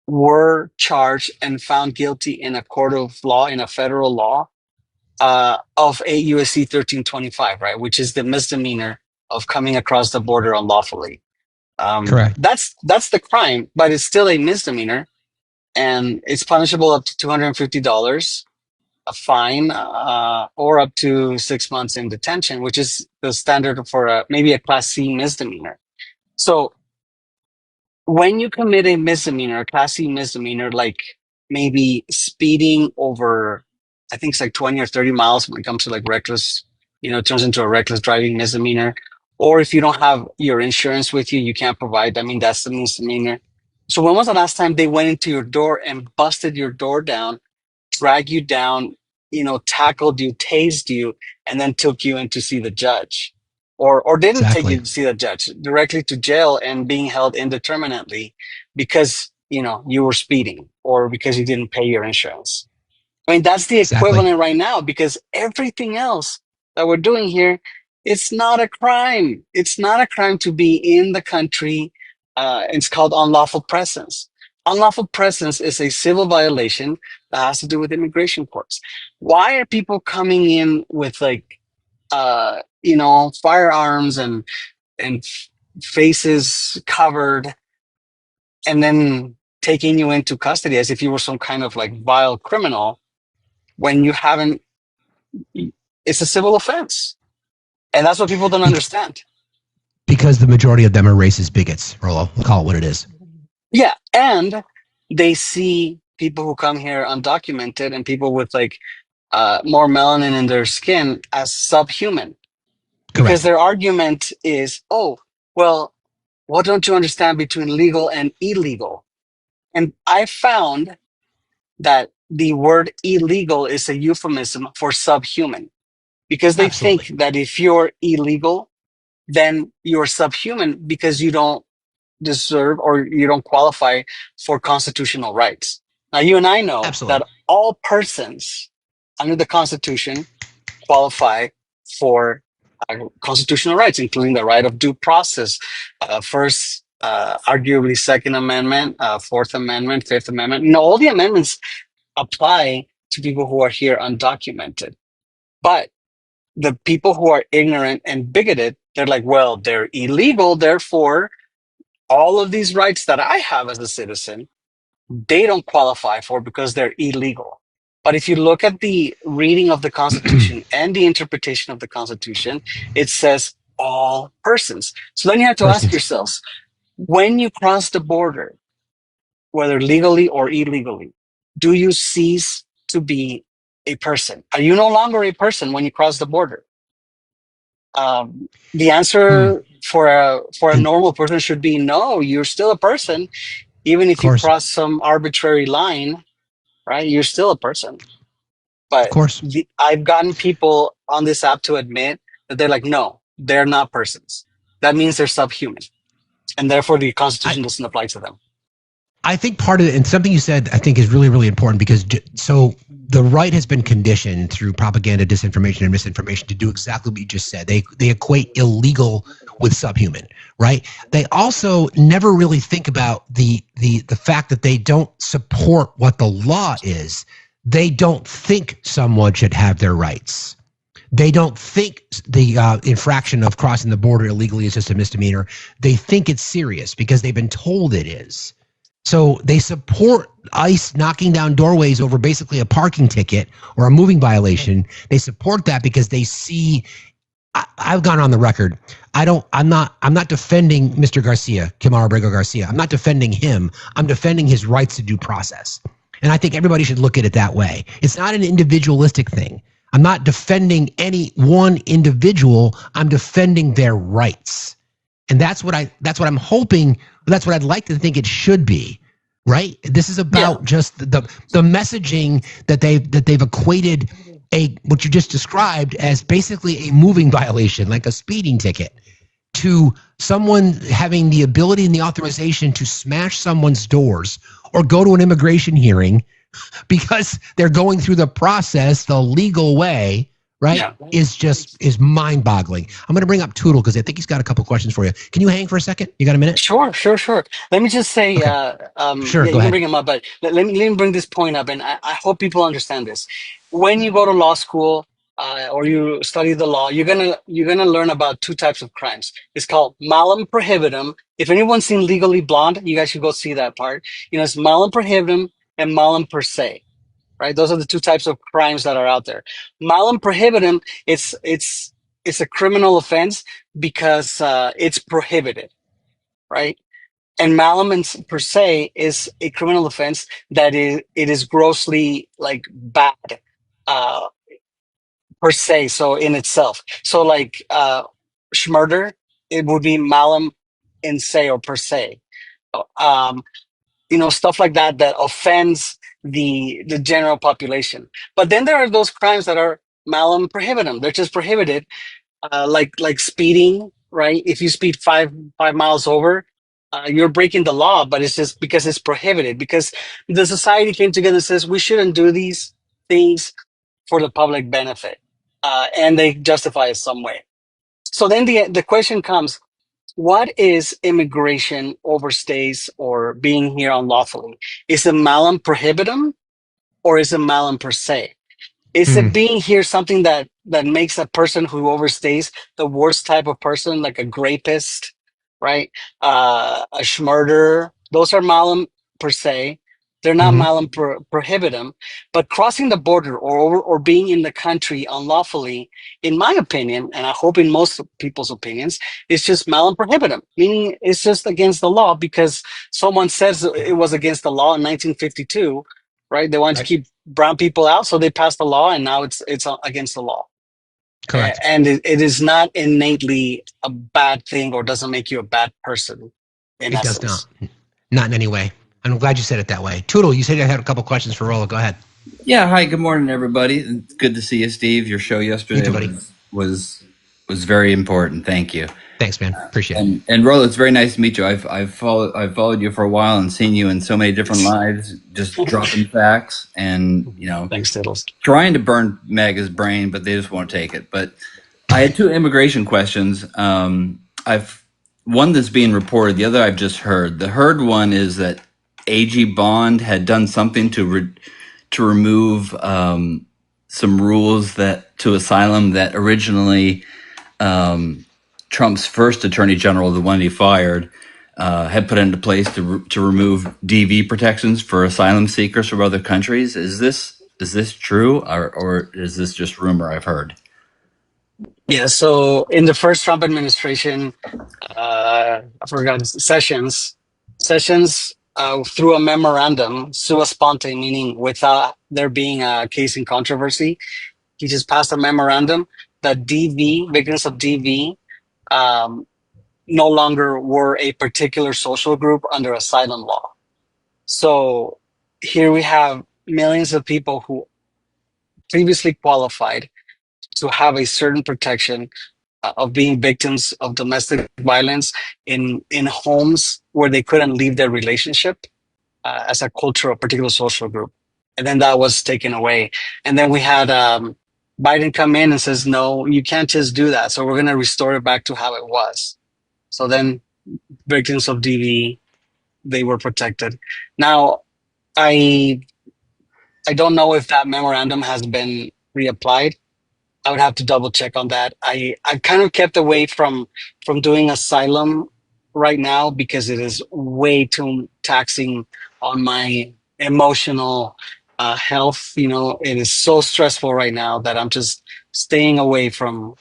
were charged and found guilty in a court of law, in a federal law, of 8 USC 1325, right? Which is the misdemeanor of coming across the border unlawfully. Correct. That's the crime, but it's still a misdemeanor, and it's punishable up to $250, a fine, or up to 6 months in detention, which is the standard for maybe a Class C misdemeanor. So when you commit a misdemeanor, a Class C misdemeanor, like maybe speeding over, I think it's like 20 or 30 miles when it comes to like reckless, it turns into a reckless driving misdemeanor. Or if you don't have your insurance with you, you can't provide. I mean, that's the misdemeanor. So when was the last time they went into your door and busted your door down, dragged you down, tackled you, tased you, and then took you in to see the judge? Or didn't take you to see the judge, directly to jail and being held indeterminately because, you were speeding or because you didn't pay your insurance. I mean, that's the equivalent right now, because everything else that we're doing here, it's not a crime. It's not a crime to be in the country. It's called unlawful presence. Unlawful presence is a civil violation that has to do with immigration courts. Why are people coming in with firearms and faces covered, and then taking you into custody as if you were some kind of like vile criminal when you haven't? It's a civil offense. And that's what people don't understand. Because the majority of them are racist bigots, Rolo. We'll call it what it is. Yeah. And they see people who come here undocumented and people with more melanin in their skin as subhuman. Because their argument is, oh, well, what don't you understand between legal and illegal? And I found that the word illegal is a euphemism for subhuman, because they think that if you're illegal, then you're subhuman because you don't deserve or you don't qualify for constitutional rights. Now, you and I know that all persons under the Constitution qualify for constitutional rights, including the right of due process, first, arguably Second Amendment, Fourth Amendment, Fifth Amendment. All the amendments apply to people who are here undocumented. But the people who are ignorant and bigoted, they're like, well, they're illegal, therefore all of these rights that I have as a citizen, they don't qualify for because they're illegal. But if you look at the reading of the Constitution and the interpretation of the Constitution, it says all persons. So then you have to ask yourselves, when you cross the border, whether legally or illegally, do you cease to be a person? Are you no longer a person when you cross the border? The answer for a normal person should be no. You're still a person, even if you cross some arbitrary line, right? You're still a person. But I've gotten people on this app to admit that they're like, no, they're not persons. That means they're subhuman, and therefore the Constitution doesn't apply to them. I think part of it, and something you said, I think is really, really important, because so the right has been conditioned through propaganda, disinformation, and misinformation to do exactly what you just said. They equate illegal with subhuman, right? They also never really think about the fact that they don't support what the law is. They don't think someone should have their rights. They don't think the infraction of crossing the border illegally is just a misdemeanor. They think it's serious because they've been told it is. So they support ICE knocking down doorways over basically a parking ticket or a moving violation. They support that because they see. I've gone on the record. I'm not defending Mr. Garcia, Kimara Abrego Garcia. I'm not defending him. I'm defending his rights to due process. And I think everybody should look at it that way. It's not an individualistic thing. I'm not defending any one individual. I'm defending their rights. And that's what I'm hoping. That's what I'd like to think it should be, right? This is about just the messaging that they've equated what you just described as basically a moving violation, like a speeding ticket, to someone having the ability and the authorization to smash someone's doors or go to an immigration hearing because they're going through the process the legal way, right? Yeah. Is mind-boggling. I'm going to bring up Tootle because I think he's got a couple questions for you. Can you hang for a second? You got a minute? Sure. Let me just say, Sure, yeah, go you can ahead. bring him up, but let me bring this point up, and I hope people understand this. When you go to law school or you study the law, you're gonna learn about two types of crimes. It's called malum prohibitum. If anyone's seen Legally Blonde, you guys should go see that part. It's malum prohibitum and malum per se. Right? Those are the two types of crimes that are out there. Malum prohibitum, it's a criminal offense because it's prohibited, right? And malum per se is a criminal offense that it is grossly like bad per se. So in itself, so like schmurder, it would be malum in se or per se. Um, stuff like that that offends the general population. But then there are those crimes that are malum prohibitum. They're just prohibited, like speeding, right? If you speed five miles over, you're breaking the law, but it's just because it's prohibited. Because the society came together and says we shouldn't do these things for the public benefit, and they justify it some way. So then the question comes: what is immigration, overstays, or being here unlawfully? Is it malum prohibitum or is it malum per se? Is it being here something that makes a person who overstays the worst type of person, like a rapist, right? A schmurderer? Those are malum per se. They're not malum prohibitum. But crossing the border or being in the country unlawfully, in my opinion, and I hope in most people's opinions, it's just malum prohibitum, meaning it's just against the law because someone says it was against the law in 1952, right? They wanted to keep brown people out, so they passed the law, and now it's against the law. Correct. And it is not innately a bad thing or doesn't make you a bad person. It does not in any way. I'm glad you said it that way. Tootle, you said you had a couple questions for Rollo. Go ahead. Yeah. Hi. Good morning, everybody. It's good to see you, Steve. Your show yesterday was very important. Thank you. Thanks, man. Appreciate it. And Rollo, it's very nice to meet you. I've followed you for a while and seen you in so many different lives, just dropping facts and thanks, Tittles. Trying to burn Mega's brain, but they just won't take it. But I had two immigration questions. I've one that's being reported, the other I've just heard. The heard one is that AG Bond had done something to remove some rules to asylum that originally Trump's first attorney general, the one he fired, had put into place to remove DV protections for asylum seekers from other countries. Is this true, or is this just rumor I've heard? Yeah. So in the first Trump administration, I forgot Sessions through a memorandum, sua sponte, meaning without there being a case in controversy, he just passed a memorandum that victims of DV, no longer were a particular social group under asylum law. So here we have millions of people who previously qualified to have a certain protection of being victims of domestic violence in homes where they couldn't leave their relationship as a cultural, particular social group. And then that was taken away. And then we had Biden come in and says, no, you can't just do that. So we're going to restore it back to how it was. So then victims of DV, they were protected. Now, I don't know if that memorandum has been reapplied. I would have to double check on that. I kind of kept away from doing asylum right now because it is way too taxing on my emotional health. It is so stressful right now that I'm just staying away from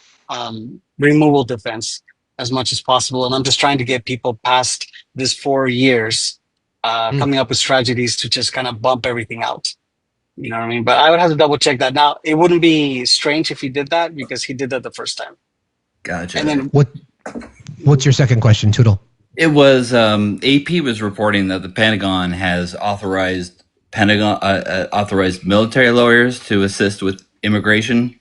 removal defense as much as possible. And I'm just trying to get people past this 4 years, coming up with strategies to just kind of bump everything out. You know what I mean? But I would have to double check that. Now, it wouldn't be strange if he did that because he did that the first time. Gotcha. And then what's your second question, Tootle? It was AP was reporting that the Pentagon has authorized military lawyers to assist with immigration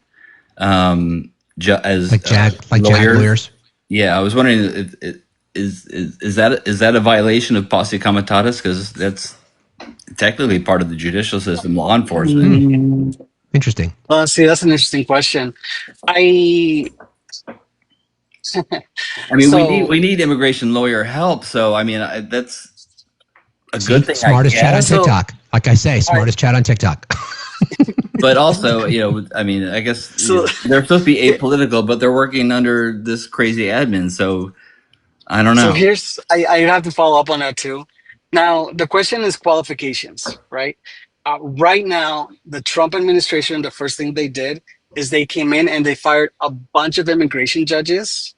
as JAG lawyers. lawyers. Yeah, I was wondering, is that a violation of posse comitatus? Because that's technically part of the judicial system, law enforcement. Interesting. See, that's an interesting question. I mean, So- we need immigration lawyer help. So, I mean, that's a good thing. Smartest chat on TikTok. Like I say, smartest chat on TikTok. But also, I mean, I guess they're supposed to be apolitical, but they're working under this crazy admin. So I don't know. So I have to follow up on that too. Now, the question is qualifications, right? Right now, the Trump administration, the first thing they did is they came in and they fired a bunch of immigration judges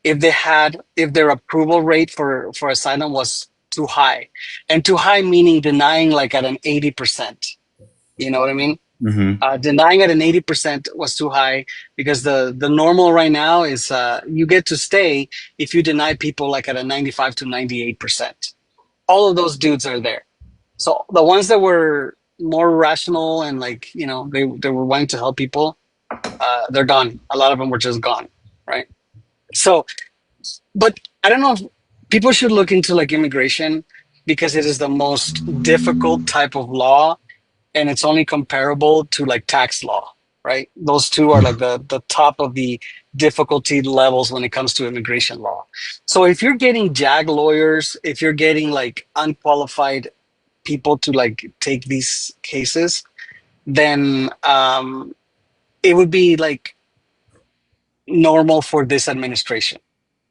if their approval rate for asylum was too high. And too high meaning denying like at an 80%. You know what I mean? Denying at an 80% was too high because the normal right now is you get to stay if you deny people like at a 95 to 98%. All of those dudes are there. So the ones that were more rational and like, they were wanting to help people, they're gone. A lot of them were just gone, right? So, but I don't know if people should look into like immigration because it is the most difficult type of law. And it's only comparable to like tax law, right? Those two are like the top of the difficulty levels when it comes to immigration law. So if you're getting JAG lawyers, if you're getting like unqualified people to like take these cases, then it would be like normal for this administration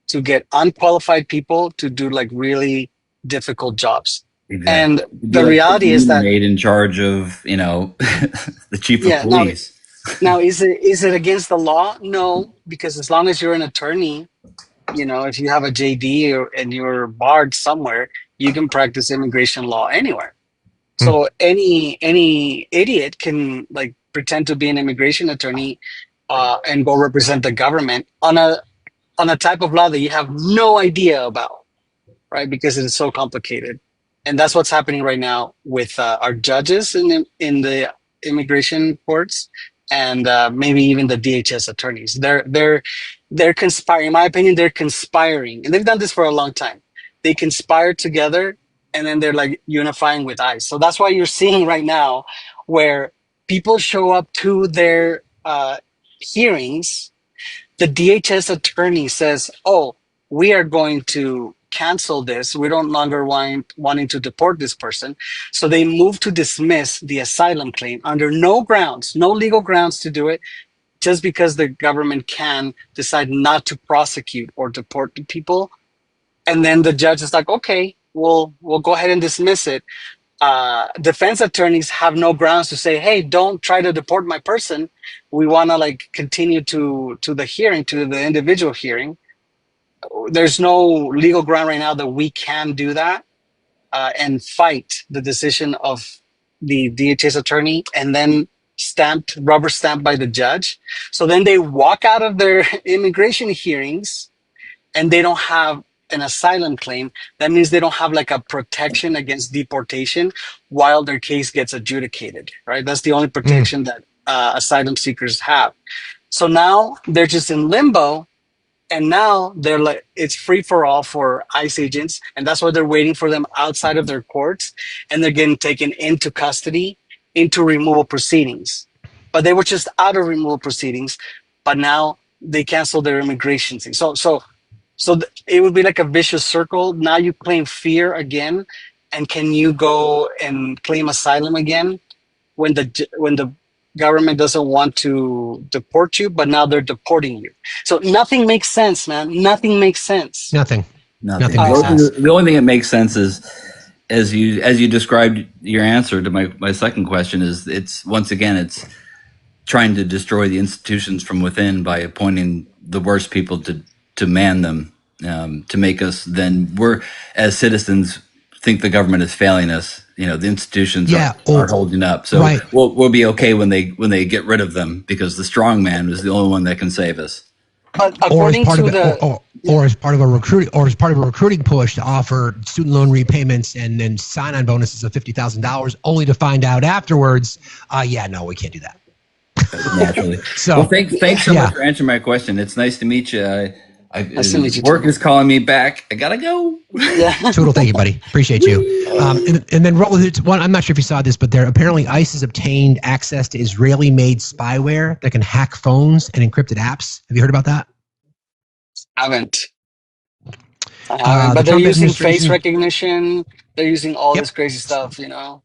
to get unqualified people to do like really difficult jobs. Exactly. And the reality is that made in charge of, the chief of police. Now, is it against the law? No, because as long as you're an attorney, if you have a JD and you're barred somewhere, you can practice immigration law anywhere. So any idiot can like pretend to be an immigration attorney and go represent the government on a type of law that you have no idea about, right? Because it is so complicated. And that's what's happening right now with our judges in the immigration courts and maybe even the DHS attorneys. They're conspiring. In my opinion, they're conspiring, and they've done this for a long time. They conspire together, and then they're like unifying with ICE. So that's why you're seeing right now where people show up to their hearings. The DHS attorney says, "Oh, we are going to cancel this. We don't longer wanting to deport this person." So they move to dismiss the asylum claim under no grounds, no legal grounds to do it, just because the government can decide not to prosecute or deport the people. And then the judge is like, okay, we'll go ahead and dismiss it. Defense attorneys have no grounds to say, hey, don't try to deport my person. We want to like continue to the hearing, to the individual hearing. There's no legal ground right now that we can do that and fight the decision of the DHS attorney and then rubber stamped by the judge. So then they walk out of their immigration hearings and they don't have an asylum claim. That means they don't have like a protection against deportation while their case gets adjudicated, right? That's the only protection that asylum seekers have. So now they're just in limbo. And now they're like, it's free for all for ICE agents. And that's why they're waiting for them outside of their courts. And they're getting taken into custody, into removal proceedings. But they were just out of removal proceedings. But now they canceled their immigration thing. So it would be like a vicious circle. Now you claim fear again. And can you go and claim asylum again when the government doesn't want to deport you, but now they're deporting you? So nothing makes sense, man. Nothing makes sense. Nothing makes sense. The only thing that makes sense is, as you described your answer to my second question, is it's trying to destroy the institutions from within by appointing the worst people to man them, to make us then we're as citizens think the government is failing us. The institutions are holding up. So we'll be okay when they get rid of them, because the strong man is the only one that can save us. But according or as part of a recruiting push to offer student loan repayments and then sign-on bonuses of $50,000, only to find out afterwards, we can't do that. naturally. So, well, thanks so much for answering my question. It's nice to meet you. Nice to meet you Work too. is calling me back. I gotta go. Yeah. Total, thank you, buddy. Appreciate you. And then one, I'm not sure if you saw this, but apparently ICE has obtained access to Israeli-made spyware that can hack phones and encrypted apps. Have you heard about that? I haven't. But they're using face recognition. They're using all this crazy stuff, you know.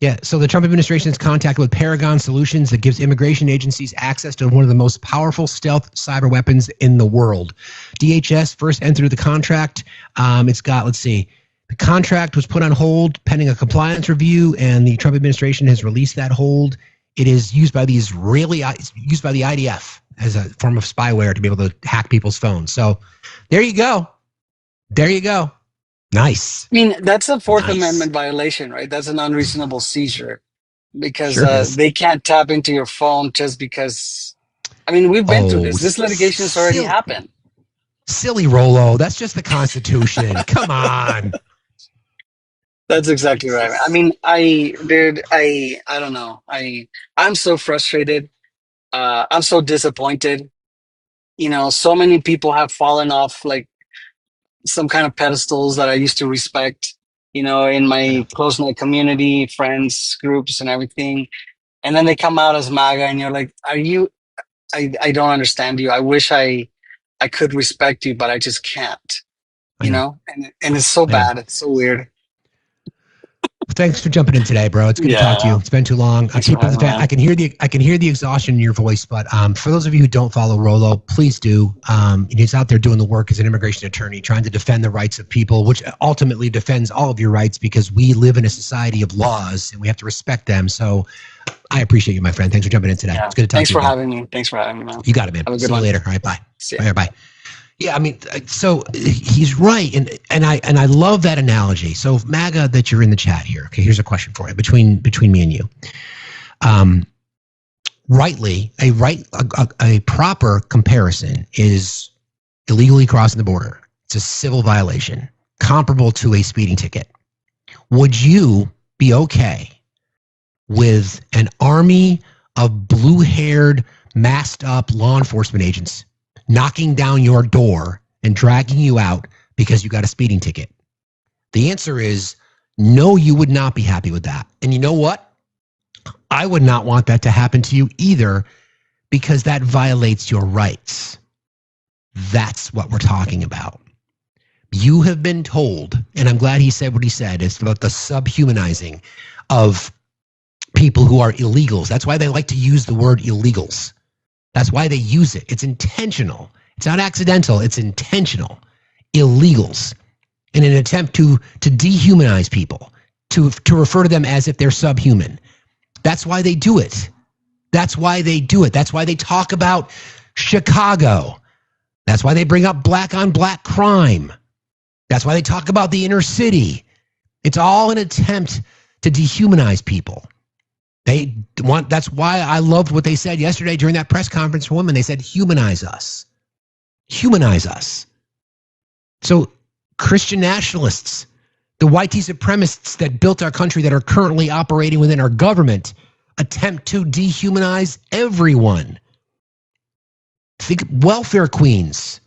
Yeah, so the Trump administration is contacted with Paragon Solutions that gives immigration agencies access to one of the most powerful stealth cyber weapons in the world. DHS first entered the contract. It's got, let's see, the contract was put on hold pending a compliance review, and the Trump administration has released that hold. It is used by the IDF as a form of spyware to be able to hack people's phones. So there you go. There you go. Nice. I mean, that's a Fourth Amendment violation, right? That's an unreasonable seizure because they can't tap into your phone just because. I mean, we've been through this. This litigation has already happened. Silly Rolo. That's just the Constitution. Come on. That's exactly right. I mean, I don't know. I'm so frustrated. I'm so disappointed. You know, so many people have fallen off like some kind of pedestals that I used to respect, you know, in my close-knit community, friends, groups, and everything. And then they come out as MAGA, and you're like, I don't understand you. I wish I could respect you, but I just can't, you know? And it's so bad. It's so weird. Thanks for jumping in today, bro. It's good to talk to you. It's been too long. I can hear the exhaustion in your voice, but for those of you who don't follow Rolo, please do. He's out there doing the work as an immigration attorney, trying to defend the rights of people, which ultimately defends all of your rights because we live in a society of laws and we have to respect them. So I appreciate you, my friend. Thanks for jumping in today. Yeah. It's good to talk to you. Thanks for having me, man. You got it, man. Have a good See you one. later. All right, bye. Bye. Yeah, I mean, so he's right, and I love that analogy. So MAGA, that you're in the chat here. Okay, here's a question for you between me and you. Rightly, a proper comparison is illegally crossing the border. It's a civil violation comparable to a speeding ticket. Would you be okay with an army of blue-haired, masked up law enforcement agents knocking down your door and dragging you out because you got a speeding ticket? The answer is no, you would not be happy with that. And you know what? I would not want that to happen to you either, because that violates your rights. That's what we're talking about. You have been told, and I'm glad he said what he said, it's about the subhumanizing of people who are illegals. That's why they like to use the word illegals. That's why they use it. It's intentional. It's not accidental. It's intentional. Illegals. In an attempt to dehumanize people, to refer to them as if they're subhuman. That's why they do it. That's why they do it. That's why they talk about Chicago. That's why they bring up black on black crime. That's why they talk about the inner city. It's all an attempt to dehumanize people. That's why I loved what they said yesterday during that press conference for women. They said, humanize us. Humanize us. So Christian nationalists, the white supremacists that built our country that are currently operating within our government, attempt to dehumanize everyone. Think welfare queens,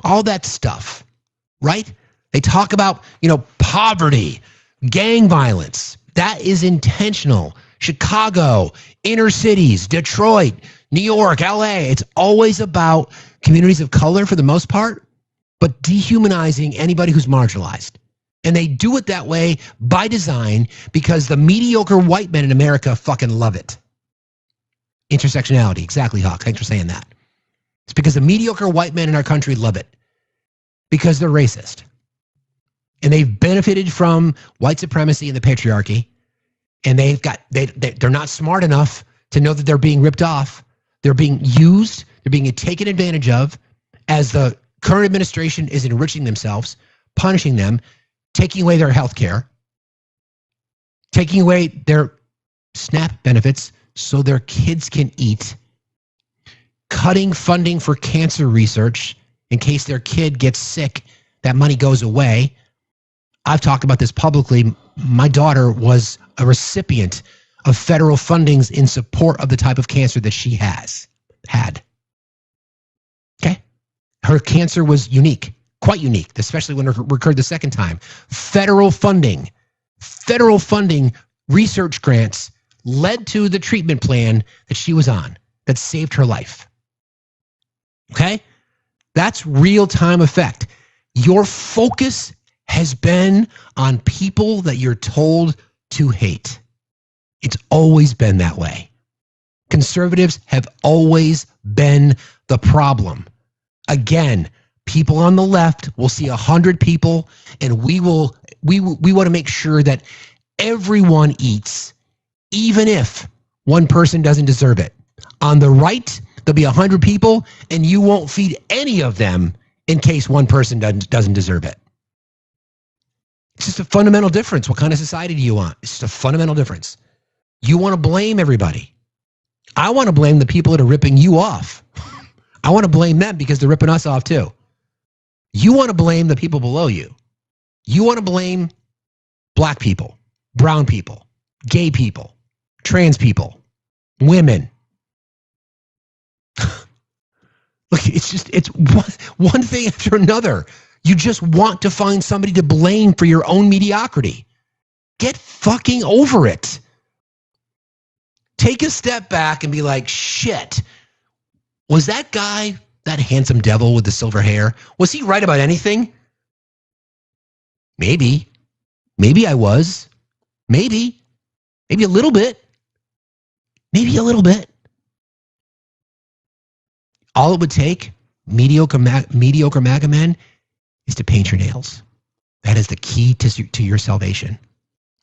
all that stuff, right? They talk about, poverty, gang violence. That is intentional. Chicago, inner cities, Detroit, New York, LA. It's always about communities of color for the most part, but dehumanizing anybody who's marginalized. And they do it that way by design because the mediocre white men in America fucking love it. Intersectionality. Exactly, Hawk. Thanks for saying that. It's because the mediocre white men in our country love it because they're racist. And they've benefited from white supremacy and the patriarchy. And they're not smart enough to know that they're being ripped off. They're being used. They're being taken advantage of as the current administration is enriching themselves, punishing them, taking away their health care, taking away their SNAP benefits so their kids can eat, cutting funding for cancer research in case their kid gets sick, that money goes away. I've talked about this publicly. My daughter was a recipient of federal fundings in support of the type of cancer that she had. Okay? Her cancer was unique, quite unique, especially when it recurred the second time. Federal funding, research grants led to the treatment plan that she was on that saved her life. Okay? That's real-time effect. Your focus has been on people that you're told to hate. It's always been that way. Conservatives have always been the problem. Again, people on the left will see 100 people, and we want to make sure that everyone eats, even if one person doesn't deserve it. On the right, there'll be 100 people, and you won't feed any of them in case one person doesn't deserve it. It's just a fundamental difference. What kind of society do you want? It's just a fundamental difference. You want to blame everybody. I want to blame the people that are ripping you off. I want to blame them because they're ripping us off too. You want to blame the people below you. You want to blame black people, brown people, gay people, trans people, women. Look, it's one thing after another. You just want to find somebody to blame for your own mediocrity. Get fucking over it. Take a step back and be like, shit, was that guy, that handsome devil with the silver hair, was he right about anything? Maybe. Maybe I was. Maybe a little bit. Maybe a little bit. All it would take, mediocre MAGA men, is to paint your nails. That is the key to your salvation.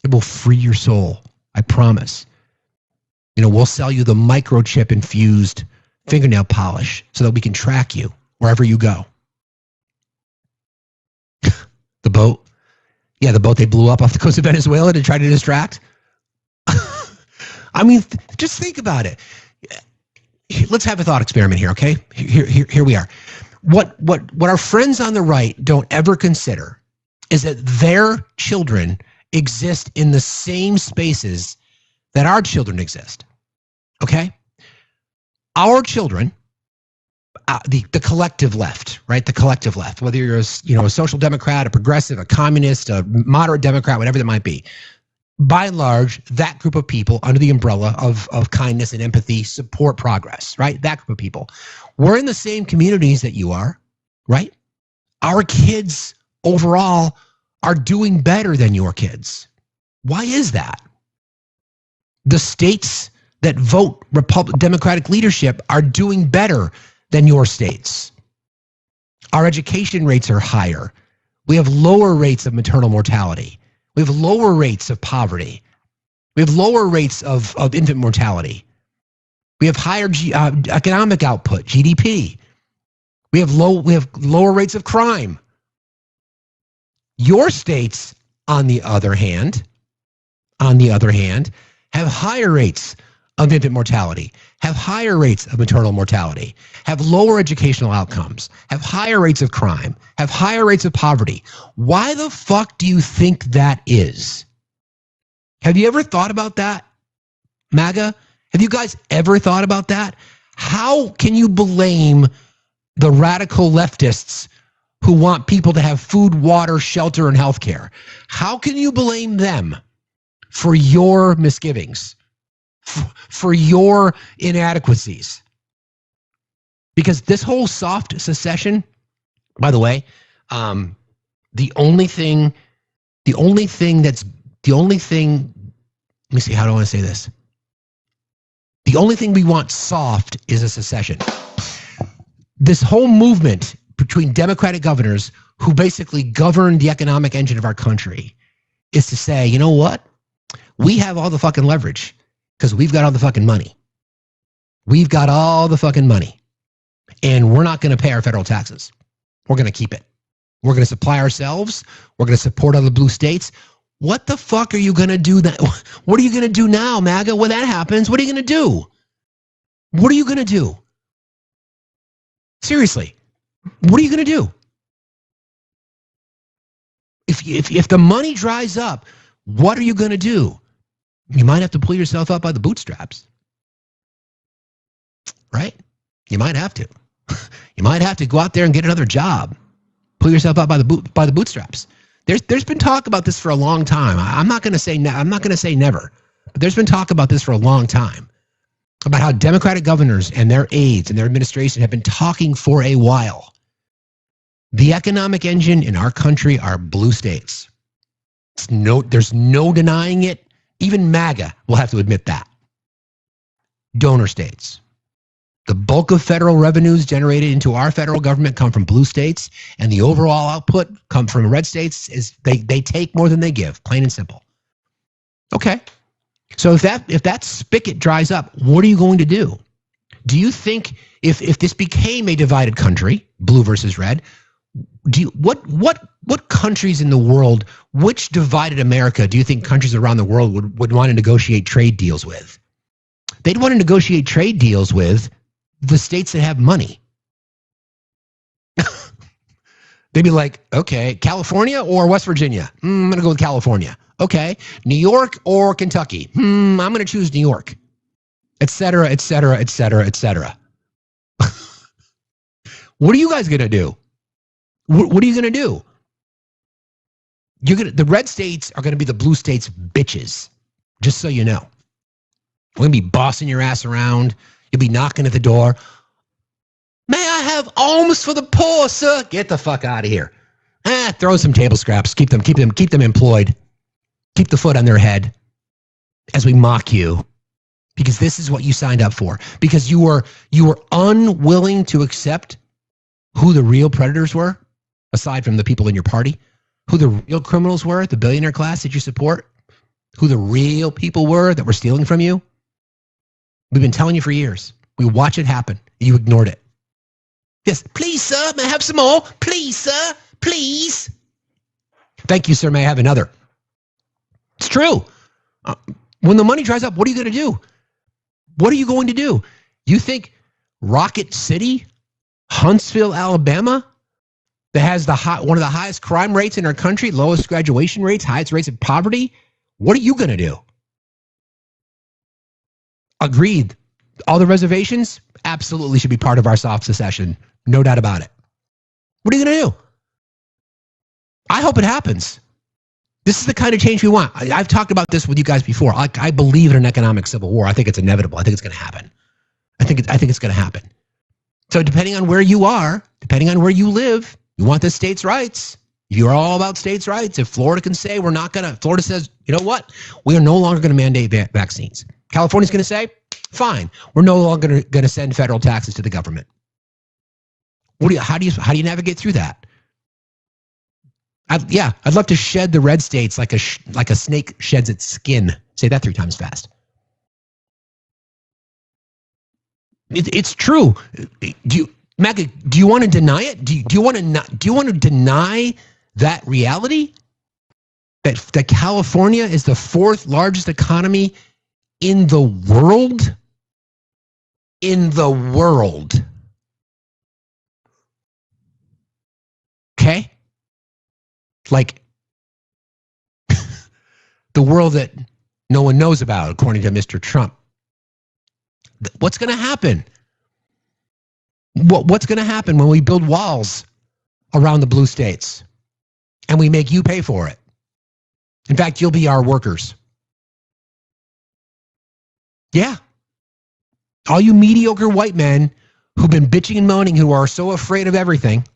It will free your soul. I promise. We'll sell you the microchip infused fingernail polish so that we can track you wherever you go. The boat. Yeah, the boat they blew up off the coast of Venezuela to try to distract. I mean, just think about it. Let's have a thought experiment here, okay? Here we are. What our friends on the right don't ever consider is that their children exist in the same spaces that our children exist. Okay? Our children, the collective left, right? The collective left, whether you're a social democrat, a progressive, a communist, a moderate Democrat, whatever that might be. By and large, that group of people under the umbrella of kindness and empathy support progress, right? That group of people. We're in the same communities that you are, right? Our kids overall are doing better than your kids. Why is that? The states that vote Democratic leadership are doing better than your states. Our education rates are higher. We have lower rates of maternal mortality. We have lower rates of poverty. We have lower rates of infant mortality. We have higher economic output, GDP. We have lower rates of crime. Your states, on the other hand, have higher rates of infant mortality, have higher rates of maternal mortality, have lower educational outcomes, have higher rates of crime, have higher rates of poverty. Why the fuck do you think that is? Have you ever thought about that, MAGA? Have you guys ever thought about that? How can you blame the radical leftists who want people to have food, water, shelter, and healthcare? How can you blame them for your misgivings, for your inadequacies? Because this whole soft secession, by the way, the only thing, let me see, how do I want to say this? The only thing we want soft is a secession. This whole movement between Democratic governors who basically govern the economic engine of our country is to say, you know what? We have all the fucking leverage because we've got all the fucking money. We've got all the fucking money. And we're not going to pay our federal taxes. We're going to keep it. We're going to supply ourselves. We're going to support other blue states. What the fuck are you going to do? What are you going to do now, MAGA? When that happens, what are you going to do? What are you going to do? Seriously, what are you going to do? If the money dries up, what are you going to do? you might have to pull yourself up by the bootstraps. Right? You might have to. You might have to go out there and get another job. Pull yourself up by the bootstraps. There's been talk about this for a long time. I'm not going to say never, but there's been talk about this for a long time about how Democratic governors and their aides and their administration have been talking for a while. The economic engine in our country are blue states. There's no denying it. Even MAGA will have to admit that. Donor states. The bulk of federal revenues generated into our federal government come from blue states, and the overall output come from red states. Is they take more than they give, plain and simple. Okay. So if that spigot dries up, what are you going to do? Do you think if this became a divided country, blue versus red, what countries in the world, which divided America do you think countries around the world would want to negotiate trade deals with? They'd want to negotiate trade deals with the states that have money. They'd be like, okay, California or West Virginia? I'm going to go with California. Okay, New York or Kentucky? I'm going to choose New York. Et cetera, et cetera, et cetera, et cetera. What are you guys going to do? What are you going to do? The red states are going to be the blue states' bitches, just so you know. We're going to be bossing your ass around. You'll be knocking at the door. May I have alms for the poor, sir? Get the fuck out of here. Throw some table scraps. Keep them employed. Keep the foot on their head as we mock you. Because this is what you signed up for. Because you were unwilling to accept who the real predators were, aside from the people in your party. Who the real criminals were, the billionaire class that you support. Who the real people were that were stealing from you. We've been telling you for years. We watch it happen. You ignored it. Yes, please, sir, may I have some more? Please, sir, please. Thank you, sir, may I have another? It's true. When the money dries up, what are you going to do? What are you going to do? You think Rocket City, Huntsville, Alabama, that has one of the highest crime rates in our country, lowest graduation rates, highest rates of poverty, what are you going to do? Agreed. All the reservations absolutely should be part of our soft secession. No doubt about it. What are you going to do? I hope it happens. This is the kind of change we want. I've talked about this with you guys before. I believe in an economic civil war. I think it's inevitable. I think it's going to happen. I think it's going to happen. So depending on where you are, depending on where you live, you want the states' rights. You're all about states' rights. If Florida can say Florida says, you know what? We are no longer going to mandate vaccines. California's going to say, fine, we're no longer going to send federal taxes to the government. How do you navigate through that? I'd love to shed the red states like a snake sheds its skin. Say that 3 times fast. It's true. Do you want to deny it? Do you want to deny that reality? That California is the 4th largest economy in the world? In the world. Okay? Like the world that no one knows about, according to Mr. Trump. What's going to happen? What's going to happen when we build walls around the blue states and we make you pay for it? In fact, you'll be our workers. Yeah. All you mediocre white men who've been bitching and moaning, who are so afraid of everything,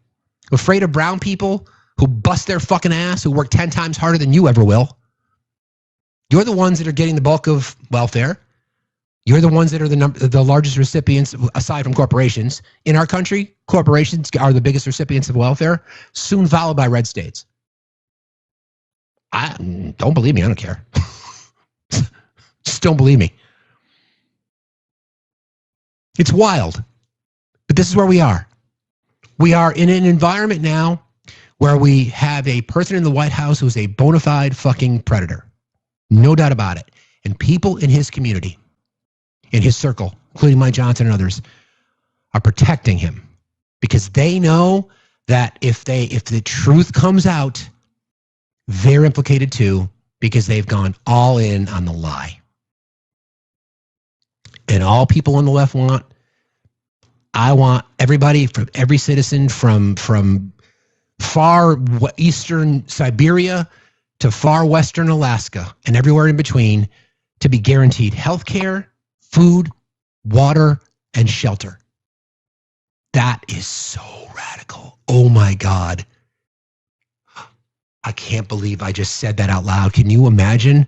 afraid of brown people, who bust their fucking ass, who work 10 times harder than you ever will. You're the ones that are getting the bulk of welfare. You're the ones that are the largest recipients, aside from corporations. In our country, corporations are the biggest recipients of welfare, soon followed by red states. Don't believe me, I don't care. Just don't believe me. It's wild. But this is where we are. We are in an environment now where we have a person in the White House who's a bona fide fucking predator. No doubt about it. And people in his community, in his circle, including Mike Johnson and others, are protecting him because they know that if the truth comes out, they're implicated too because they've gone all in on the lie. and all people on the left want. I want everybody, from every citizen from far eastern Siberia to far western Alaska and everywhere in between to be guaranteed health care, food, water, and shelter. That is so radical. Oh my God. I can't believe I just said that out loud. Can you imagine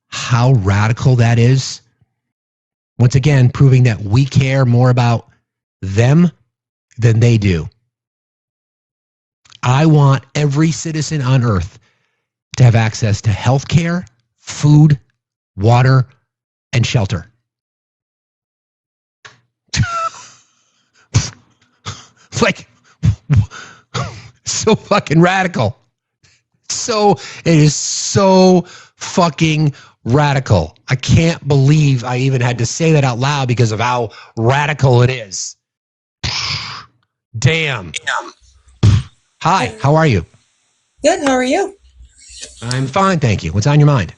how radical that is? Once again, proving that we care more about them than they do. I want every citizen on earth to have access to health care, food, water, and shelter. Like, so fucking radical. It is so fucking radical. I can't believe I even had to say that out loud because of how radical it is. Damn. Hi, how are you? Good, how are you? I'm fine, thank you. What's on your mind?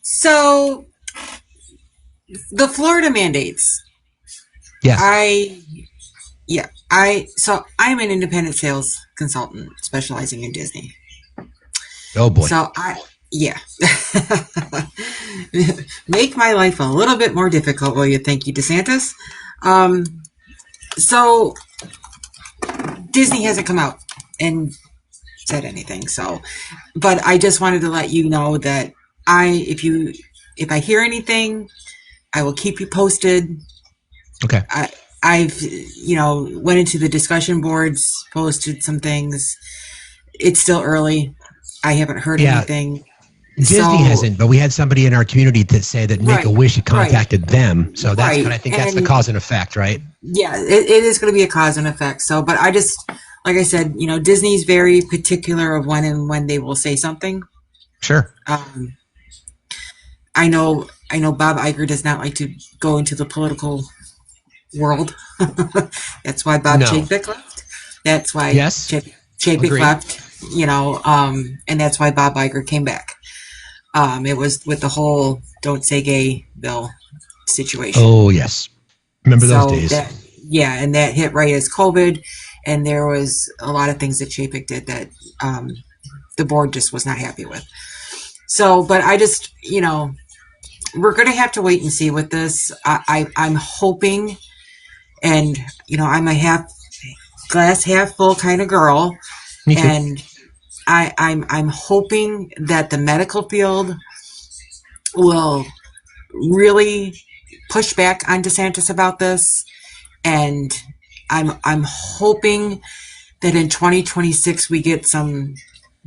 So, the Florida mandates. Yes. I'm an independent sales consultant specializing in Disney. Oh boy. So make my life a little bit more difficult, will you? Thank you, DeSantis. So Disney hasn't come out and said anything. So, but I just wanted to let you know that if I hear anything, I will keep you posted. Okay. I've went into the discussion boards, posted some things. It's still early. I haven't heard anything. Disney hasn't, but we had somebody in our community that say that Make-A-Wish had contacted them. So that's I think that's the cause and effect, right? Yeah, it is going to be a cause and effect. So, but I just, like I said, Disney's very particular of when they will say something. Sure. I know Bob Iger does not like to go into the political world. That's why Bob Chapek left. That's why Chapek left, and that's why Bob Iger came back. It was with the whole "Don't Say Gay" bill situation. Oh yes, remember those days? And that hit right as COVID, and there was a lot of things that Chapek did that the board just was not happy with. So, but I just, we're going to have to wait and see with this. I'm hoping, and I'm a glass half full kind of girl. Me too. And I'm hoping that the medical field will really push back on DeSantis about this, and I'm hoping that in 2026 we get some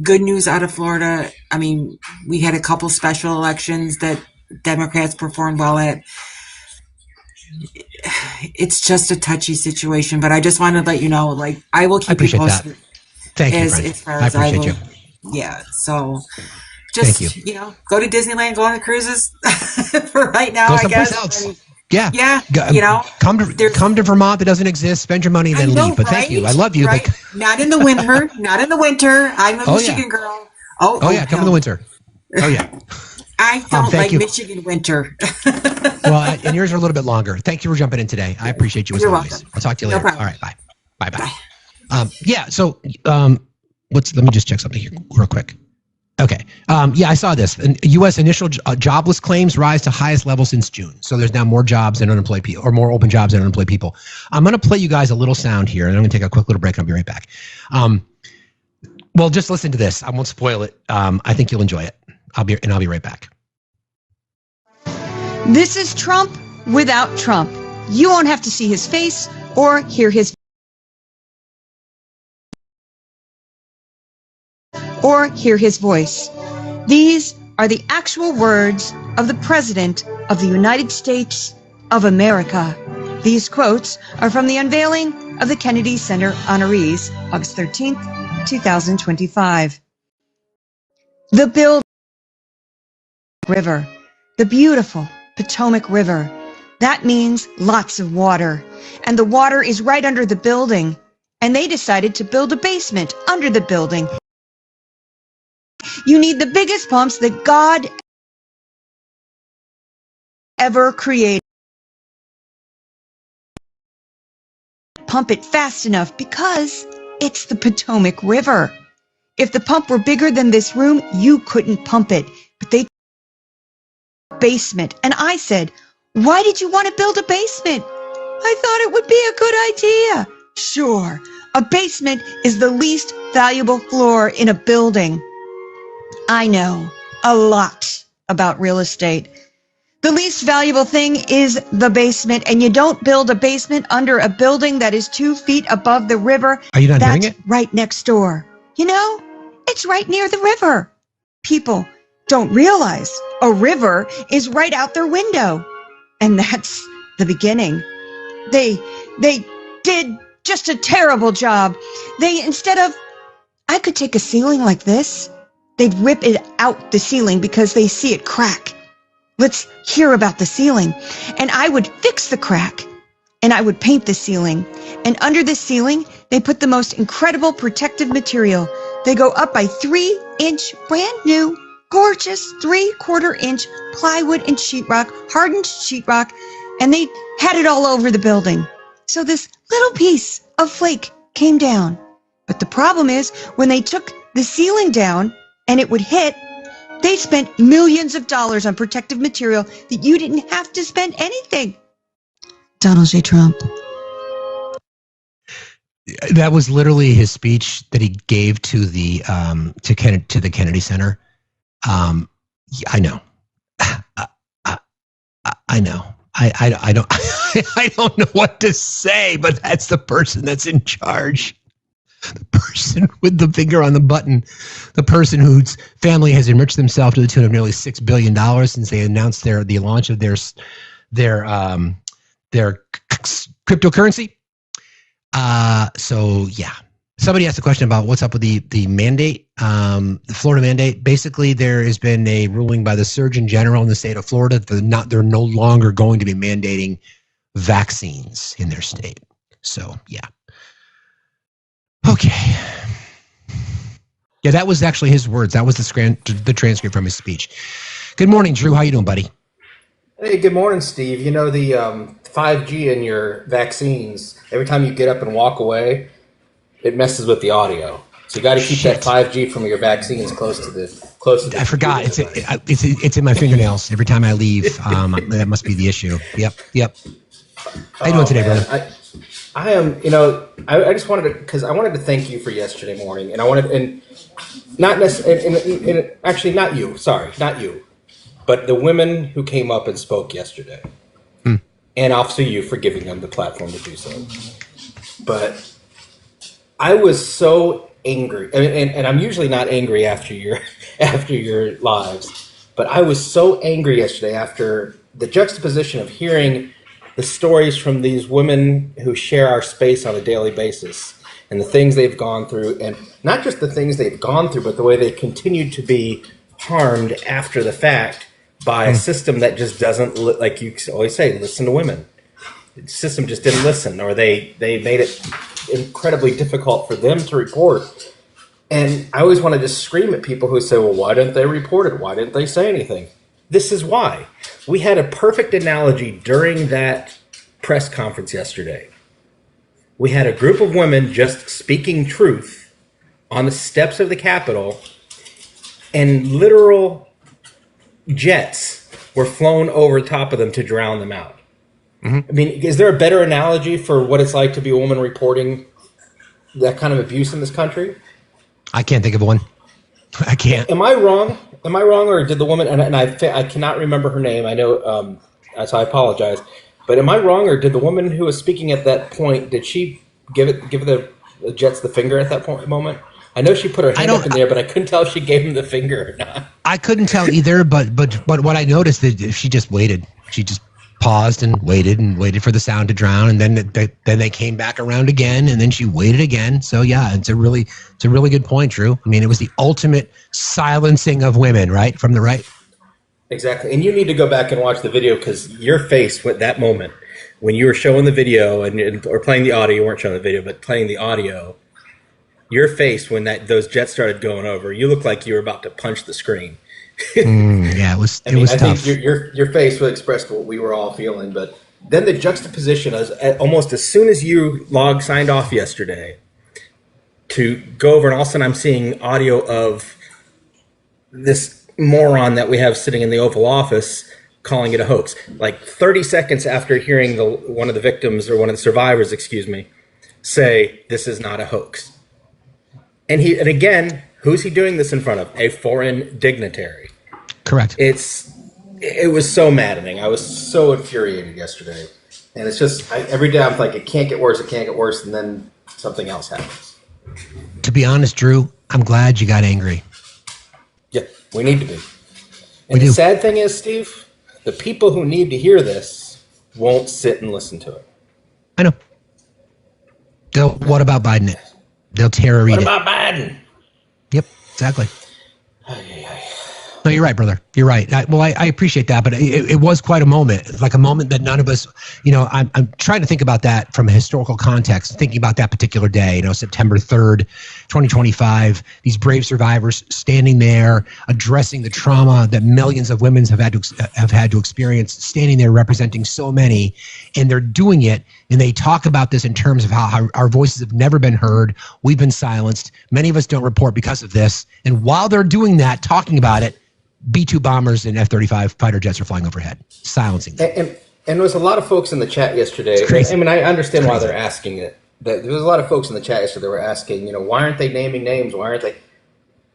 good news out of Florida. I mean, we had a couple special elections that Democrats performed well at. It's just a touchy situation, but I just wanted to let you know, like, I will keep you posted. Thank you, friend. As far I as appreciate you. Yeah, so just, go to Disneyland, go on the cruises for right now, I guess. Else. Yeah, come to Vermont that doesn't exist, spend your money, then leave. But thank you. I love you. Right? But not in the winter. Not in the winter. I'm a Michigan girl. Oh yeah, come in the winter. Oh yeah. I don't like Michigan winter. Well, and yours are a little bit longer. Thank you for jumping in today. I appreciate you as always. Welcome. I'll talk to you later. All right, bye. Bye. So let me just check something here real quick. Okay. I saw this. U.S. initial jobless claims rise to highest level since June. So there's now more jobs than unemployed people, or more open jobs than unemployed people. I'm going to play you guys a little sound here, and I'm going to take a quick little break, and I'll be right back. Well, just listen to this. I won't spoil it. I think you'll enjoy it. I'll be right back. This is Trump without Trump. You won't have to see his face or hear his voice. These are the actual words of the President of the United States of America. These quotes are from the unveiling of the Kennedy Center honorees, August 13th, 2025. The build river, the beautiful Potomac River. That means lots of water. And the water is right under the building. And they decided to build a basement under the building. You need the biggest pumps that God ever created. pump it fast enough because it's the Potomac River. If the pump were bigger than this room, you couldn't pump it. But they basement. And I said, why did you want to build a basement? I thought it would be a good idea. Sure, a basement is the least valuable floor in a building. I know a lot about real estate. The least valuable thing is the basement, and you don't build a basement under a building that is 2 feet above the river. Are you not hearing That's it? right next door. You know, it's right near the river. People don't realize a river is right out their window. And that's the beginning. They did just a terrible job. Instead of, I could take a ceiling like this, they'd rip it out the ceiling because they see it crack. Let's hear about the ceiling. And I would fix the crack. And I would paint the ceiling. And under the ceiling, they put the most incredible protective material. They go up by 3-inch, brand new, gorgeous 3/4-inch plywood and sheetrock, hardened sheetrock, and they had it all over the building. So this little piece of flake came down. But the problem is, when they took the ceiling down and it would hit, they spent millions of dollars on protective material that you didn't have to spend anything. Donald J. Trump. That was literally his speech that he gave to the to the Kennedy Center. I know. I know. I don't I don't know what to say, but that's the person that's in charge. The person with the finger on the button, the person whose family has enriched themselves to the tune of nearly $6 billion since they announced the launch of their cryptocurrency. So yeah, somebody asked a question about what's up with the mandate, the Florida mandate. Basically, there has been a ruling by the Surgeon General in the state of Florida that they're no longer going to be mandating vaccines in their state. So yeah. Okay. Yeah, that was actually his words. That was the transcript from his speech. Good morning, Drew. How you doing, buddy? Hey, good morning, Steve. You know, the 5G in your vaccines, every time you get up and walk away, it messes with the audio. So you got to keep that 5G from your vaccines close to the. I forgot. It's in my fingernails every time I leave. That must be the issue. Yep. How you doing today, brother? I am, you know, I just wanted to, because I wanted to thank you for yesterday morning, and I wanted, and not necessarily, and actually not you, sorry, not you, but the women who came up and spoke yesterday, and also you for giving them the platform to do so. But I was so angry, and I'm usually not angry after your lives, but I was so angry yesterday after the juxtaposition of hearing the stories from these women who share our space on a daily basis and the things they've gone through, and not just the things they've gone through, but the way they continue to be harmed after the fact by a system that just doesn't, like you always say, listen to women. The system just didn't listen, or they made it incredibly difficult for them to report. And I always want to just scream at people who say, well, why didn't they report it? Why didn't they say anything? This is why. We had a perfect analogy during that press conference yesterday. We had a group of women just speaking truth on the steps of the Capitol, and literal jets were flown over top of them to drown them out. I mean, is there a better analogy for what it's like to be a woman reporting that kind of abuse in this country? I can't think of one. I can't. Am I wrong? Am I wrong, or did the woman, and I cannot remember her name, I know, so I apologize, but am I wrong, or did the woman who was speaking at that point, did she give the jets the finger at that moment? I know she put her hand up in there, but I couldn't tell if she gave him the finger or not. I couldn't tell either, but what I noticed is she just waited. She just paused and waited for the sound to drown, and then they came back around again, and then she waited again. So yeah, it's a really good point, Drew. I mean, it was the ultimate silencing of women, right, from the right. Exactly, and you need to go back and watch the video, because your face at that moment when you were showing the video or playing the audio, you weren't showing the video, but playing the audio. Your face when those jets started going over, you looked like you were about to punch the screen. Yeah, it was. I was tough. think your face would express what we were all feeling, but then the juxtaposition is almost as soon as you signed off yesterday to go over, and all of a sudden I'm seeing audio of this moron that we have sitting in the Oval Office calling it a hoax. Like 30 seconds after hearing one of the victims, or one of the survivors, say this is not a hoax. And again, who's he doing this in front of? A foreign dignitary. Correct. It was so maddening. I was so infuriated yesterday. And it's just, every day I'm like, it can't get worse, and then something else happens. To be honest, Drew, I'm glad you got angry. Yeah, we need to be. And the sad thing is, Steve, the people who need to hear this won't sit and listen to it. I know. What about Biden? They'll terror read it. What about Biden? Yep, exactly. No, you're right, brother. You're right. I appreciate that, but it was quite a moment, like a moment that none of us, I'm trying to think about that from a historical context, thinking about that particular day, September 3rd, 2025, these brave survivors standing there, addressing the trauma that millions of women have had to experience, standing there representing so many, and they're doing it, and they talk about this in terms of how our voices have never been heard. We've been silenced. Many of us don't report because of this. And while they're doing that, talking about it, B-2 bombers and F-35 fighter jets are flying overhead, silencing them. And there was a lot of folks in the chat yesterday. I mean, I understand why they're asking it. There was a lot of folks in the chat yesterday that were asking, why aren't they naming names? Why aren't they?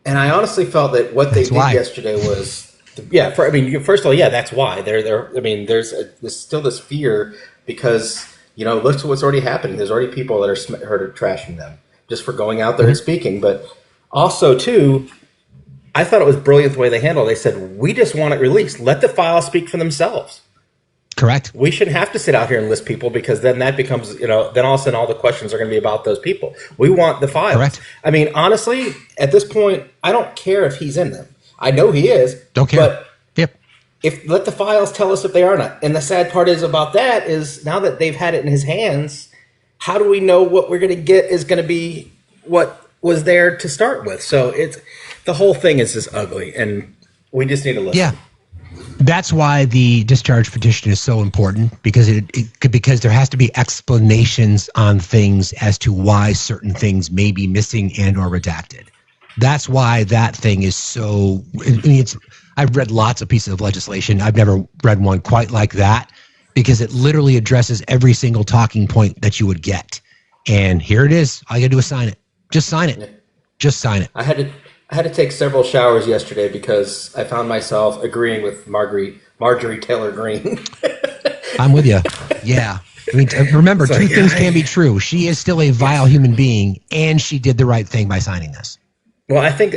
And I honestly felt that what they did yesterday was, first of all, that's why. There's still this fear because, look to what's already happening. There's already people that are trashing them just for going out there and speaking. But also, too, I thought it was brilliant the way they handled it. They said, we just want it released. Let the files speak for themselves. Correct. We shouldn't have to sit out here and list people because then that becomes, then all of a sudden all the questions are going to be about those people. We want the files. Correct. I mean, honestly, at this point, I don't care if he's in them. I know he is. Don't care. But let the files tell us if they are not. And the sad part is about that is now that they've had it in his hands, how do we know what we're going to get is going to be what was there to start with? So the whole thing is just ugly, and we just need to listen. Yeah. That's why the discharge petition is so important, because because there has to be explanations on things as to why certain things may be missing and or redacted. That's why that thing is so. I've read lots of pieces of legislation. I've never read one quite like that, because it literally addresses every single talking point that you would get. And here it is. All you got to do is sign it. Just sign it. Just sign it. I had to take several showers yesterday because I found myself agreeing with Marjorie Taylor Greene. I'm with you. Yeah. I mean, remember, two things can be true. She is still a vile human being, and she did the right thing by signing this. Well, I think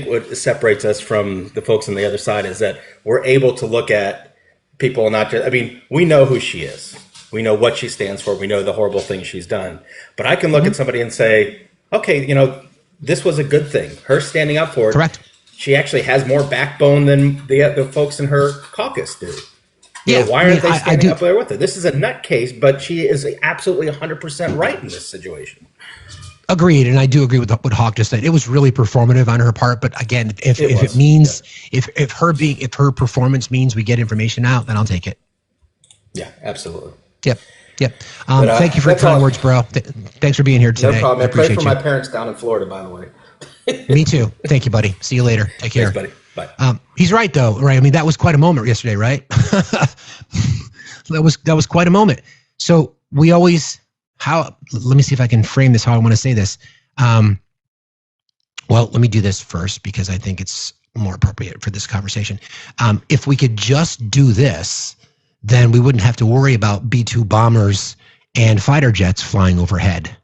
what separates us from the folks on the other side is that we're able to look at people, not just, we know who she is. We know what she stands for. We know the horrible things she's done. But I can look at somebody and say, okay, this was a good thing. Her standing up for it. Correct. She actually has more backbone than the folks in her caucus do. Why aren't they standing up there with her? This is a nutcase, but she is absolutely 100% right in this situation. Agreed, and I do agree with what Hawk just said. It was really performative on her part, but again, if her performance means we get information out, then I'll take it. Yeah, absolutely. Yep. Thank you for your kind words, bro. Thanks for being here today. No problem. I appreciate pray for my parents down in Florida, by the way. Me too. Thank you, buddy. See you later. Take care. Thanks, buddy. Bye. He's right, though. Right? I mean, that was quite a moment yesterday, right? That was quite a moment. So we always let me see if I can frame this how I want to say this. Well, let me do this first because I think it's more appropriate for this conversation. If we could just do this, then we wouldn't have to worry about B-2 bombers and fighter jets flying overhead.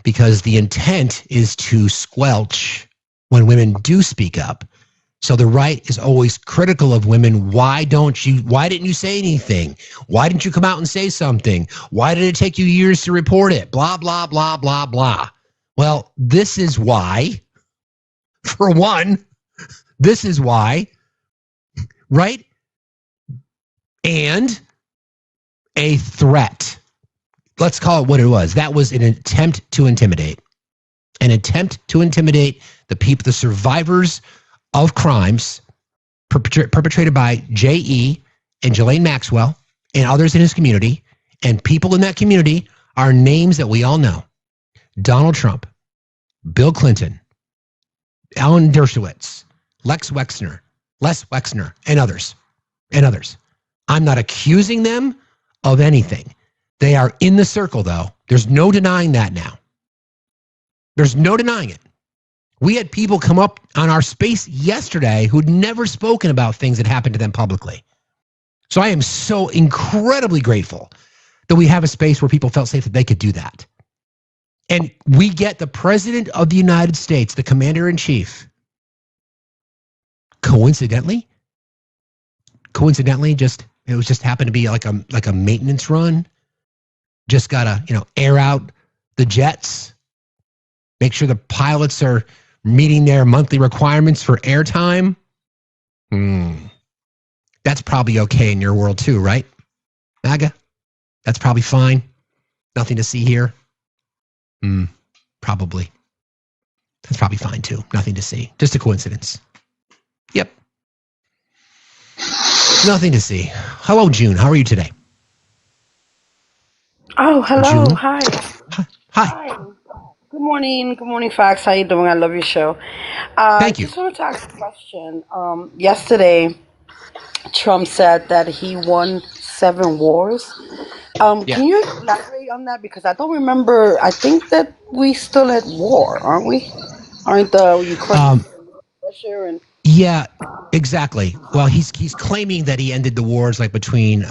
Because the intent is to squelch when women do speak up. So the right is always critical of women. Why didn't you say anything? Why didn't you come out and say something? Why did it take you years to report it? Blah, blah, blah, blah, blah. Well, this is why, for one, right? And a threat. Let's call it what it was. That was an attempt to intimidate. An attempt to intimidate the people, the survivors of crimes perpetrated by J.E. and Ghislaine Maxwell and others in his community, and people in that community are names that we all know. Donald Trump, Bill Clinton, Alan Dershowitz, Les Wexner, and others. I'm not accusing them of anything. They are in the circle, though. There's no denying that now. There's no denying it. We had people come up on our space yesterday who'd never spoken about things that happened to them publicly. So I am so incredibly grateful that we have a space where people felt safe that they could do that. And we get the President of the United States, the Commander-in-Chief, coincidentally, it was just happened to be like a maintenance run. Just gotta, air out the jets, make sure the pilots are meeting their monthly requirements for airtime. That's probably okay in your world too, right, MAGA? That's probably fine. Nothing to see here. Probably. That's probably fine too. Nothing to see. Just a coincidence. Yep. Nothing to see. Hello, June. How are you today? Oh, hello. June? Hi. Hi. Good morning, Fox. How you doing? I love your show. Thank you. Just wanted to ask a question. Yesterday, Trump said that he won 7 wars. Can you elaborate on that? Because I don't remember. I think that we still at war, aren't we? Aren't the Ukraine, Russia, and Yeah, exactly. Well, he's claiming that he ended the wars like between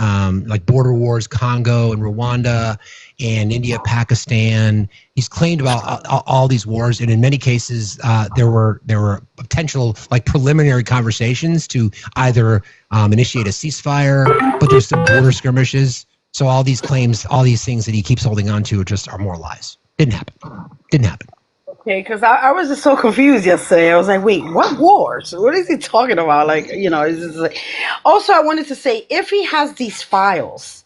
like border wars, Congo and Rwanda, and India, Pakistan. He's claimed about all these wars, and in many cases, there were potential like preliminary conversations to either initiate a ceasefire, but there's some border skirmishes. So all these claims, all these things that he keeps holding on to, just are more lies. Didn't happen. okay, because I was just so confused yesterday. I was like, wait, what wars? What is he talking about? Like, it's just like... Also, I wanted to say, if he has these files,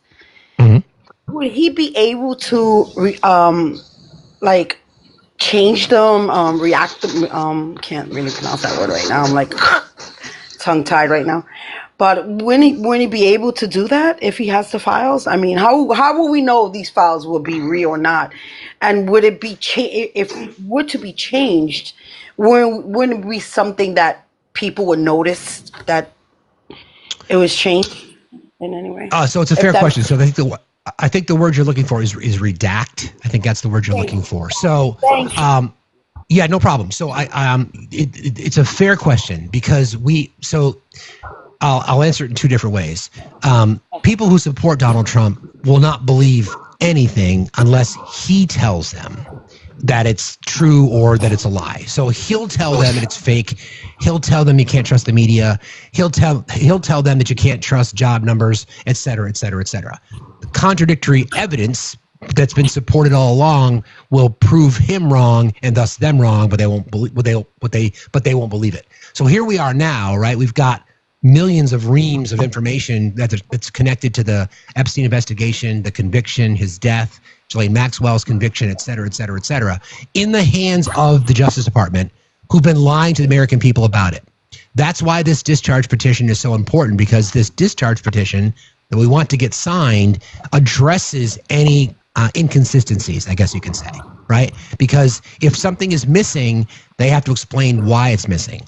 would he be able to, like, change them, react them? Can't really pronounce that word right now. I'm like tongue-tied right now. But wouldn't he be able to do that if he has the files? I mean, how will we know these files will be real or not? And would it be if it were to be changed? Wouldn't it be something that people would notice that it was changed in any way? So it's a fair question. So I think the word you're looking for is redact. I think that's the word you're looking for. So, yeah, no problem. So it's a fair question because I'll answer it in 2 different ways. People who support Donald Trump will not believe anything unless he tells them that it's true or that it's a lie. So he'll tell them it's fake. He'll tell them you can't trust the media. He'll tell them that you can't trust job numbers, et cetera, et cetera, et cetera. The contradictory evidence that's been supported all along will prove him wrong and thus them wrong, but they won't believe it. So here we are now, right? We've got millions of reams of information that's connected to the Epstein investigation, the conviction, his death, Ghislaine Maxwell's conviction, et cetera, et cetera, et cetera, in the hands of the Justice Department, who've been lying to the American people about it. That's why this discharge petition is so important, because this discharge petition that we want to get signed addresses any inconsistencies, I guess you can say, right? Because if something is missing, they have to explain why it's missing.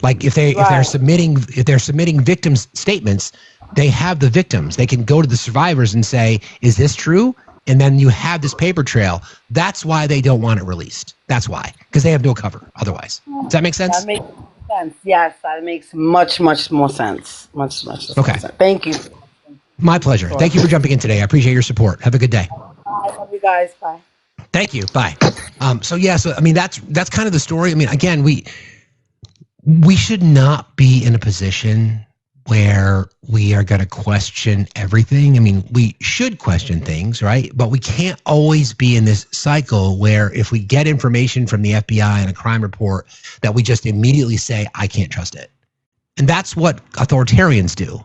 Like if they're submitting victims' statements, they have the victims. They can go to the survivors and say, "Is this true?" And then you have this paper trail. That's why they don't want it released. That's why, because they have no cover otherwise. Does that make sense? That makes sense. Yes, that makes much more sense. Much more sense. Thank you. My pleasure. Thank you for jumping in today. I appreciate your support. Have a good day. I love you guys. Bye. Thank you. Bye. So I mean, that's kind of the story. I mean, again, we should not be in a position where we are going to question everything. I mean, we should question things, right? But we can't always be in this cycle where if we get information from the FBI and a crime report that we just immediately say, I can't trust it. And that's what authoritarians do.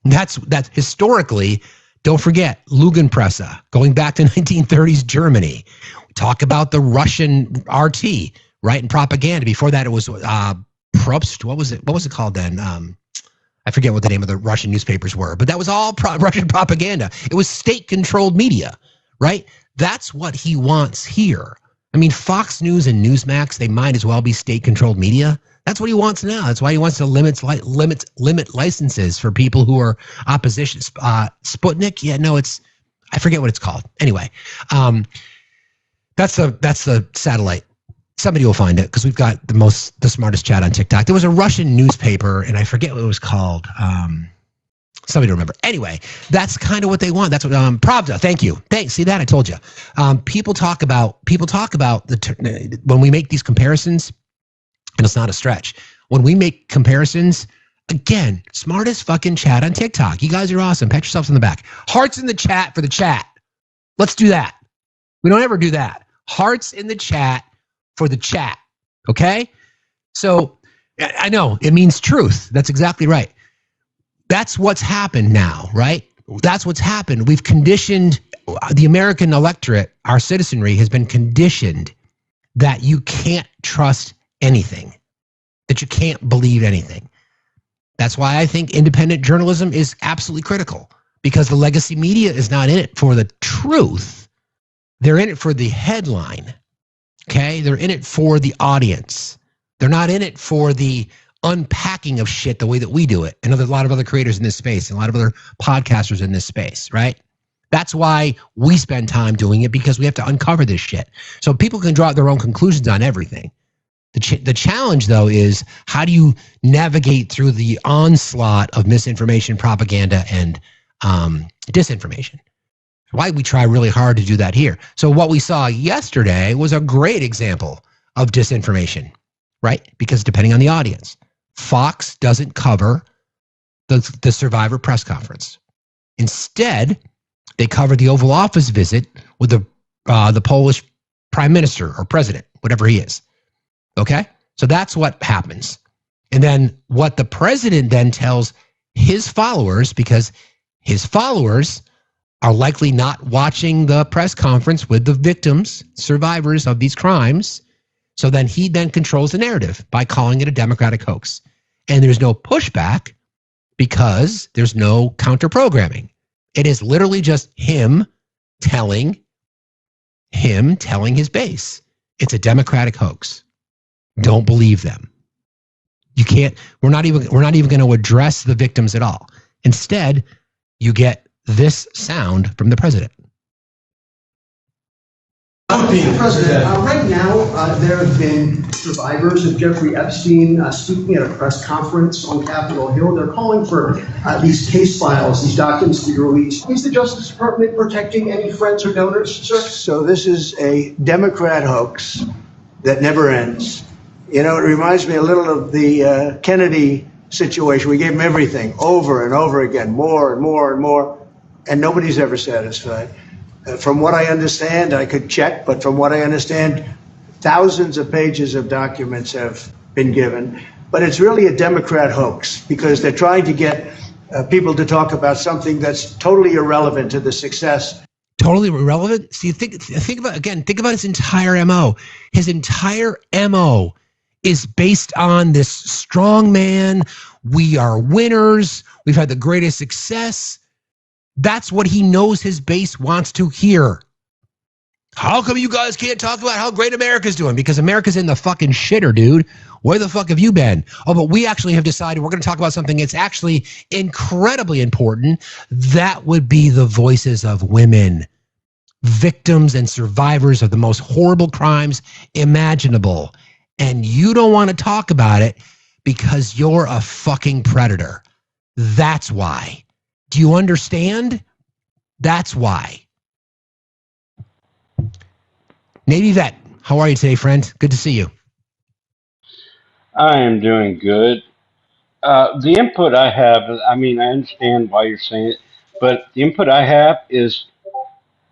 That's historically, don't forget, Lügenpresse, going back to 1930s Germany. We talk about the Russian RT, right, and propaganda. Before that, it was Probst. What was it called then? I forget what the name of the Russian newspapers were, but that was all Russian propaganda. It was state-controlled media, right? That's what he wants here. I mean, Fox News and Newsmax, they might as well be state-controlled media. That's what he wants now. That's why he wants to limit licenses for people who are opposition. Sputnik, yeah, no, I forget what it's called. Anyway, that's the satellite. Somebody will find it because we've got the smartest chat on TikTok. There was a Russian newspaper, and I forget what it was called. Somebody remember. Anyway, that's kind of what they want. That's what Pravda. Thank you. Thanks. See that? I told you. People talk about when we make these comparisons, and it's not a stretch. When we make comparisons, again, smartest fucking chat on TikTok. You guys are awesome. Pat yourselves on the back. Hearts in the chat for the chat. Let's do that. We don't ever do that. Hearts in the chat for the chat. Okay? So I know it means truth. That's exactly right. That's what's happened now, right? That's what's happened. We've conditioned the American electorate, our citizenry has been conditioned that you can't trust anything, that you can't believe anything. That's why I think independent journalism is absolutely critical, because the legacy media is not in it for the truth. They're in it for the headline, okay? They're in it for the audience. They're not in it for the unpacking of shit the way that we do it. And there's a lot of other creators in this space, and a lot of other podcasters in this space, right? That's why we spend time doing it, because we have to uncover this shit. So people can draw their own conclusions on everything. The challenge, though, is how do you navigate through the onslaught of misinformation, propaganda, and disinformation? Why we try really hard to do that here. So what we saw yesterday was a great example of disinformation, right? Because depending on the audience, Fox doesn't cover the Survivor press conference. Instead, they cover the Oval Office visit with the Polish prime minister or president, whatever he is. Okay? So that's what happens. And then what the president then tells his followers, because his followers are likely not watching the press conference with the victims, survivors of these crimes. So then he then controls the narrative by calling it a Democratic hoax. And there's no pushback because there's no counter programming. It is literally just him telling his base. It's a Democratic hoax. Don't believe them. You can't, we're not even going to address the victims at all. Instead, you get this sound from the president. Mr. President, right now there have been survivors of Jeffrey Epstein speaking at a press conference on Capitol Hill. They're calling for these case files, these documents to be released. Is the Justice Department protecting any friends or donors, sir? So this is a Democrat hoax that never ends. You know, it reminds me a little of the Kennedy situation. We gave him everything over and over again, more and more and more, and nobody's ever satisfied. From what I understand, I could check, but from what I understand, thousands of pages of documents have been given. But it's really a Democrat hoax because they're trying to get people to talk about something that's totally irrelevant to the success. Totally irrelevant? See, think about his entire MO. His entire MO is based on this strong man. We are winners. We've had the greatest success. That's what he knows his base wants to hear. How come you guys can't talk about how great America's doing? Because America's in the fucking shitter, dude. Where the fuck have you been? Oh, but we actually have decided we're going to talk about something that's actually incredibly important. That would be the voices of women, victims and survivors of the most horrible crimes imaginable. And you don't want to talk about it because you're a fucking predator. That's why. Do you understand? That's why. Navy Vet, how are you today, friend? Good to see you. I am doing good. The input I have, I mean, I understand why you're saying it, but the input I have is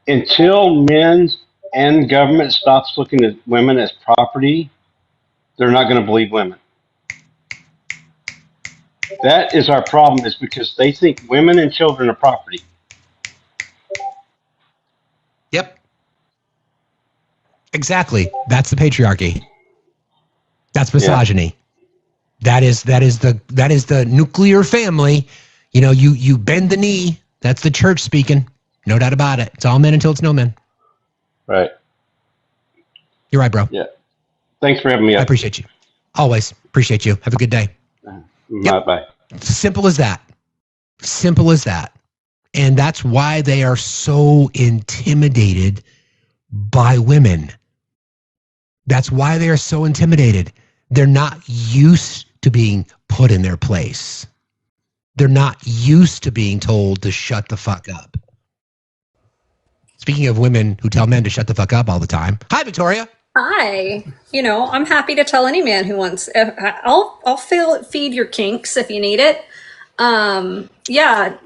until men and government stops looking at women as property, they're not going to believe women. That is our problem, is because they think women and children are property. Yep. Exactly. That's the patriarchy. That's misogyny. That is the nuclear family. You know, you bend the knee. That's the church speaking. No doubt about it. It's all men until it's no men. Right. You're right, bro. Yeah. Thanks for having me up. I appreciate you. Always appreciate you. Have a good day. Bye. Simple as that. Simple as that. And that's why they are so intimidated by women. That's why they are so intimidated. They're not used to being put in their place. They're not used to being told to shut the fuck up. Speaking of women who tell men to shut the fuck up all the time. Hi, Victoria. Hi. You know, I'm happy to tell any man who wants. I'll feed your kinks if you need it. Yeah.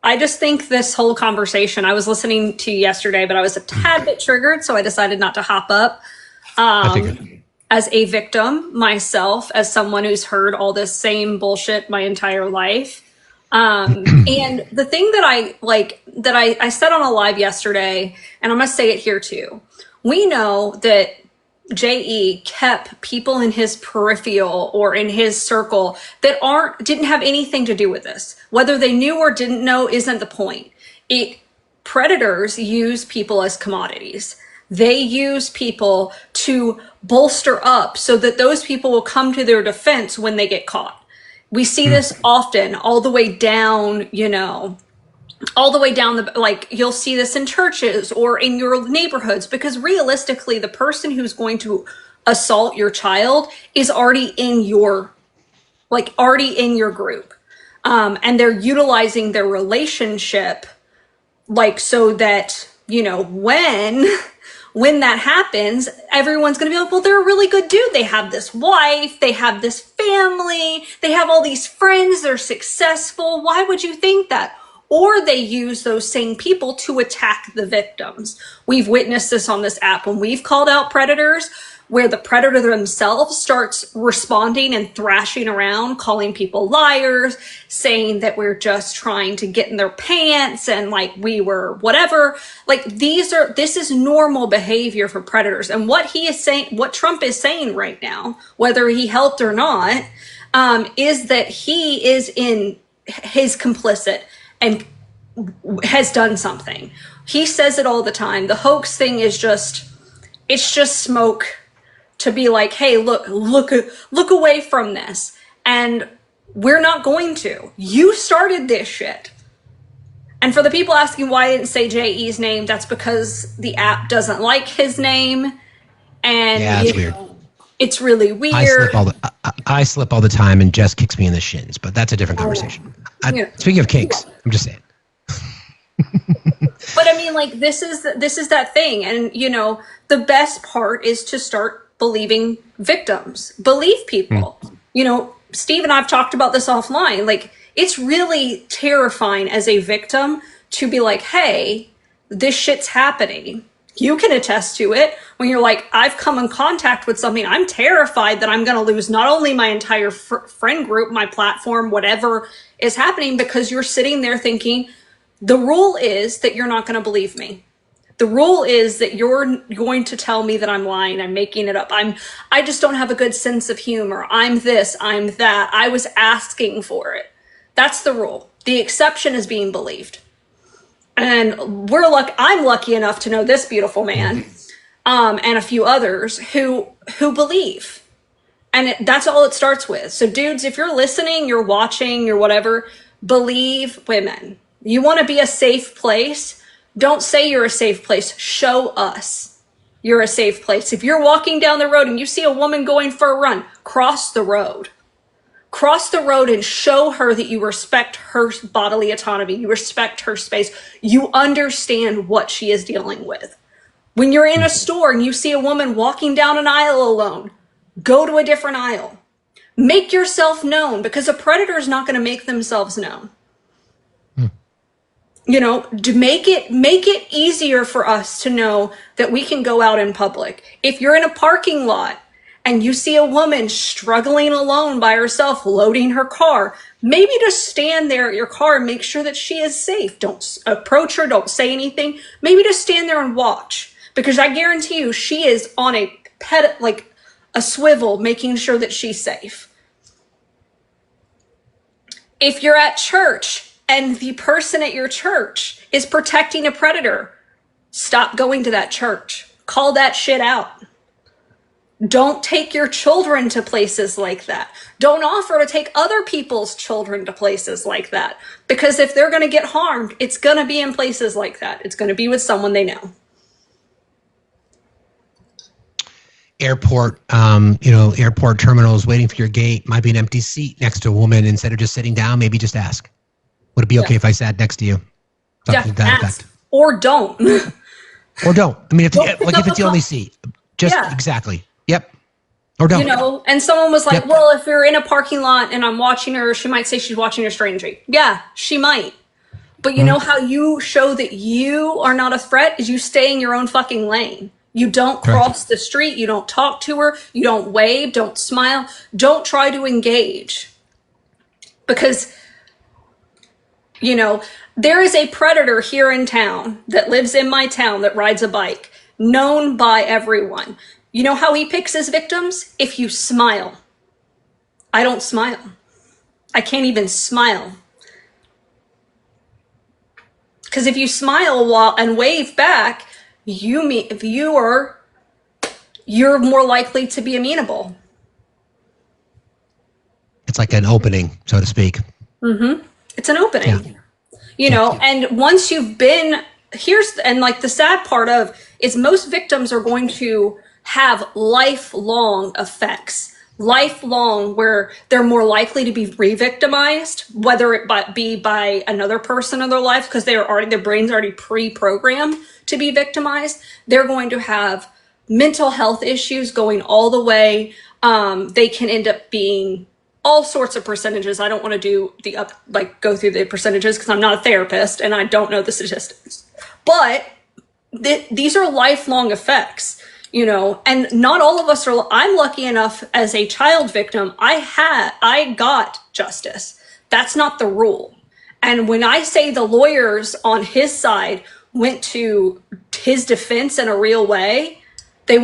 I just think this whole conversation. I was listening to you yesterday, but I was a tad bit triggered, so I decided not to hop up. As a victim myself, as someone who's heard all this same bullshit my entire life. And the thing that I said on a live yesterday, and I'm going to say it here too. We know that JE kept people in his peripheral or in his circle that didn't have anything to do with this. Whether they knew or didn't know isn't the point. Predators use people as commodities. They use people to bolster up so that those people will come to their defense when they get caught. We see this often, all the way down, all the way down you'll see this in churches or in your neighborhoods, because realistically, the person who's going to assault your child is already in your group. And they're utilizing their relationship, so that, when that happens, everyone's going to be like, well, they're a really good dude. They have this wife, they have this family, they have all these friends, they're successful. Why would you think that? Or they use those same people to attack the victims. We've witnessed this on this app when we've called out predators, where the predator themselves starts responding and thrashing around, calling people liars, saying that we're just trying to get in their pants and we were whatever. This is normal behavior for predators. And what he is saying, what Trump is saying right now, whether he helped or not, is that he is his complicit and has done something. He says it all the time. The hoax thing is it's just smoke to be like, hey, look away from this. And we're not going to. You started this shit. And for the people asking why I didn't say JE's name, that's because the app doesn't like his name. And it's weird. It's really weird. I slip all the time, and Jess kicks me in the shins, but that's a different conversation. Speaking of kinks, I'm just saying. But I mean, this is that thing. And, the best part is to start believing victims. Believe people. Steve and I've talked about this offline. It's really terrifying as a victim to be like, hey, this shit's happening. You can attest to it when you're like, I've come in contact with something. I'm terrified that I'm going to lose not only my entire friend group, my platform, whatever is happening, because you're sitting there thinking, the rule is that you're not going to believe me. The rule is that you're going to tell me that I'm lying. I'm making it up. I just don't have a good sense of humor. I'm this, I'm that. I was asking for it. That's the rule. The exception is being believed. And I'm lucky enough to know this beautiful man, and a few others who believe. And that's all it starts with. So dudes, if you're listening, you're watching, you're whatever, believe women. You want to be a safe place? Don't say you're a safe place. Show us you're a safe place. If you're walking down the road and you see a woman going for a run, cross the road. Cross the road and show her that you respect her bodily autonomy. You respect her space. You understand what she is dealing with. When you're in a store and you see a woman walking down an aisle alone, go to a different aisle. Make yourself known, because a predator is not going to make themselves known. To make it easier for us to know that we can go out in public. If you're in a parking lot and you see a woman struggling alone by herself, loading her car, maybe just stand there at your car and make sure that she is safe. Don't approach her. Don't say anything. Maybe just stand there and watch, because I guarantee you she is on a swivel, making sure that she's safe. If you're at church and the person at your church is protecting a predator, stop going to that church. Call that shit out. Don't take your children to places like that. Don't offer to take other people's children to places like that. Because if they're going to get harmed, it's going to be in places like that. It's going to be with someone they know. Airport, airport terminals, waiting for your gate, might be an empty seat next to a woman. Instead of just sitting down, maybe just ask. Would it be okay if I sat next to you? Something to that effect. Or don't. Or don't. I mean, if it's the only seat. Just exactly. Yep. Or don't. And someone was like, well, if you're in a parking lot and I'm watching her, she might say she's watching a stranger. Yeah, she might. But you know how you show that you are not a threat is you stay in your own fucking lane. You don't cross the street. You don't talk to her. You don't wave. Don't smile. Don't try to engage. Because, there is a predator here in town that lives in my town that rides a bike, known by everyone. You know how he picks his victims? If you smile. I don't smile. I can't even smile. Because if you smile and wave back, you're more likely to be amenable. It's like an opening, so to speak. Mm-hmm. It's an opening. Yeah. And once you've been the sad part of is most victims are going to have lifelong effects, where they're more likely to be re-victimized, whether it be by another person in their life, because their brain's already pre-programmed to be victimized. They're going to have mental health issues going all the way. They can end up being all sorts of percentages. I don't want to go through the percentages because I'm not a therapist and I don't know the statistics, but these are lifelong effects. And not all of us are. I'm lucky enough as a child victim, I got justice. That's not the rule. And when I say the lawyers on his side went to his defense in a real way, he's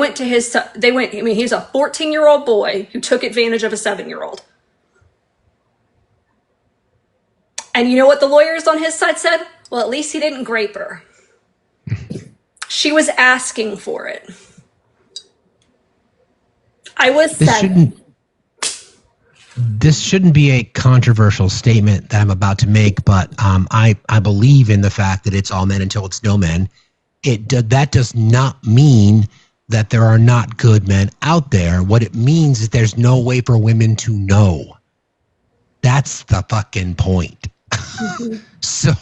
a 14-year-old boy who took advantage of a 7-year-old. And you know what the lawyers on his side said? Well, at least he didn't grape her. She was asking for it. I was This shouldn't be a controversial statement that I'm about to make, but I believe in the fact that it's all men until it's no men. That does not mean that there are not good men out there. What it means is there's no way for women to know. That's the fucking point. Mm-hmm. So,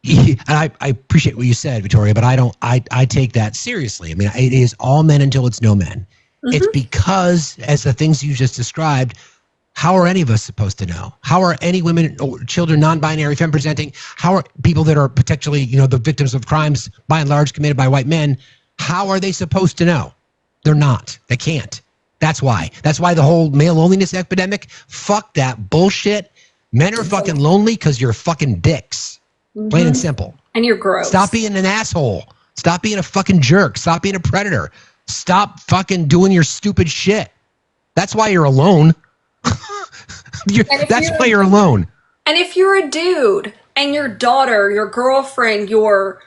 and I appreciate what you said, Victoria, but I take that seriously. I mean, it is all men until it's no men. Mm-hmm. It's because, as the things you just described, how are any of us supposed to know? How are any women or children, non-binary, femme presenting, how are people that are potentially, the victims of crimes by and large committed by white men, how are they supposed to know? They're not. They can't. That's why. That's why the whole male loneliness epidemic, fuck that bullshit. Men are fucking lonely because you're fucking dicks. Mm-hmm. Plain and simple. And you're gross. Stop being an asshole. Stop being a fucking jerk. Stop being a predator. Stop fucking doing your stupid shit. That's why you're alone. That's why you're alone. And if you're a dude and your daughter, your girlfriend, your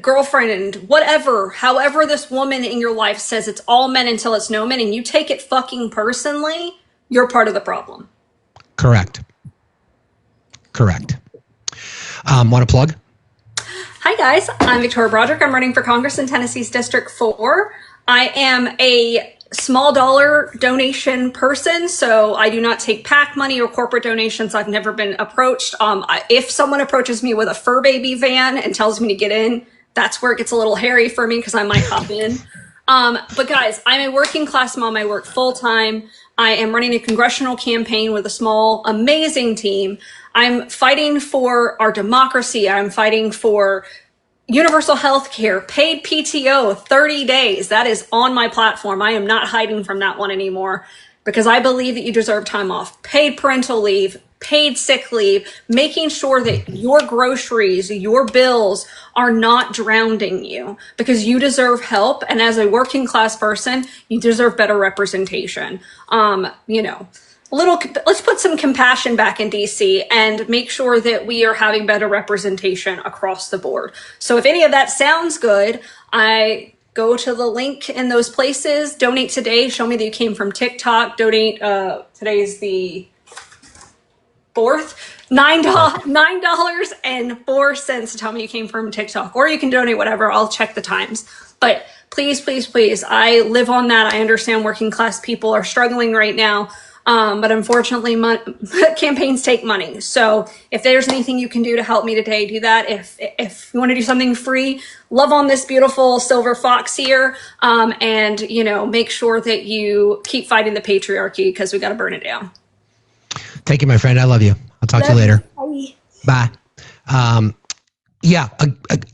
girlfriend, whatever, however this woman in your life says it's all men until it's no men, and you take it fucking personally, you're part of the problem. Correct. Want to plug? Hi guys, I'm Victoria Broderick. I'm running for Congress in Tennessee's District 4. I am a small dollar donation person, so I do not take PAC money or corporate donations. I've never been approached. If someone approaches me with a fur baby van and tells me to get in, that's where it gets a little hairy for me because I might hop in. But guys, I'm a working class mom. I work full time. I am running a congressional campaign with a small, amazing team. I'm fighting for our democracy. I'm fighting for universal health care, paid PTO, 30 days. That is on my platform. I am not hiding from that one anymore because I believe that you deserve time off, paid parental leave, paid sick leave, making sure that your groceries, your bills are not drowning you because you deserve help. And as a working class person, you deserve better representation. let's put some compassion back in DC and make sure that we are having better representation across the board. So if any of that sounds good, I go to the link in those places, donate today, show me that you came from TikTok, donate, today's the 4th, $9.04 to tell me you came from TikTok, or you can donate whatever, I'll check the times. But please, please, please, I live on that. I understand working class people are struggling right now. But unfortunately, campaigns take money. So if there's anything you can do to help me today, do that. If you want to do something free, love on this beautiful silver fox here. And, you know, make sure that you keep fighting the patriarchy, because we got to burn it down. Thank you, my friend. I love you. I'll talk to you later. Bye.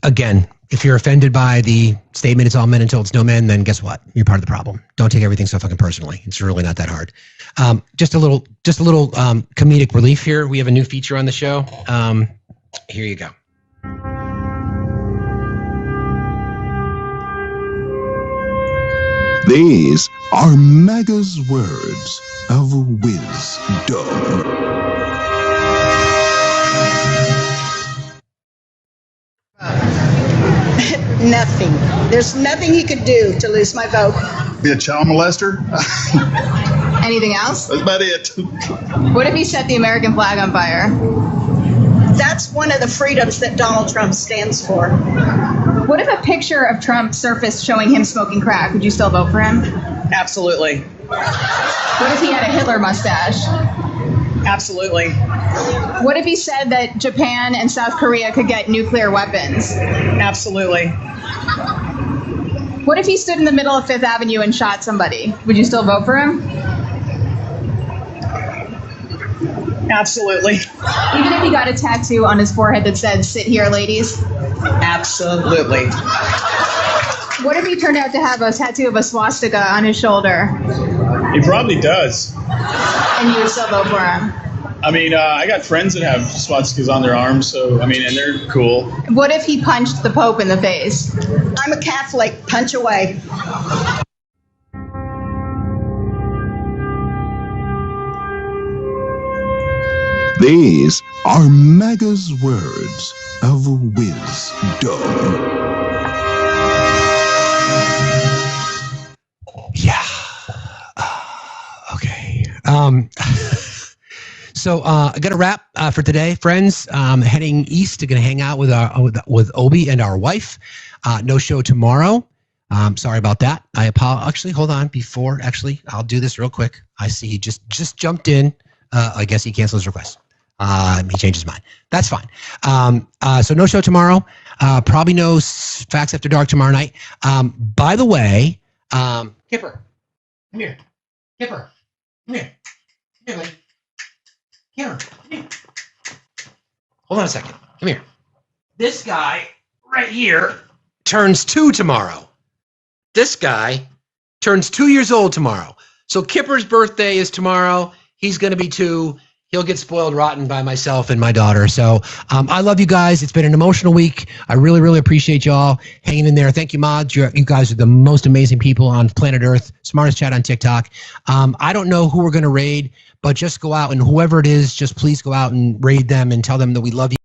Again, if you're offended by the statement, it's all men until it's no men, then guess what? You're part of the problem. Don't take everything so fucking personally. It's really not that hard. Just a little comedic relief here. We have a new feature on the show. Here you go. These are MAGA's words of wisdom. Nothing. There's nothing he could do to lose my vote. Be a child molester? Anything else? That's about it. What if he set the American flag on fire? That's one of the freedoms that Donald Trump stands for. What if a picture of Trump surfaced showing him smoking crack? Would you still vote for him? Absolutely. What if he had a Hitler mustache? Absolutely. What if he said that Japan and South Korea could get nuclear weapons? Absolutely. What if he stood in the middle of Fifth Avenue and shot somebody? Would you still vote for him? Absolutely. Even if he got a tattoo on his forehead that said, "Sit here, ladies"? Absolutely. What if he turned out to have a tattoo of a swastika on his shoulder? He probably does. And you would still vote for him? I mean, I got friends that have swastikas on their arms, so, I mean, and they're cool. What if he punched the Pope in the face? I'm a Catholic. Punch away. These are MAGA's words of wisdom. Yeah. Okay. So I got a wrap for today, friends. Heading east, going to hang out with Obi and our wife. No show tomorrow. Sorry about that. I apologize. Actually, hold on. I'll do this real quick. I see he just jumped in. I guess he canceled his request. He changed his mind. That's fine. So no show tomorrow. Probably no Facts After Dark tomorrow night. By the way, Kipper, come here. Kipper, come here. Come here, buddy. Kipper, come here. Hold on a second. Come here. This guy right here turns 2 tomorrow. This guy turns 2 years old tomorrow. So Kipper's birthday is tomorrow. He's going to be 2. He'll get spoiled rotten by myself and my daughter. So I love you guys. It's been an emotional week. I really, really appreciate y'all hanging in there. Thank you, mods. You guys are the most amazing people on planet Earth. Smartest chat on TikTok. I don't know who we're going to raid, but just go out and whoever it is, just please go out and raid them and tell them that we love you.